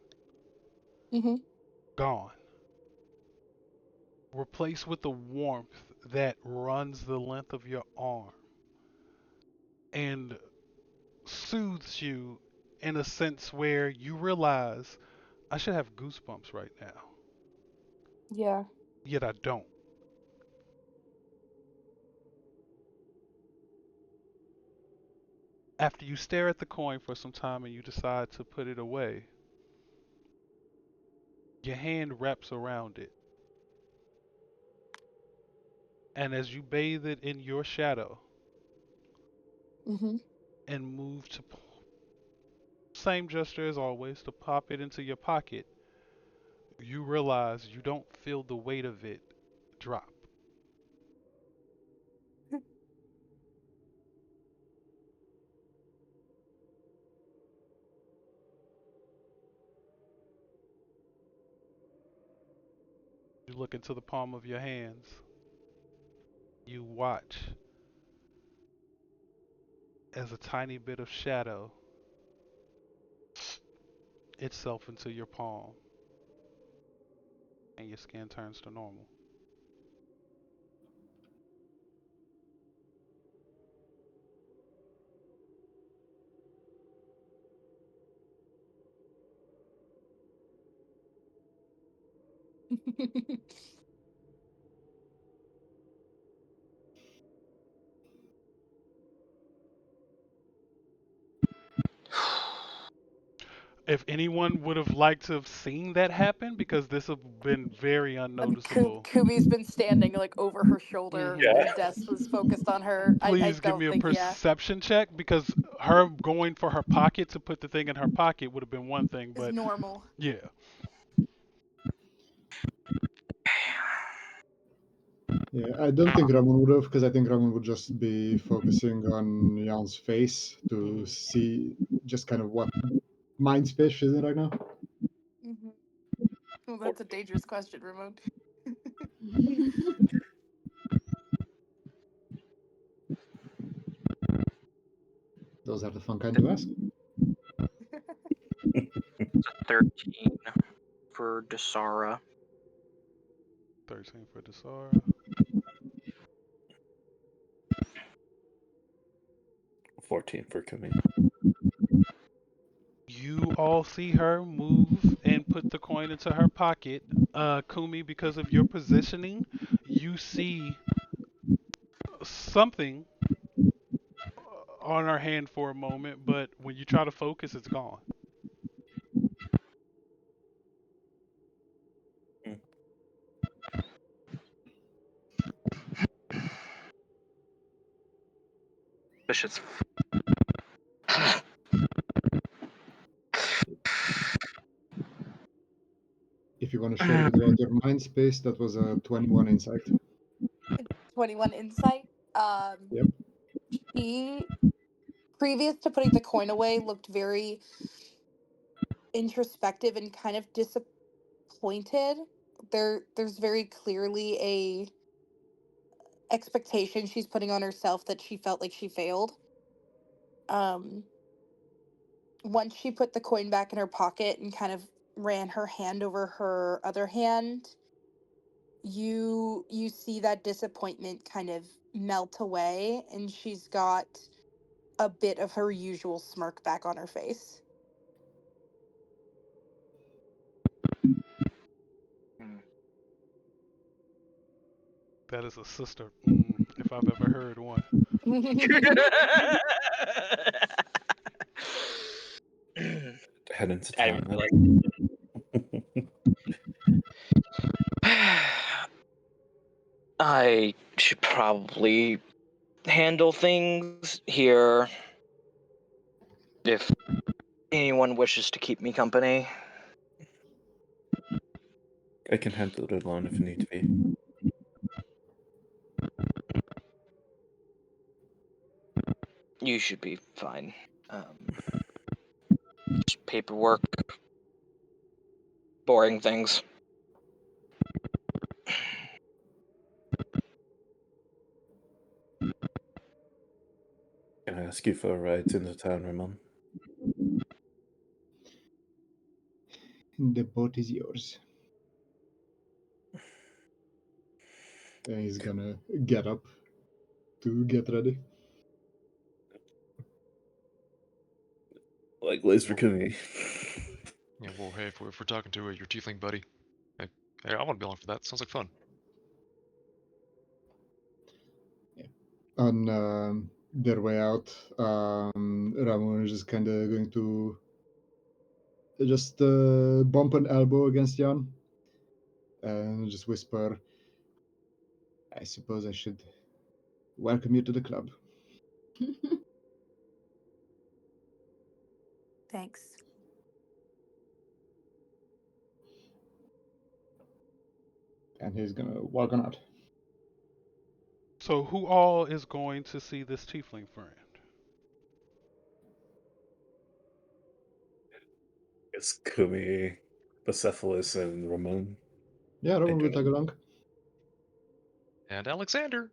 Mm-hmm. gone, replaced with the warmth that runs the length of your arm and soothes you in a sense where you realize I should have goosebumps right now, Yeah. yet I don't. After you stare at the coin for some time and you decide to put it away, your hand wraps around it. And as you bathe it in your shadow Mm-hmm. and move to same gesture as always to pop it into your pocket, you realize you don't feel the weight of it drop. You look into the palm of your hands. You watch as a tiny bit of shadow itself into your palm and your skin turns to normal. If anyone would have liked to have seen that happen, because this have been very unnoticeable, Kubi's been standing like over her shoulder. hmm Her desk was focused on her. I please give don't me a think, yeah. perception check because her going for her pocket to put the thing in her pocket would have been one thing, Is but normal. yeah. Yeah, I don't think Ramon would have, because I think Ramon would just be focusing on Jan's face to hmm see just kind of what mind space she's in right now. Mm-hmm. Well, that's a dangerous question, Ramon. Those are the fun kind to ask. 13 for Dasara. 13 for Desara. 14 for Kumi. You all see her move and put the coin into her pocket. Kumi, because of your positioning, you see something on her hand for a moment, but when you try to focus, it's gone. Mm. Vicious. If you want to share a bit about your mind space, that was a 21 insight. 21 insight. Yep. He, previous to putting the coin away, looked very introspective and kind of disappointed. There's very clearly a expectation she's putting on herself that she felt like she failed. Um, Once she put the coin back in her pocket and kind of ran her hand over her other hand, you see that disappointment kind of melt away, and she's got a bit of her usual smirk back on her face. That is a sister, if I've ever heard one. Head into I town. like. I should probably handle things here if anyone wishes to keep me company. I can handle it alone if need be. You should be fine. Just paperwork, boring things. Can I ask you for a ride into town, Ramon? The boat is yours. And he's gonna get up to get ready. Likewise for Kumi. Yeah, well, hey, if we're talking to your tiefling buddy, hey, I want to be along for that. Sounds like fun. On their way out, Ramon is just kind of going to just bump an elbow against Jan and just whisper, I suppose I should welcome you to the club. Thanks. And he's gonna walk on out. So who all is going to see this tiefling friend? It's Kumi, Bucephalus, and Ramon. Yeah, Ramon will don't tag along. And Alexander.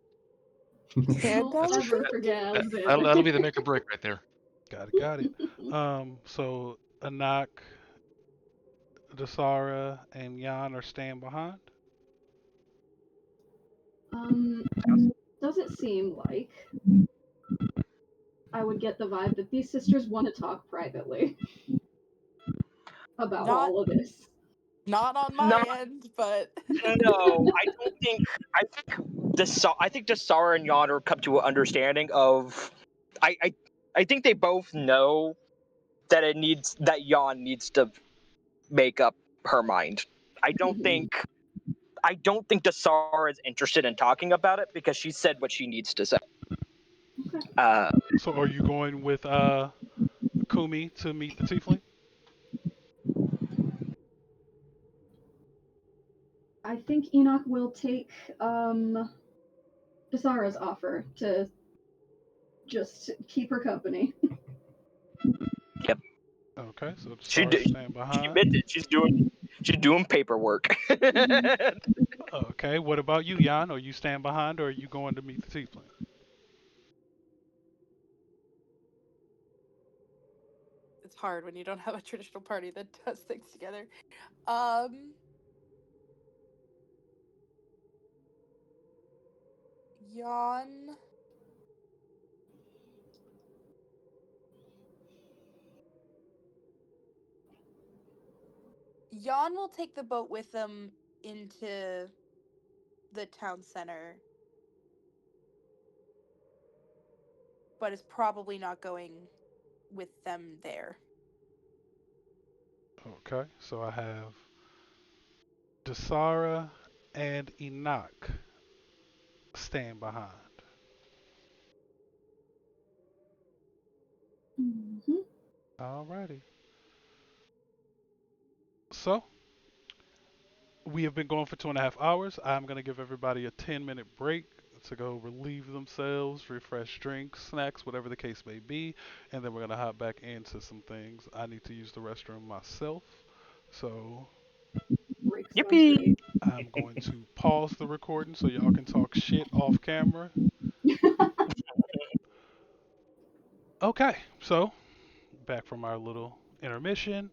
And Don't ever Alexander. forget Alexander. That'll be the make or break right there. Got it. So Anak, Dasara, and Jan are staying behind. Does it seem like I would get the vibe that these sisters want to talk privately about Not- all of this? Not on my Not- end, but No, I don't think. I think Dasara and Jan are come to an understanding of. I think they both know that Jan needs to make up her mind. I don't think Dasara is interested in talking about it because she said what she needs to say. Okay. So are you going with Kumi to meet the tiefling? I think Enoch will take Dasara's offer to just keep her company. Okay, so She Dasara staying she behind. admitted she's doing paperwork. Okay, what about you, Jan? Are you staying behind or are you going to meet the tiefling? it's hard when you don't have a traditional party that does things together. Jan. Jan will take the boat with them into the town center, but is probably not going with them there. Okay, so I have Dasara and Enoch staying behind. Mm-hmm. Alrighty. So we have been going for 2.5 hours. I'm gonna give everybody a 10-minute break to go relieve themselves, refresh drinks, snacks, whatever the case may be, and then we're gonna hop back into some things. I need to use the restroom myself, so Break sounds Yippee! great. I'm going to pause the recording so y'all can talk shit off camera. Okay, so back from our little intermission.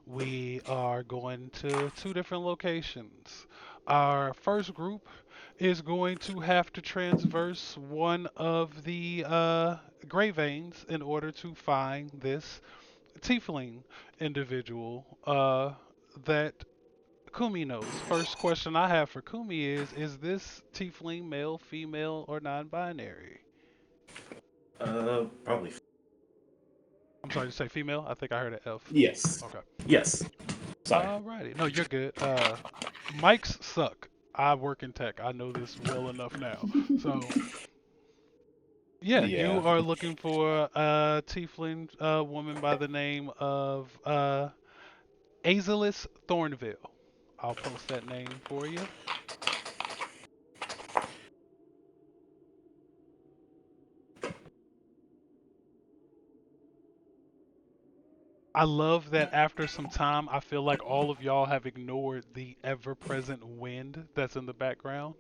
We are going to two different locations. Our first group is going to have to transverse one of the gray veins in order to find this tiefling individual that Kumi knows. First question I have for Kumi is this tiefling male, female, or non-binary? Probably. I'm sorry to say female. I think I heard an F. Yes. Okay. Yes. Sorry. Alrighty. No, you're good. Mics suck. I work in tech. I know this well enough now. So, yeah, you Yeah. are looking for a tiefling woman by the name of Azalis Thornville. I'll post that name for you. I love that after some time, I feel like all of y'all have ignored the ever present wind that's in the background.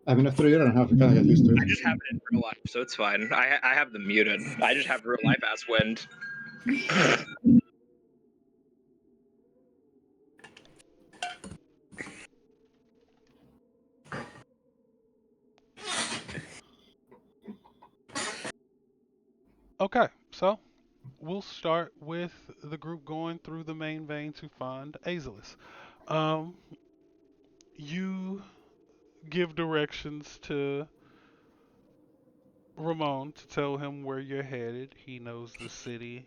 I mean, after a year and a half, you kind of get used to it. I just have it in real life, so it's fine. I have them muted. I just have real life ass wind. Okay, so we'll start with the group going through the main vein to find Azelus. Um, you give directions to Ramon to tell him where you're headed. He knows the city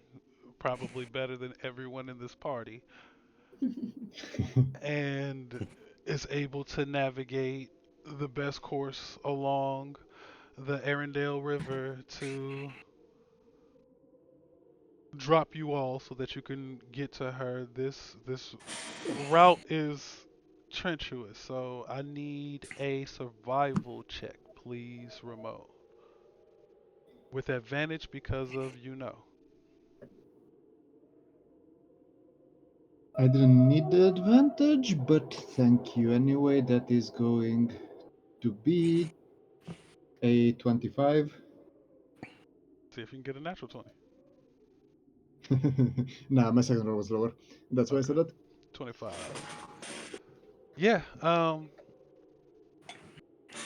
probably better than everyone in this party and is able to navigate the best course along the Arendelle River to drop you all so that you can get to her. This route is treacherous, so I need a survival check, please, Ramon. With advantage because of you know. I didn't need the advantage, but thank you anyway. That is going to be a 25. See if you can get a natural 20. Nah, my second roll was lower. That's why I Okay. said that. 25. Yeah,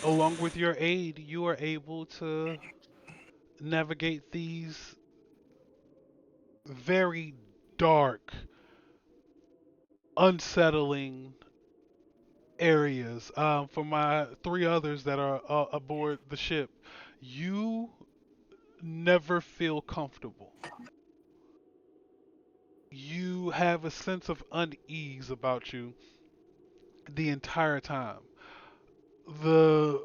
along with your aid, you are able to navigate these very dark, unsettling areas. For my three others that are aboard the ship, you never feel comfortable. You have a sense of unease about you the entire time. The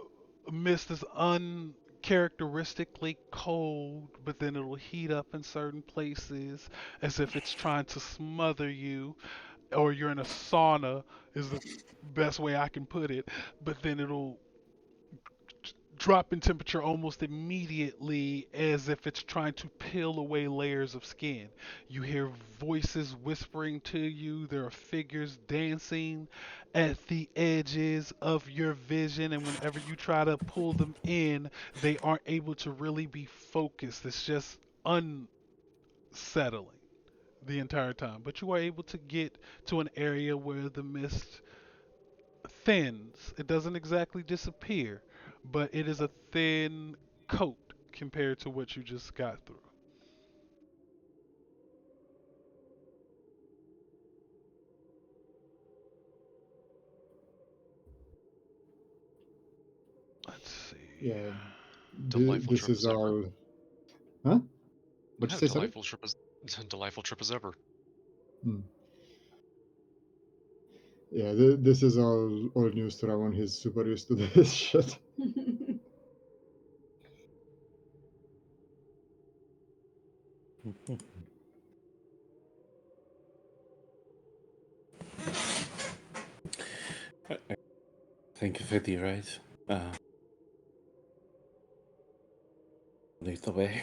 mist is uncharacteristically cold, but then it'll heat up in certain places as if it's trying to smother you, or you're in a sauna, is the best way I can put it, but then it'll drop in temperature almost immediately as if it's trying to peel away layers of skin. You hear voices whispering to you, there are figures dancing at the edges of your vision, and whenever you try to pull them in, they aren't able to really be focused. It's just unsettling the entire time. But you are able to get to an area where the mist thins. It doesn't exactly disappear, but it is a thin coat compared to what you just got through. Let's see. Yeah, Delightful this trip is as ever. all. Huh? What'd you Yeah, say, sorry? delightful trip as ever. Hmm. Yeah, this is all news to Ramon. He's super used to this shit. Thank you for the ride. Lead the way.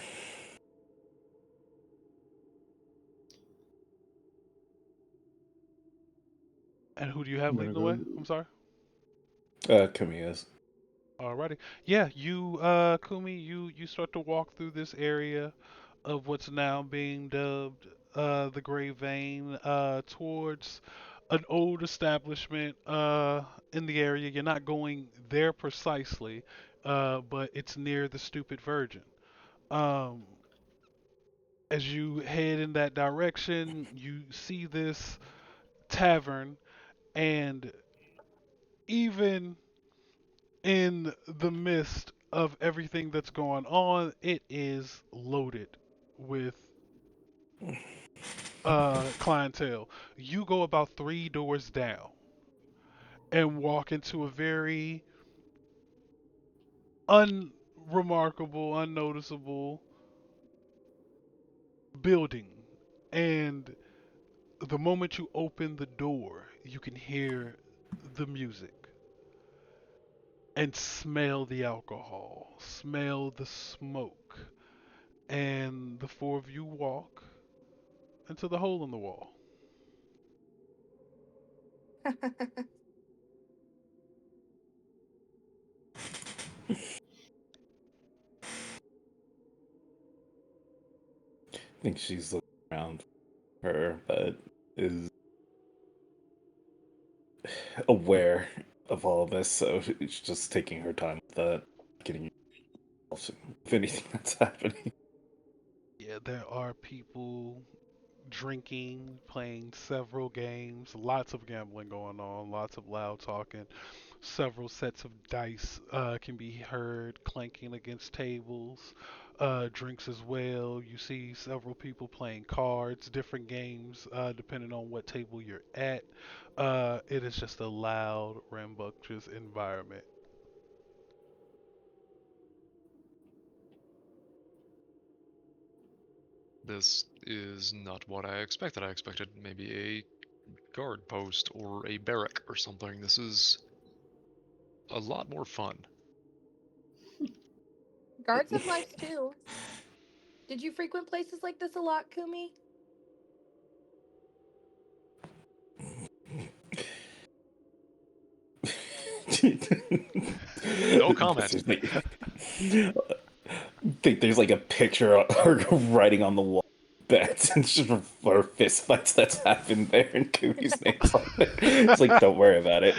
And who do you have I'm gonna leading the go. way? I'm sorry. Kamiya's. Alrighty. Yeah, you Kumi, you start to walk through this area of what's now being dubbed the Gray Vein towards an old establishment in the area. You're not going there precisely, but it's near the Stupid Virgin. Um, as you head in that direction, you see this tavern, and even in the midst of everything that's going on, it is loaded with clientele. You go about three doors down and walk into a very unremarkable, unnoticeable building, and The moment you open the door, you can hear the music and smell the alcohol, smell the smoke, and the four of you walk into the hole in the wall. I think she's looking around for her, but is aware of all of this, so she's just taking her time with that, getting involved with anything that's happening. Yeah, there are people drinking, playing several games, lots of gambling going on, lots of loud talking. Several sets of dice can be heard clanking against tables, drinks as well. You see several people playing cards, different games, depending on what table you're at. It is just a loud, rambunctious environment. This is not what I expected. I expected maybe a guard post or a barrack or something. This is a lot more fun. Guards have lives too. Did you frequent places like this a lot, Kumi? No comment. I think there's like a picture of her writing on the wall. Bets and just her fist fights that's happened there, and Kumi's name's on it. It's like, don't worry about it.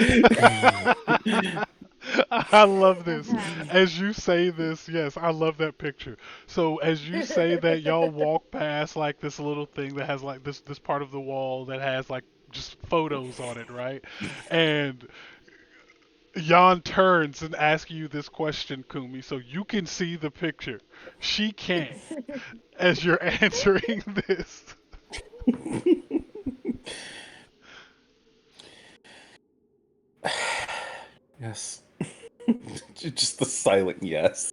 I love this. As you say this, yes, I love that picture. So as you say that, y'all walk past like this little thing that has like this part of the wall that has like just photos on it, right? And Jan turns and asks you this question, Kumi, so you can see the picture. She can't as you're answering this. Yes. Just the silent yes.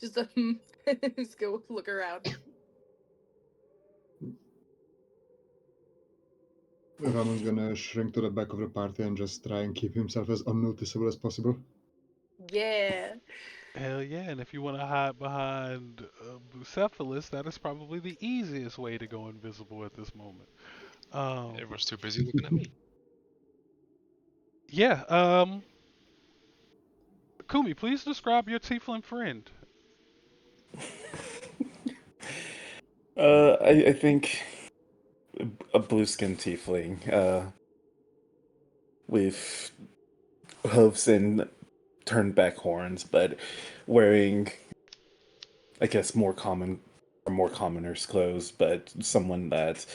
Just just go look around. Ramon's gonna shrink to the back of the party and just try and keep himself as unnoticeable as possible. Yeah. Hell yeah, and if you want to hide behind Bucephalus, that is probably the easiest way to go invisible at this moment. Everyone's too busy looking at me. Yeah, Kumi, please describe your tiefling friend. I think a blue skinned tiefling, with hooves and turned back horns, but wearing, I guess, more commoners' clothes, but someone that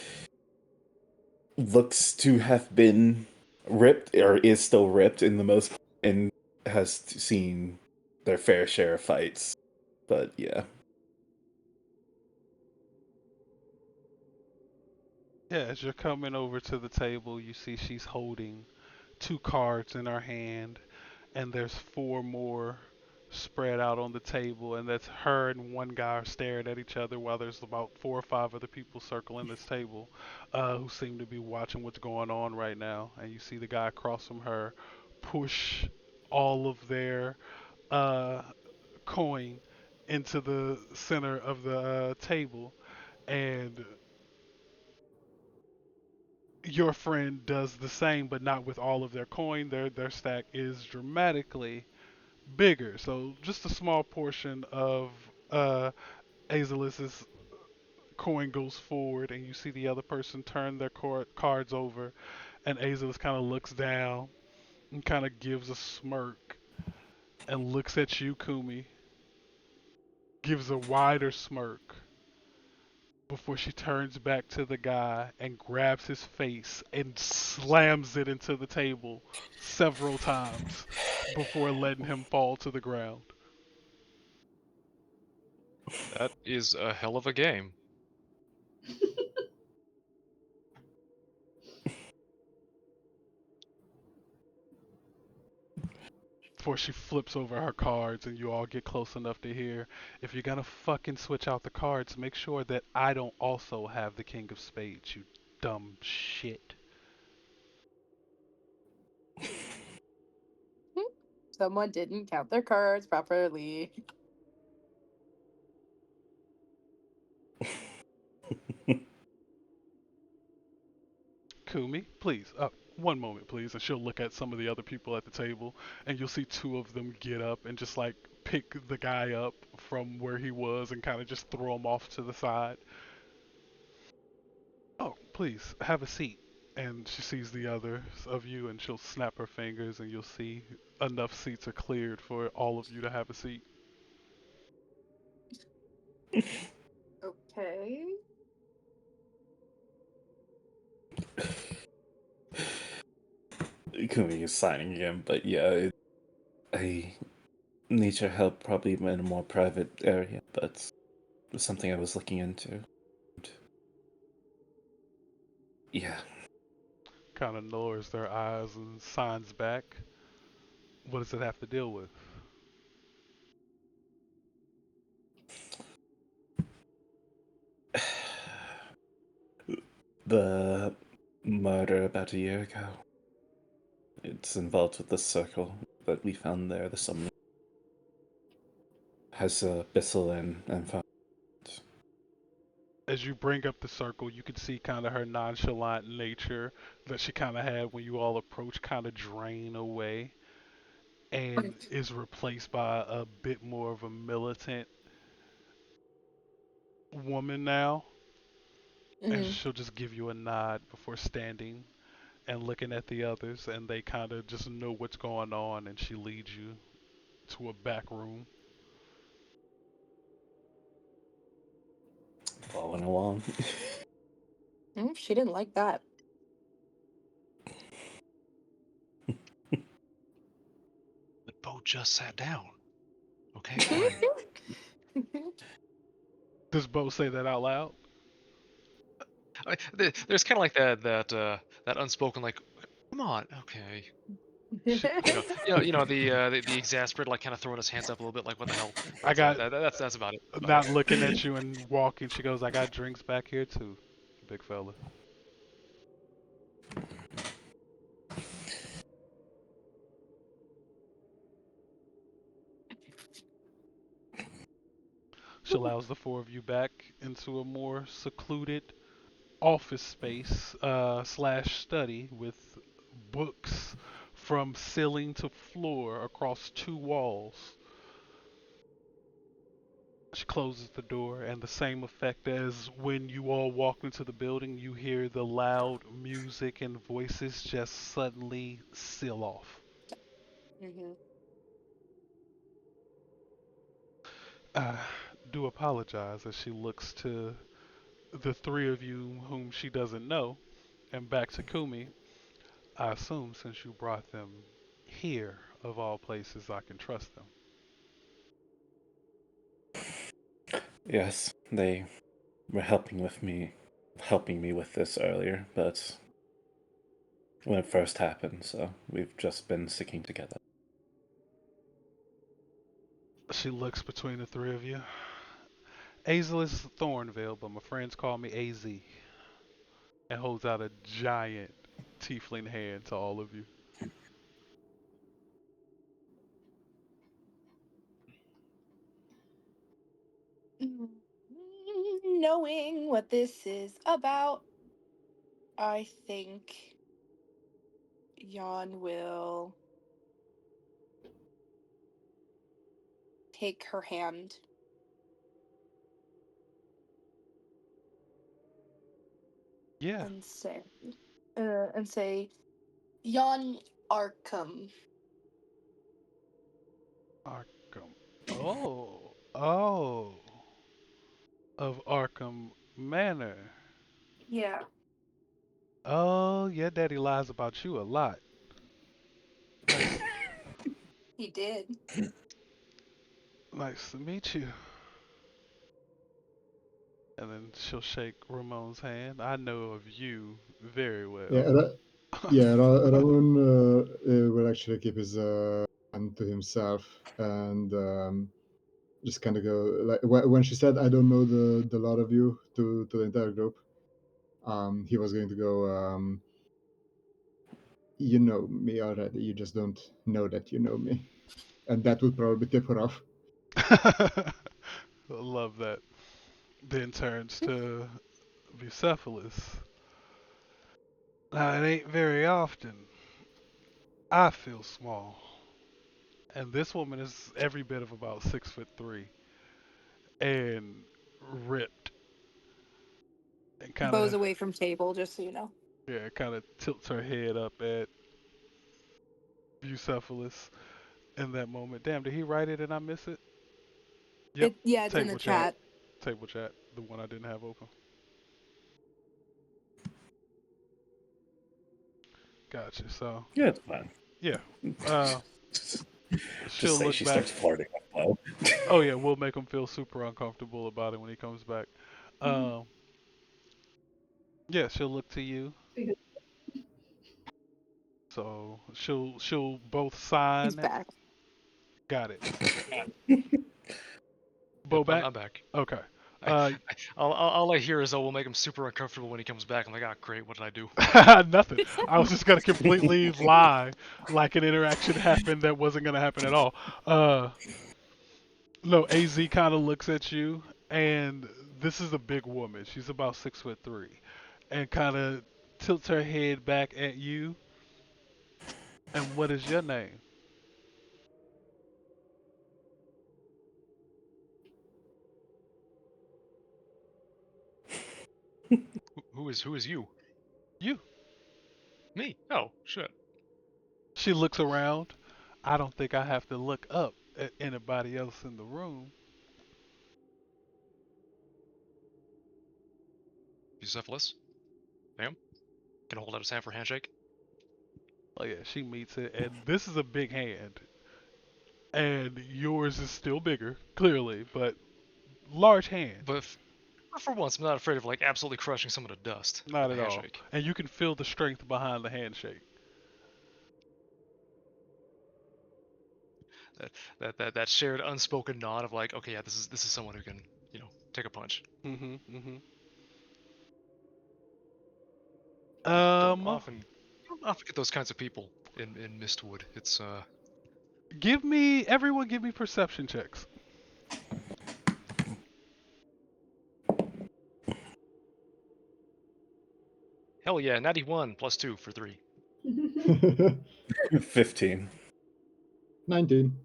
looks to have been ripped or is still ripped in the most and has seen their fair share of fights. But yeah. Yeah, as you're coming over to the table, you see she's holding two cards in her hand, and there's four more spread out on the table, and that's her and one guy are staring at each other while there's about four or five other people circling this table, who seem to be watching what's going on right now. And you see the guy across from her push all of their uh, coin into the center of the table, and your friend does the same, but not with all of their coin. Their stack is dramatically bigger. So just a small portion of Azalus's coin goes forward, and you see the other person turn their cards over, and Azalus kind of looks down and kind of gives a smirk and looks at you, Kumi, gives a wider smirk before she turns back to the guy and grabs his face and slams it into the table several times before letting him fall to the ground. That is a hell of a game. before she flips over her cards and you all get close enough to hear, if you're gonna fucking switch out the cards, make sure that I don't also have the King of Spades, you dumb shit. Someone didn't count their cards properly. Kumi, please, one moment, please. And she'll look at some of the other people at the table, and you'll see two of them get up and just like pick the guy up from where he was and kind of just throw him off to the side. Oh, please, have a seat. And she sees the others of you, and she'll snap her fingers, and you'll see enough seats are cleared for all of you to have a seat. Okay. Kumi is signing again, but yeah, I need your help probably in a more private area, but it's something I was looking into. Yeah. Kind of lowers their eyes and signs back. What does it have to deal with? The murder about a year ago. It's involved with the circle that we found there, the summon. Has a abyssal and found. As you bring up the circle, you can see kind of her nonchalant nature that she kind of had when you all approach kind of drain away and is replaced by a bit more of a militant woman now. And Mm-hmm. she'll just give you a nod before standing and looking at the others, and they kind of just know what's going on, and she leads you to a back room. Following along. She didn't like that. The boat just sat down. Okay, fine. Does Bo say that out loud? There's kind of like that unspoken like, come on, okay. She, The exasperated like kind of throwing his hands up a little bit like what the hell. I But, got that's about it. not looking at you and walking. She goes, I got drinks back here too, big fella. She allows the four of you back into a more secluded office space slash study with books from ceiling to floor across two walls. She closes the door, and the same effect as when you all walk into the building, you hear the loud music and voices just suddenly seal off. Mm-hmm. I do apologize as she looks to the three of you whom she doesn't know, and back to Kumi. I assume since you brought them here, of all places, I can trust them. Yes, they were helping me with this earlier, but when it first happened, so we've just been sticking together. She looks between the three of you. Azel is Thornville, but my friends call me AZ. And holds out a giant tiefling hand to all of you. Knowing what this is about, I think Jan will take her hand Yeah, and say, Jan Arkham. Arkham. Oh. Of Arkham Manor. Yeah. Oh, your daddy lies about you a lot. Nice, He did. nice to meet you. And then she'll shake Ramon's hand. I know of you very Yeah, well. Ramon will actually keep his and to himself, and just kind of go like when she said, "I don't know the lot of you," to the entire group. He was going to go. You know me already. You just don't know that you know me, and that would probably tip her off. I love that. Then turns to Bucephalus. Now, it ain't very often I feel small. And this woman is every bit of about 6'3" and ripped and kind Bows of, away from table, just so you know. yeah, kind of tilts her head up at Bucephalus in that moment. Damn, did he write it and I miss it? Yep, Yeah, it's in the table chat. chat. Table chat, the one I didn't have open. Gotcha. So, Yeah, it's fine. yeah. Uh, Just she'll say look she back. starts flirting with Bo. Oh yeah, we'll make him feel super uncomfortable about it when he comes back. Um, yeah, she'll look to you. So she'll both He's sign. back. Got it. Yep, Bo back. I'm back. Okay. I, Uh, all I hear is, "Oh, we'll make him super uncomfortable when he comes back." I'm like, "Ah, great. What did I do?" nothing. I was just gonna completely lie, like an interaction happened that wasn't gonna happen at all. Uh, no. Az kind of looks at you, and this is a big woman. She's about 6'3", and kind of tilts her head back at you. And what is your name? Who is you? You. Me? Oh, shit. She looks around. I don't think I have to look up at anybody else in the room. Bucephalus? Ma'am? Can I hold out his hand for a handshake? Oh yeah, she meets it, and this is a big hand, and yours is still bigger, clearly, but large hand, But for once, I'm not afraid of like absolutely crushing someone to dust not with a at all. handshake. And you can feel the strength behind the handshake. That shared unspoken nod of like, okay, yeah, this is someone who can, take a punch. Mhm, mhm. Don't Um, often don't often get those kinds of people in Mistwood. It's everyone, give me perception checks. hell yeah, 91 plus 2 for 3. 15. 19.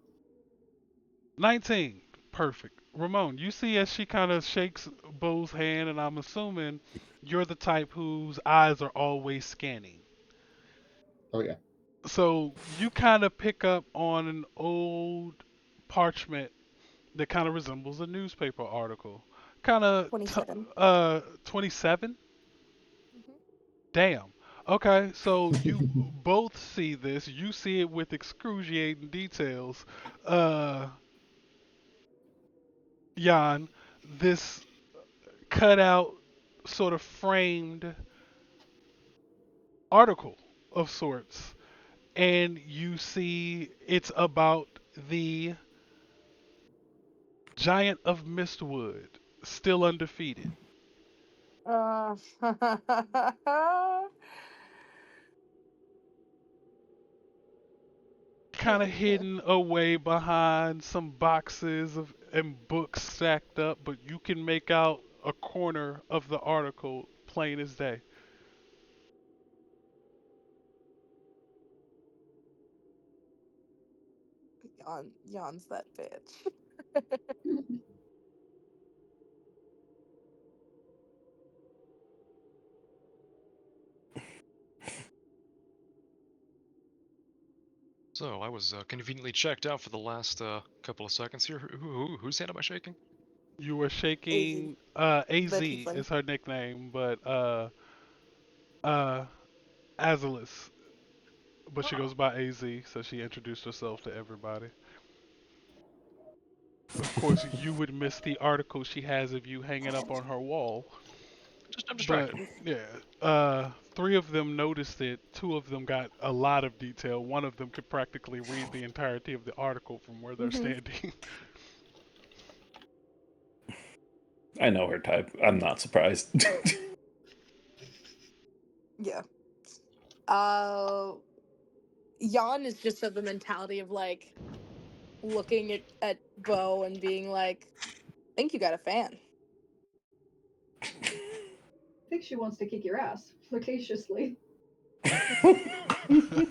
19, perfect. Ramon, you see as she kind of shakes Bo's hand, and I'm assuming you're the type whose eyes are always scanning. Oh yeah. So you kind of pick up on an old parchment that kind of resembles a newspaper article. Kind of 27. 27? Mhm. Damn. Okay, so you both see this. You see it with excruciating details. Uh Jan, this cutout sort of framed article of sorts, and you see it's about the Giant of Mistwood, still undefeated, Uh, kind of hidden away behind some boxes of and books stacked up, but you can make out a corner of the article plain as day. Jan's that bitch. So I was conveniently checked out for the last couple of seconds here. Whose hand am I shaking? You were Az, shaking. the Az tiefling. is her nickname, but uh, Azalis, but she goes Oh, by Az, so she introduced herself to everybody. Of course, you would miss the article she has of you hanging up on her wall. I'm But distracted. yeah, three of them noticed it. Two of them got a lot of detail. One of them could practically read the entirety of the article from where they're Mhm. standing. I know her type. I'm not surprised. Yeah. Jan is just of the mentality of like looking at Bo and being like, I think you got a fan. I think she wants to kick your ass flirtatiously. I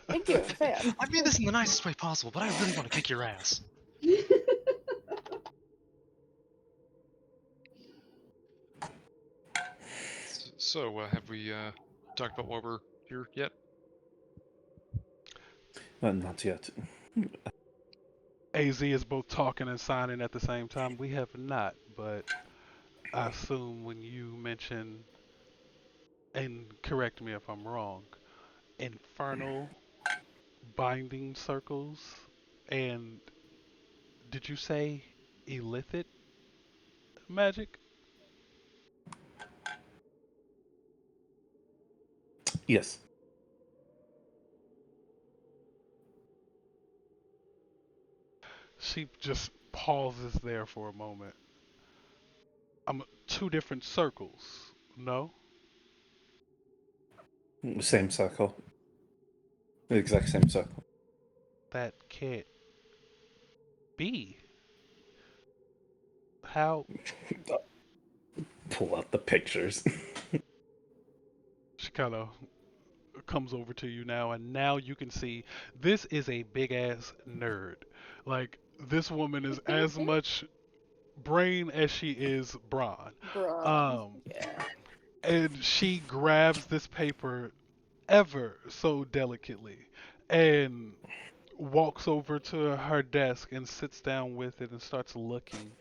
think you have a fan. I mean this in the nicest way possible, but I really want to kick your ass. So, have we talked about why we're here yet? Not yet. AZ is both talking and signing at the same time. We have not, but I assume when you mention, and correct me if I'm wrong, infernal binding circles, and did you say illicit magic? Yes. She just pauses there for a moment. Two different circles. No? Same circle. The exact same circle. That can't be. How? Pull out the pictures. She kind of comes over to you now, and now you can see this is a big ass nerd. Like, this woman is as much brain as she is brawn. Bruh. Um, Yeah. and she grabs this paper ever so delicately and walks over to her desk and sits down with it and starts looking.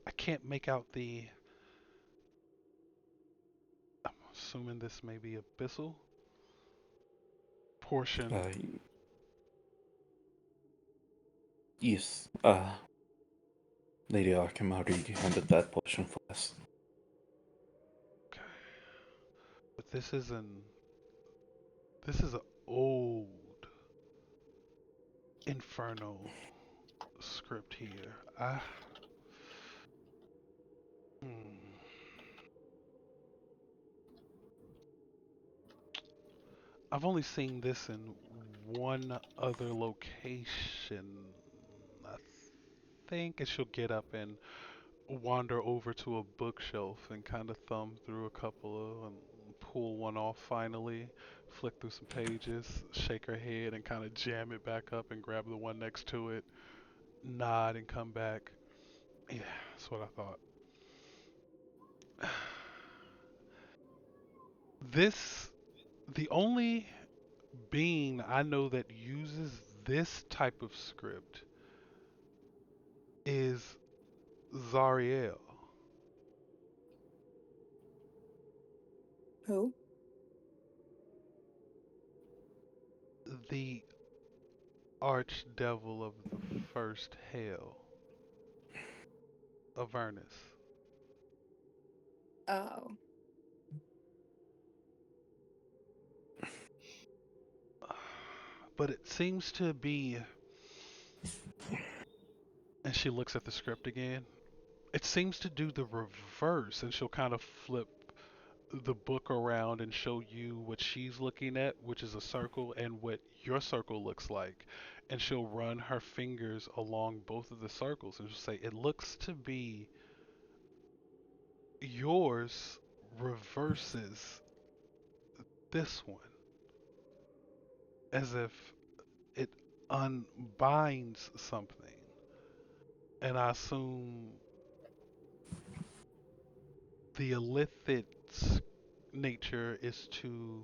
I can't make out the. I'm assuming this may be abyssal portion. Uh, yes. Lady Arkham already handed that portion for us. Okay. But this is an. This is an old infernal script here. Hmm. I've only seen this in one other location. I think, and she'll get up and wander over to a bookshelf and kind of thumb through a couple of and pull one off finally, flick through some pages, shake her head and kind of jam it back up and grab the one next to it, nod and come back. Yeah, that's what I thought. This, the only being I know that uses this type of script is Zariel, Who? the archdevil of the first hell, Avernus. Oh. But it seems to be, and she looks at the script again, it seems to do the reverse, and she'll kind of flip the book around and show you what she's looking at, which is a circle, and what your circle looks like. And she'll run her fingers along both of the circles, and she'll say, it looks to be yours reverses this one, as if it unbinds something. And I assume the illicit nature is to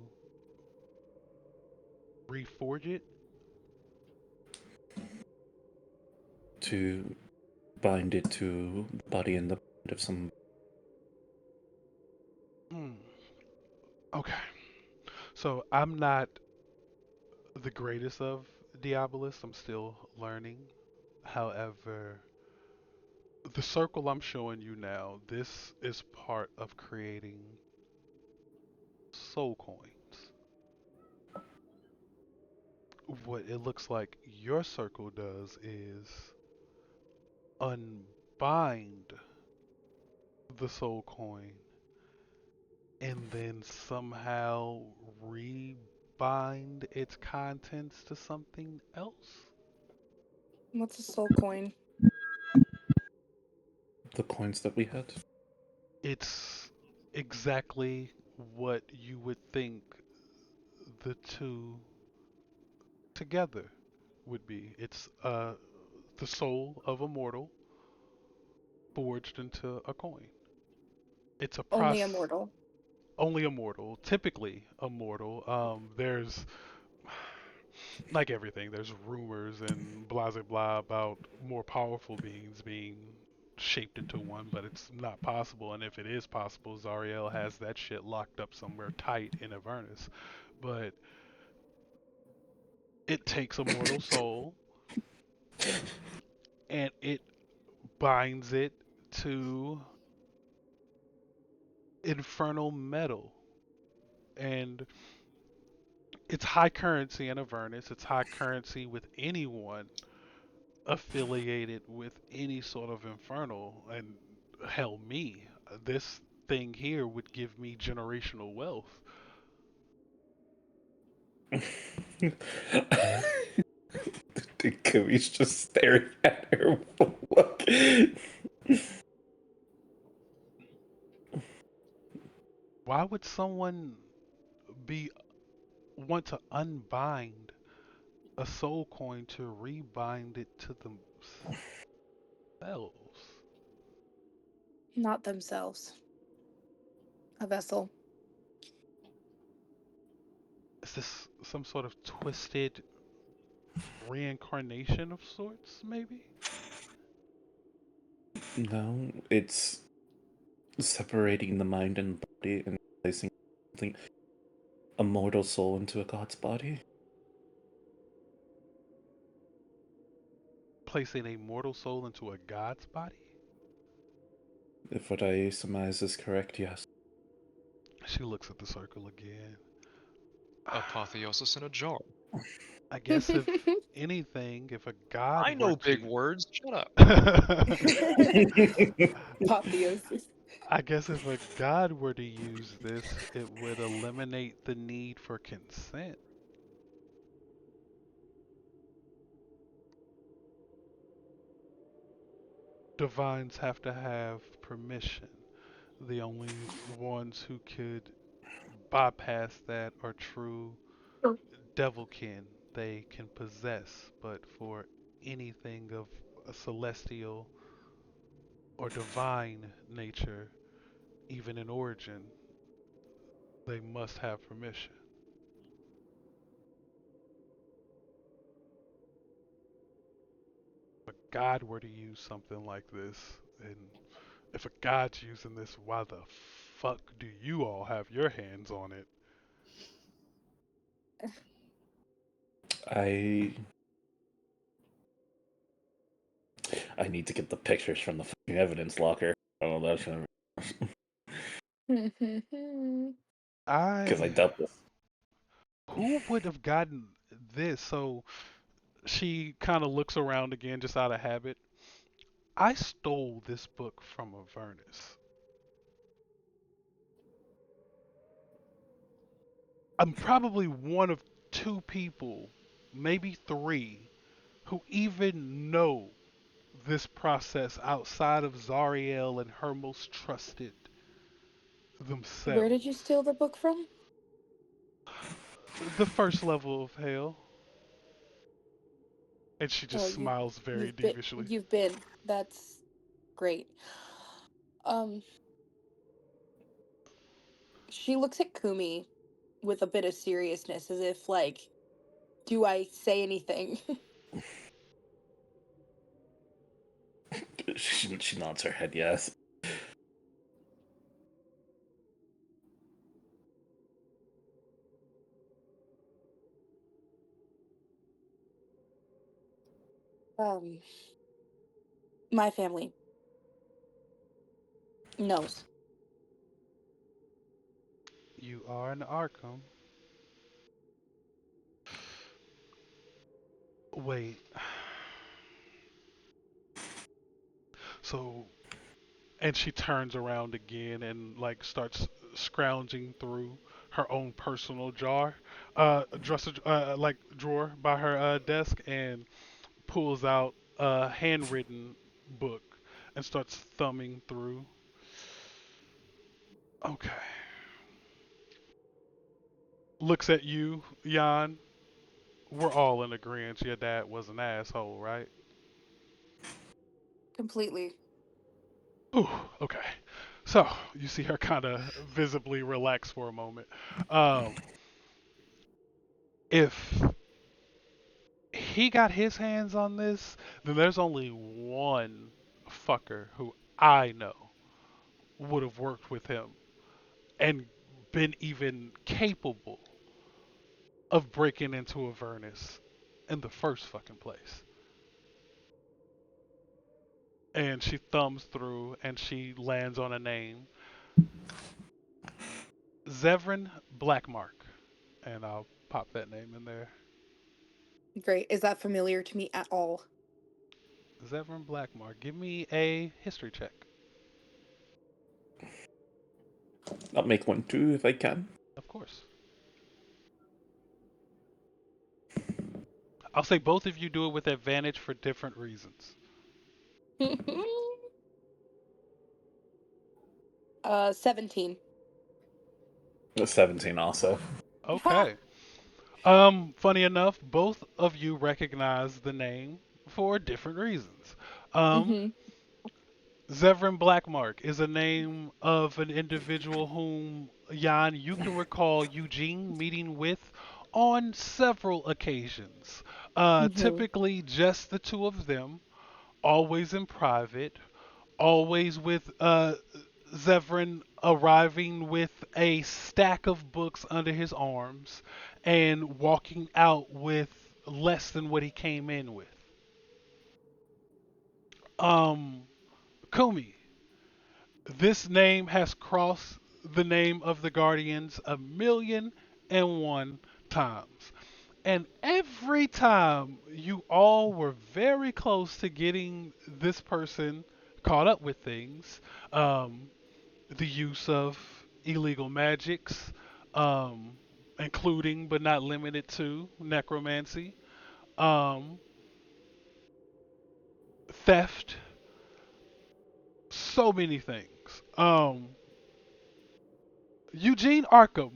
reforge it. To bind it to the body and the mind of some. Hmm. Okay. So I'm not the greatest of Diabolists. I'm still learning. However, The circle I'm showing you now, this is part of creating soul coins. What it looks like your circle does is unbind the soul coin and then somehow rebind its contents to something else. What's a soul coin? The coins that we had. It's exactly what you would think the two together would be. It's the soul of a mortal forged into a coin. It's a Only process. immortal. Only a mortal, typically a mortal. There's like everything. There's rumors and blah blah blah about more powerful beings being shaped into one, but it's not possible. And if it is possible, Zariel has that shit locked up somewhere tight in Avernus. But it takes a mortal soul and it binds it to infernal metal. And it's high currency in Avernus. It's high currency with anyone affiliated with any sort of infernal. And hell, me. This thing here would give me generational wealth. Kiwi's just staring at her. Look. Why would someone be want to unbind a soul coin to rebind it to themselves? Not themselves. A vessel. Is this some sort of twisted reincarnation of sorts, maybe? No, it's separating the mind and body and placing something, a mortal soul into a god's body. Placing a mortal soul into a god's body? If what I surmise is correct, yes. She looks at the circle again. Apotheosis in a jar. I guess if anything, if a god I were know big to. words. Shut up. Apotheosis. I guess if a god were to use this, it would eliminate the need for consent. Divines have to have permission. The only ones who could bypass that are true devilkin. They can possess, but for anything of a celestial or divine nature, even in origin, they must have permission. If a god were to use something like this, and if a god's using this, why the fuck do you all have your hands on it? I I need to get the pictures from the fucking evidence locker. Oh, that's gonna because I I. doubt this. Who would have gotten this? So she kind of looks around again just out of habit. I stole this book from Avernus. I'm probably one of two people, maybe three, who even know this process outside of Zariel and her most trusted Where did you themselves. steal the book from? The first level of hell. And she Oh, just smiles very you've been devishly. you've been. That's great. Um, she looks at Kumi with a bit of seriousness, as if like, do I say anything? She nods her head yes. um, my family. Knows. You are in Arkham. Wait. So, and she turns around again and like starts scrounging through her own personal dresser, like drawer by her desk, and pulls out a handwritten book and starts thumbing through. Okay. Looks at you, Jan. We're all in agreement. Your dad was an asshole, right? Completely. Ooh, okay. So you see her kind of visibly relax for a moment. Um, if he got his hands on this, then there's only one fucker who I know would have worked with him and been even capable of breaking into Avernus in the first fucking place. And she thumbs through and she lands on a name, Zevran Blackmark. And I'll pop that name in there. Great. Is that familiar to me at all? Zevran Blackmark. Give me a history check. I'll make one too if I can. Of course. I'll say both of you do it with advantage for different reasons. 17. 17 also. Okay. Funny enough, both of you recognize the name for different reasons. Um, Mm-hmm. Zevran Blackmark is a name of an individual whom, Jan, you can recall Eugene meeting with on several occasions. Mm-hmm. Typically just the two of them, always in private, always with Zevran arriving with a stack of books under his arms and walking out with less than what he came in with. Um, Kumi, this name has crossed the name of the Guardians 1,000,001 times. And every time you all were very close to getting this person caught up with things. The use of illegal magics, um, including but not limited to necromancy, um, theft, so many things. Eugene Arkham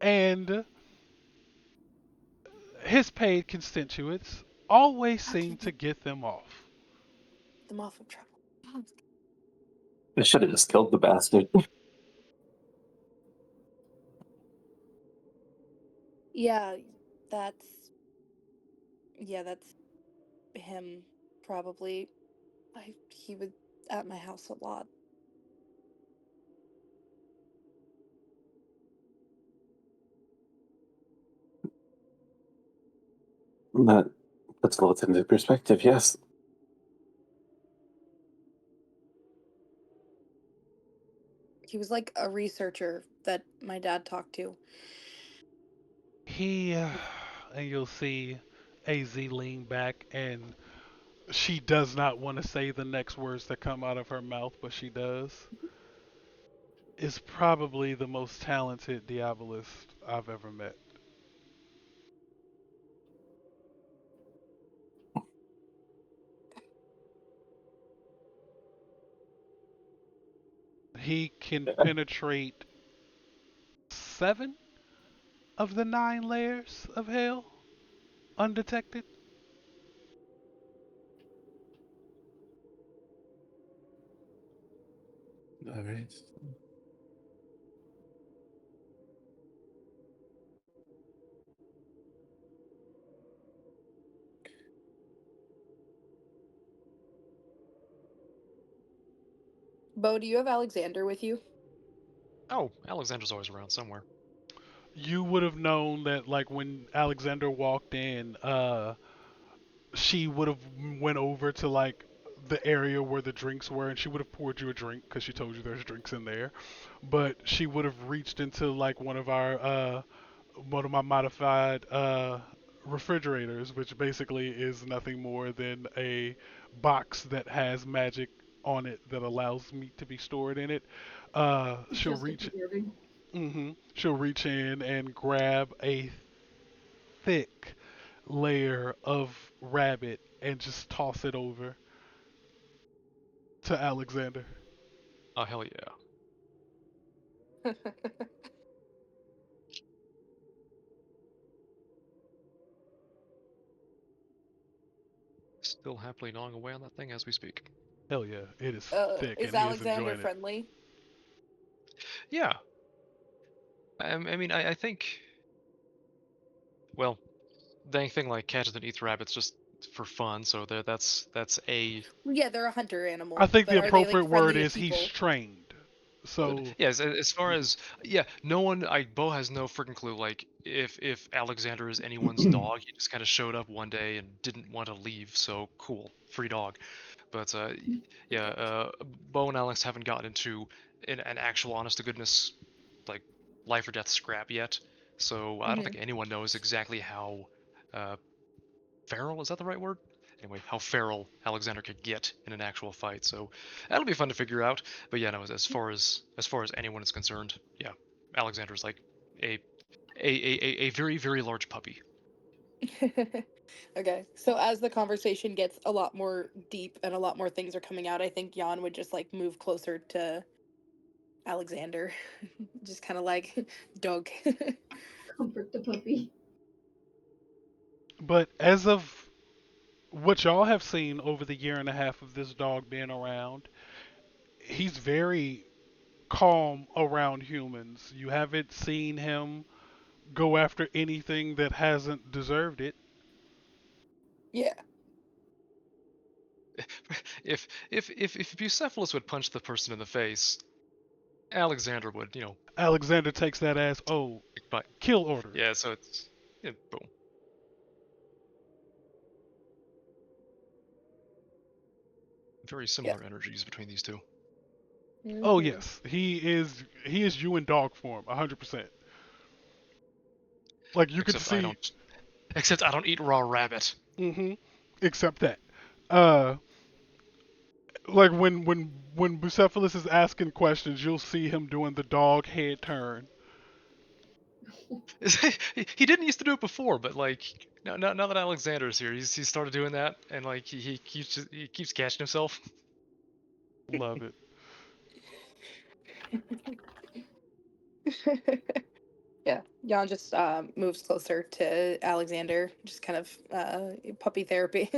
and his paid constituents always How can seem you to get get them off. them off of trouble? They should have just killed the bastard. Yeah, that's that's him probably. He was at my house a lot. That puts a lot into perspective, yes. He was like a researcher that my dad talked to. He, and you'll see AZ lean back, and she does not want to say the next words that come out of her mouth, but she does. Is probably the most talented Diabolist I've ever met. He can penetrate 7 of the 9 layers of hell undetected. All right. Bo, do you have Alexander with you? Oh, Alexander's always around somewhere. You would have known that, like, when Alexander walked in, she would have went over to, like, the area where the drinks were, and she would have poured you a drink because she told you there's drinks in there. But she would have reached into like one of my modified refrigerators, which basically is nothing more than a box that has magic on it that allows meat to be stored in it. She'll Just reach. observing. She'll reach in and grab a thick layer of rabbit and just toss it over to Alexander. Oh hell yeah! Still happily gnawing away on that thing as we speak. Hell yeah, it is thick Is and he is Alexander enjoying it. friendly? Yeah, I mean, I think. Well, the thing like catches and eats rabbits just for fun, so that's a Yeah, they're a hunter animal, I think but the are they like appropriate word friendly to is he's people? trained. So yeah. As far as yeah, no one. Bo has no freaking clue. Like if Alexander is anyone's dog, he just kind of showed up one day and didn't want to leave. So cool, free dog. But yeah, Bo and Alex haven't gotten into an actual honest to goodness like life or death scrap yet. So I don't Hmm. think anyone knows exactly how uh, feral, is that the right word? Anyway, how feral Alexander could get in an actual fight. So that'll be fun to figure out. But yeah, no, as far as anyone is concerned, yeah, Alexander's like a a very very large puppy. Okay, so as the conversation gets a lot more deep and a lot more things are coming out, I think Jan would just like move closer to Alexander, just kind of like dog. Comfort the puppy. but as of what y'all have seen over the year and a half of this dog being around, he's very calm around humans. You haven't seen him go after anything that hasn't deserved it. Yeah. If Bucephalus would punch the person in the face, Alexander would, Alexander takes that as, oh, but kill order. yeah, so it's yeah, boom. Very Yeah. similar energies between these two. Oh Hmm. yes, he is you in dog form, 100%. Like you could Except I see, don't. Except I don't eat raw rabbit. hmm except that. Uh, like when Bucephalus is asking questions, you'll see him doing the dog head turn. He didn't used to do it before, but like now that Alexander's here, he started doing that, and like he keeps catching himself. Love it. Yeah, Jan just moves closer to Alexander, just kind of puppy therapy.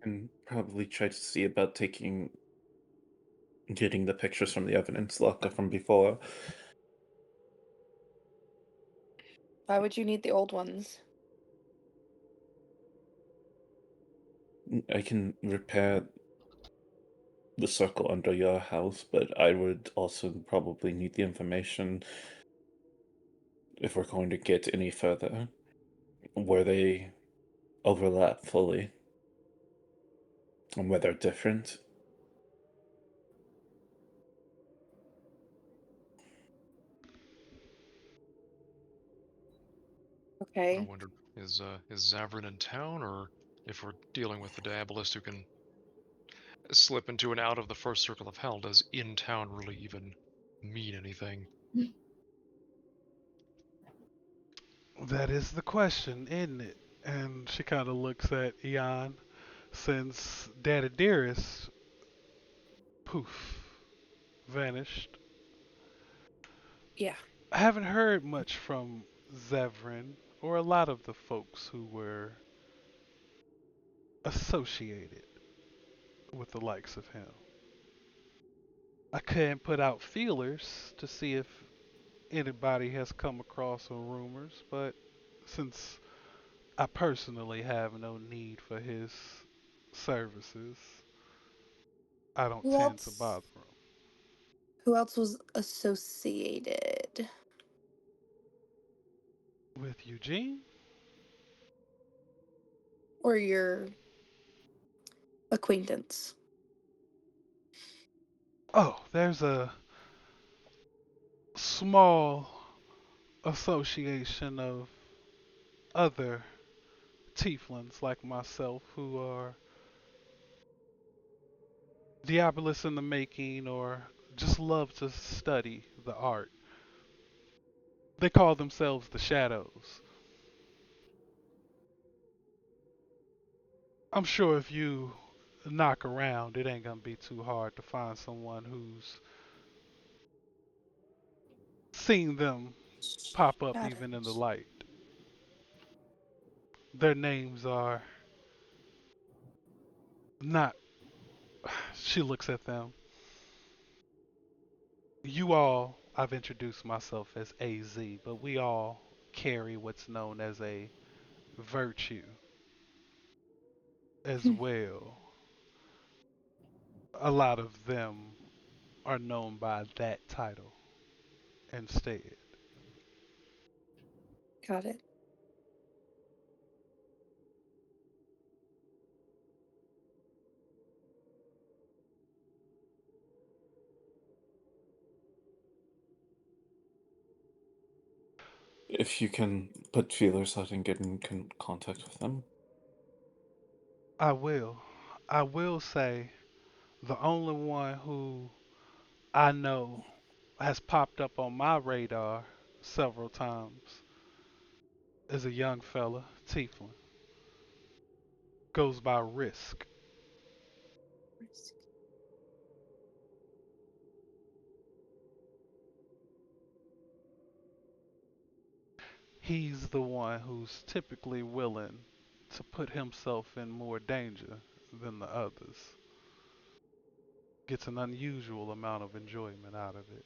And probably try to see about getting the pictures from the evidence locker from before. Why would you need the old ones? I can repair the circle under your house, but I would also probably need the information if we're going to get any further, where they overlap fully and where they're different. I Okay. wondered, is Zavrin in town, or if we're dealing with the Diabolist who can slip into and out of the first circle of hell, does in town really even mean anything? That is the question, isn't it? And she kind of looks at Eon since Daddy Dearest, poof, vanished. Yeah. I haven't heard much from Zevran or a lot of the folks who were associated with the likes of him. I couldn't put out feelers to see if anybody has come across some rumors, but since I personally have no need for his services, I don't Who tend to else? bother him. Who else was associated? With Eugene, Or your acquaintance? Oh, there's a small association of other tieflings like myself who are Diabolists in the making or just love to study the art. They call themselves the Shadows. I'm sure if you knock around, it ain't gonna be too hard to find someone who's seen them pop up even in the Shadows. light. Their names are not. She looks at them. You all, I've introduced myself as AZ, but we all carry what's known as a virtue as well. A lot of them are known by that title instead. Got it. If you can put feelers out and get in contact with them. I will. I will say the only one who I know has popped up on my radar several times is a young fella, Tieflin. Goes by Risk. He's the one who's typically willing to put himself in more danger than the others. Gets an unusual amount of enjoyment out of it.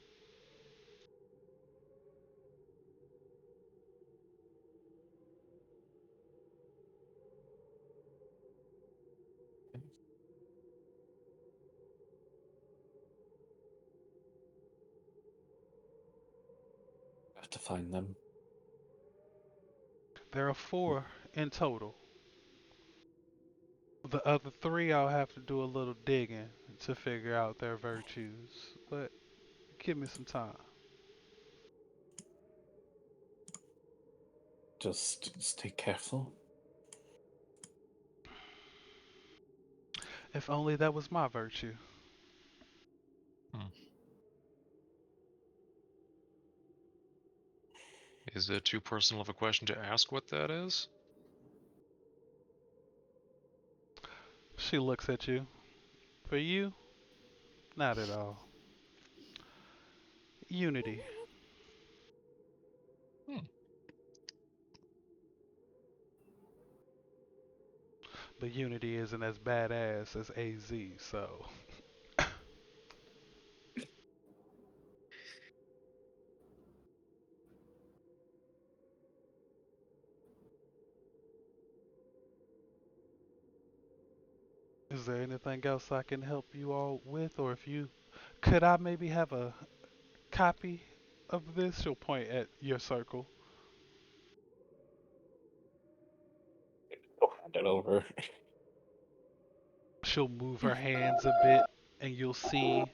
Have to find them. There are four in total. The other three, I'll have to do a little digging to figure out their virtues. But give me some time. Just stay careful. If only that was my virtue. Hmm. Is it too personal of a question to ask what that is? She looks at you. For you, not at all. Unity. Hmm. But Unity isn't as badass as AZ, so. Is there anything else I can help you all with? Or if you. Could I maybe have a copy of this? She'll point at your circle. Go hand it over. She'll move her hands a bit, and you'll see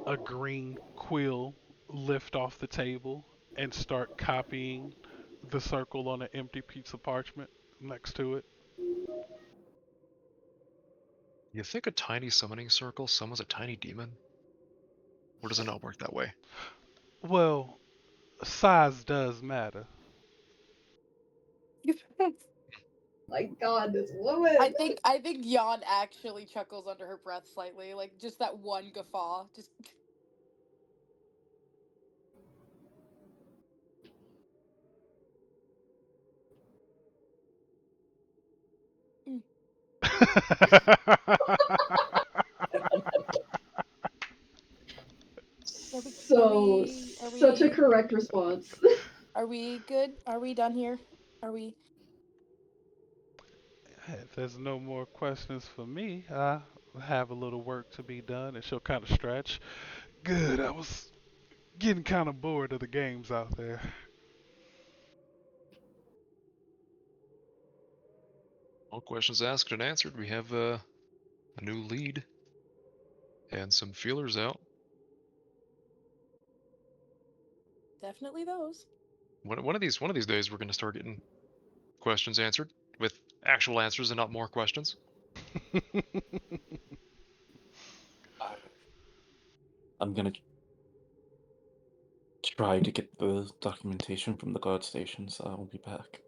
a green quill lift off the table and start copying the circle on an empty piece of parchment next to it. You think a tiny summoning circle summons a tiny demon? Or does it not work that way? Well, size does matter. My God, this woman. I think Yon actually chuckles under her breath slightly, like just that one guffaw. Just So, are such a we correct response. are we good? Are we done here? Are we? If there's no more questions for me, I have a little work to be done, and she'll kind of stretch. Good, I was getting kind of bored of the games out there. All questions asked and answered. We have a new lead and some feelers out. Definitely those. One of these days, we're going to start getting questions answered with actual answers and not more questions. I'm gonna try to get the documentation from the guard station, so I will be back.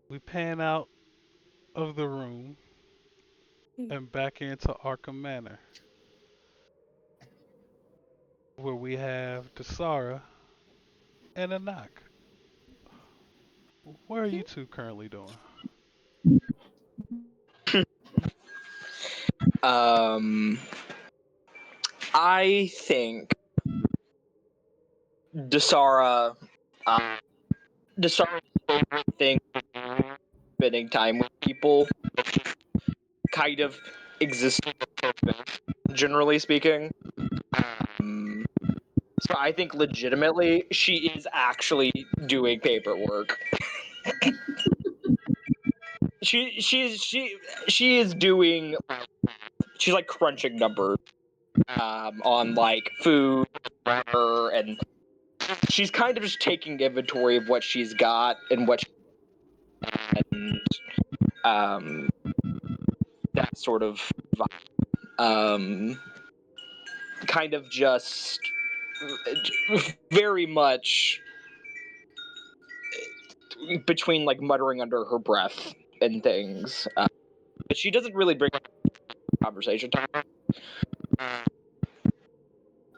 We pan out of the room and back into Arkham Manor, where we have Desara and Anak. What are you two currently doing? Um, I think Desara, uh, Desara's favorite thing is spending time with people, kind of existing a purpose, generally speaking. Um, so I think legitimately she is actually doing paperwork. She is doing, she's like crunching numbers on like food, water, and she's kind of just taking inventory of what she's got and what and um, that sort of vibe. Kind of just very much between like muttering under her breath and things. But she doesn't really bring up conversation to her.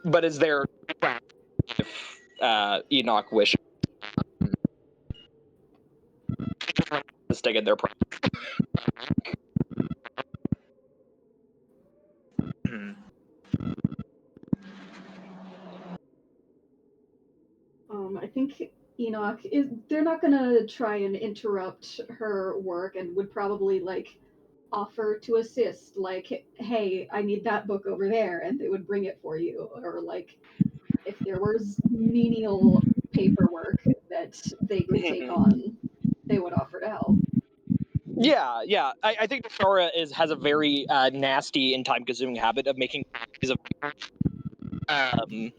But is there if Enoch wishes to stick in their practice? I think Enoch is. They're not gonna try and interrupt her work, and would probably like offer to assist. Like, hey, I need that book over there, and they would bring it for you. Or like, if there was menial paperwork that they could take on, they would offer to help. Yeah. I think Sora has a very nasty and time-consuming habit of making copies of um,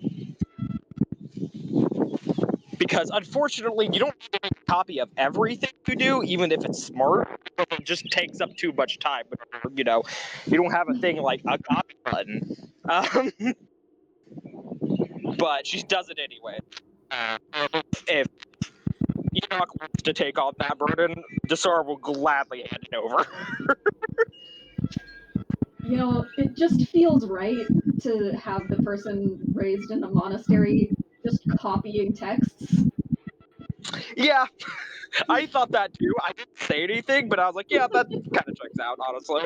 because unfortunately you don't make a copy of everything you do, even if it's smart. It just takes up too much time. You know, you don't have a thing like a copy button. Um, but she does it anyway. If Enoch wants to take on that burden, Desar will gladly hand it over. You know, it just feels right to have the person raised in a monastery just copying texts. Yeah, I thought that too. I didn't say anything, but I was like, yeah, that kind of checks out, honestly.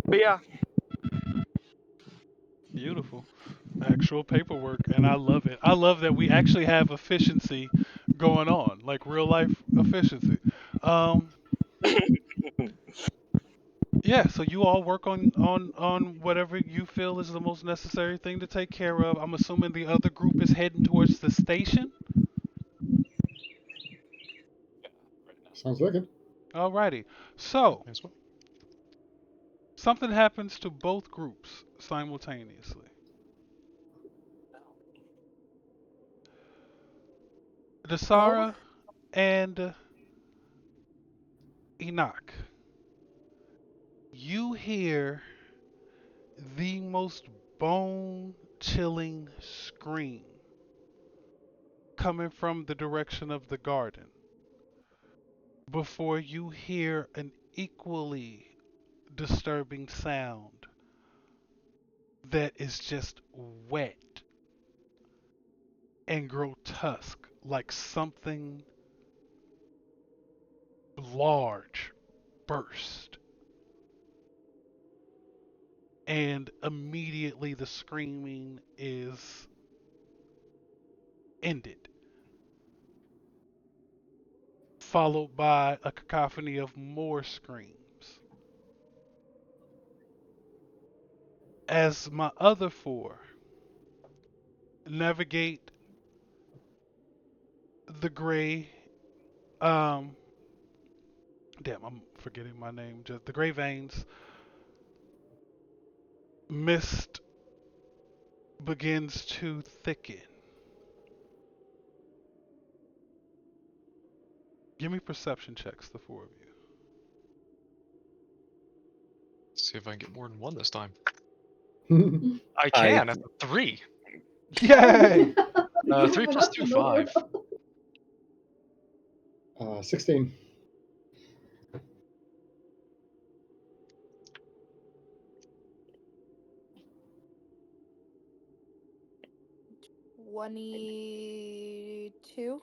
But yeah. Beautiful. Actual paperwork, and I love it. I love that we actually have efficiency going on, like real life efficiency. Um, yeah, so you all work on whatever you feel is the most necessary thing to take care of. I'm assuming the other group is heading towards the station. Sounds like it. Alrighty. So, Yes, well. something happens to both groups simultaneously. Oh, Dasara and Enoch, you hear the most bone chilling scream coming from the direction of the garden before you hear an equally disturbing sound that is just wet and grotesque, like something large burst. And immediately the screaming is ended, followed by a cacophony of more screams. as my other four navigate the gray, um, damn, I'm forgetting my name. Just the gray veins. Mist begins to thicken. Give me perception checks, the four of you. See if I can get more than one this time. Hmm. I can. That's a 3. Yay! 3 plus 2, 5. 16. $22.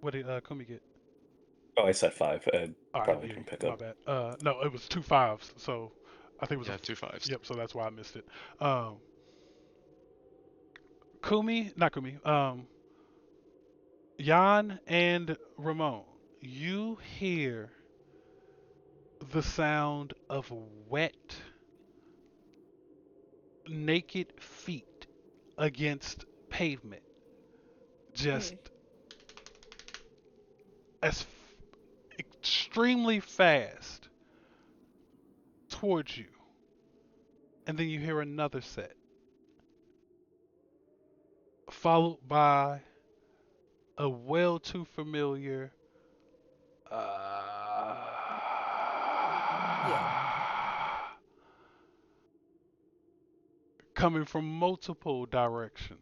What did Kumi get? Oh, I said 5. I All right, probably yeah, didn't pick my up. bad. No, it was two fives, so I think it was Yeah, 2 5s. yep. So that's why I missed it. Um, Kumi, not Kumi. Jan and Ramon, you hear the sound of wet, naked feet against pavement, just as extremely fast towards you, and then you hear another set, followed by a well too familiar Yeah. coming from multiple directions,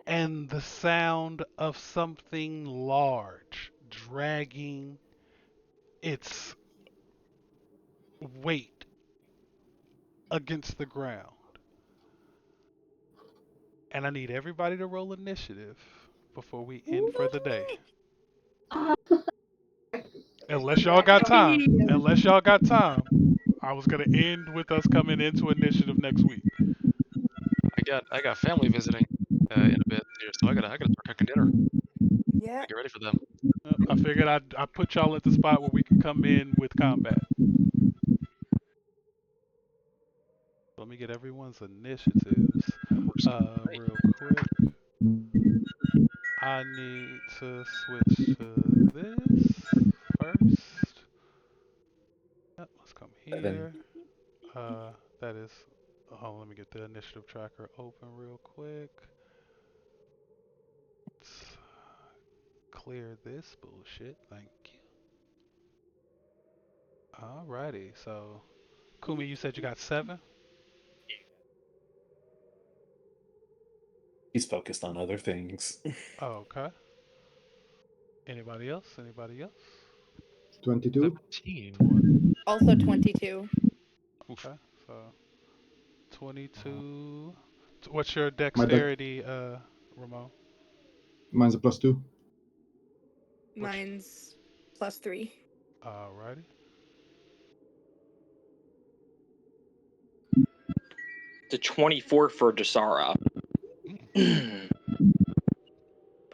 and the sound of something large dragging its weight against the ground. And I need everybody to roll initiative before we end for the day. Unless y'all got time. Unless y'all got time. I was gonna end with us coming into initiative next week. I got family visiting in a bit here, so I gotta start cooking dinner. Yeah. Get ready for them. I figured I'd put y'all at the spot where we could come in with combat. Let me get everyone's initiatives Works great. real quick. I need to switch to this first. Yep, let's come 7. here. That is. Oh, let me get the initiative tracker open real quick. Let's clear this bullshit. Thank you. Alrighty, so Kumi, you said you got 7? He's focused on other things. Oh, okay. Anybody else? Anybody else? 22. 17. Also 22. Okay, so 22. What's your My deck, dexterity, Ramon? mine's a +2. Mine's +3. Alrighty. The 24 for Dasara.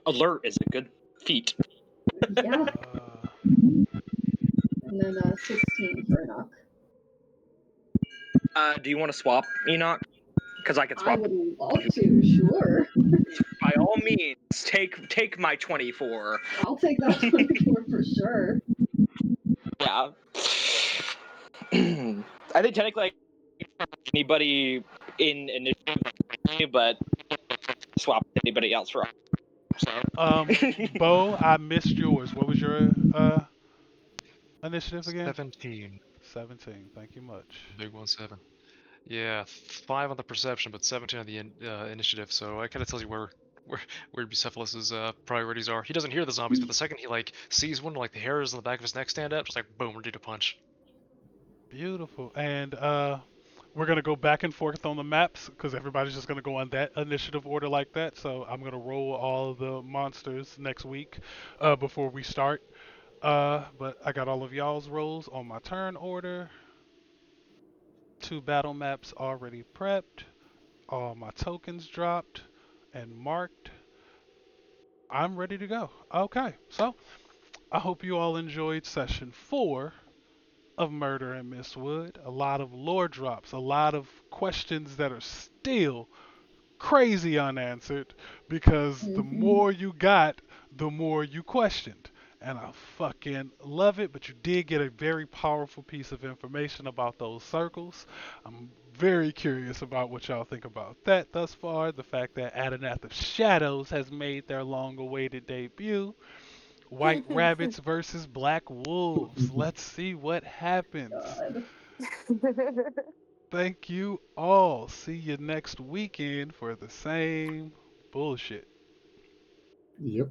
Alert is a good feat. Yeah. Uh, And then 16 for Enoch. Do you want to swap, Enoch? Because I can I swap. would love to, sure. By all means, take my 24. I'll take that 24 for sure. Yeah. I think technically anybody in initiative, but swap with anybody else for. So. Bo, I missed yours. What was your initiative again? 17. 17. Thank you much. Big 1 7. Yeah, 5 on the perception, but 17 on the initiative. So it kind of tells you where Bucephalus's priorities are. He doesn't hear the zombies, but the second he like sees one, like the hairs on the back of his neck stand up, just like boom, ready to punch. Beautiful. And we're gonna go back and forth on the maps because everybody's just gonna go on that initiative order like that. So I'm gonna roll all of the monsters next week before we start. But I got all of y'all's rolls on my turn order. 2 battle maps already prepped. All my tokens dropped. and marked. I'm ready to go. Okay, so I hope you all enjoyed session 4 of Murder in Mistwood. A lot of lore drops, a lot of questions that are still crazy unanswered because the more you got, the more you questioned. And I fucking love it, but you did get a very powerful piece of information about those circles. I'm very curious about what y'all think about that thus far. The fact that Aadinath of Shadows has made their long awaited debut. White rabbits versus black wolves. Let's see what happens. God. Thank you all. See you next weekend for the same bullshit. Yep.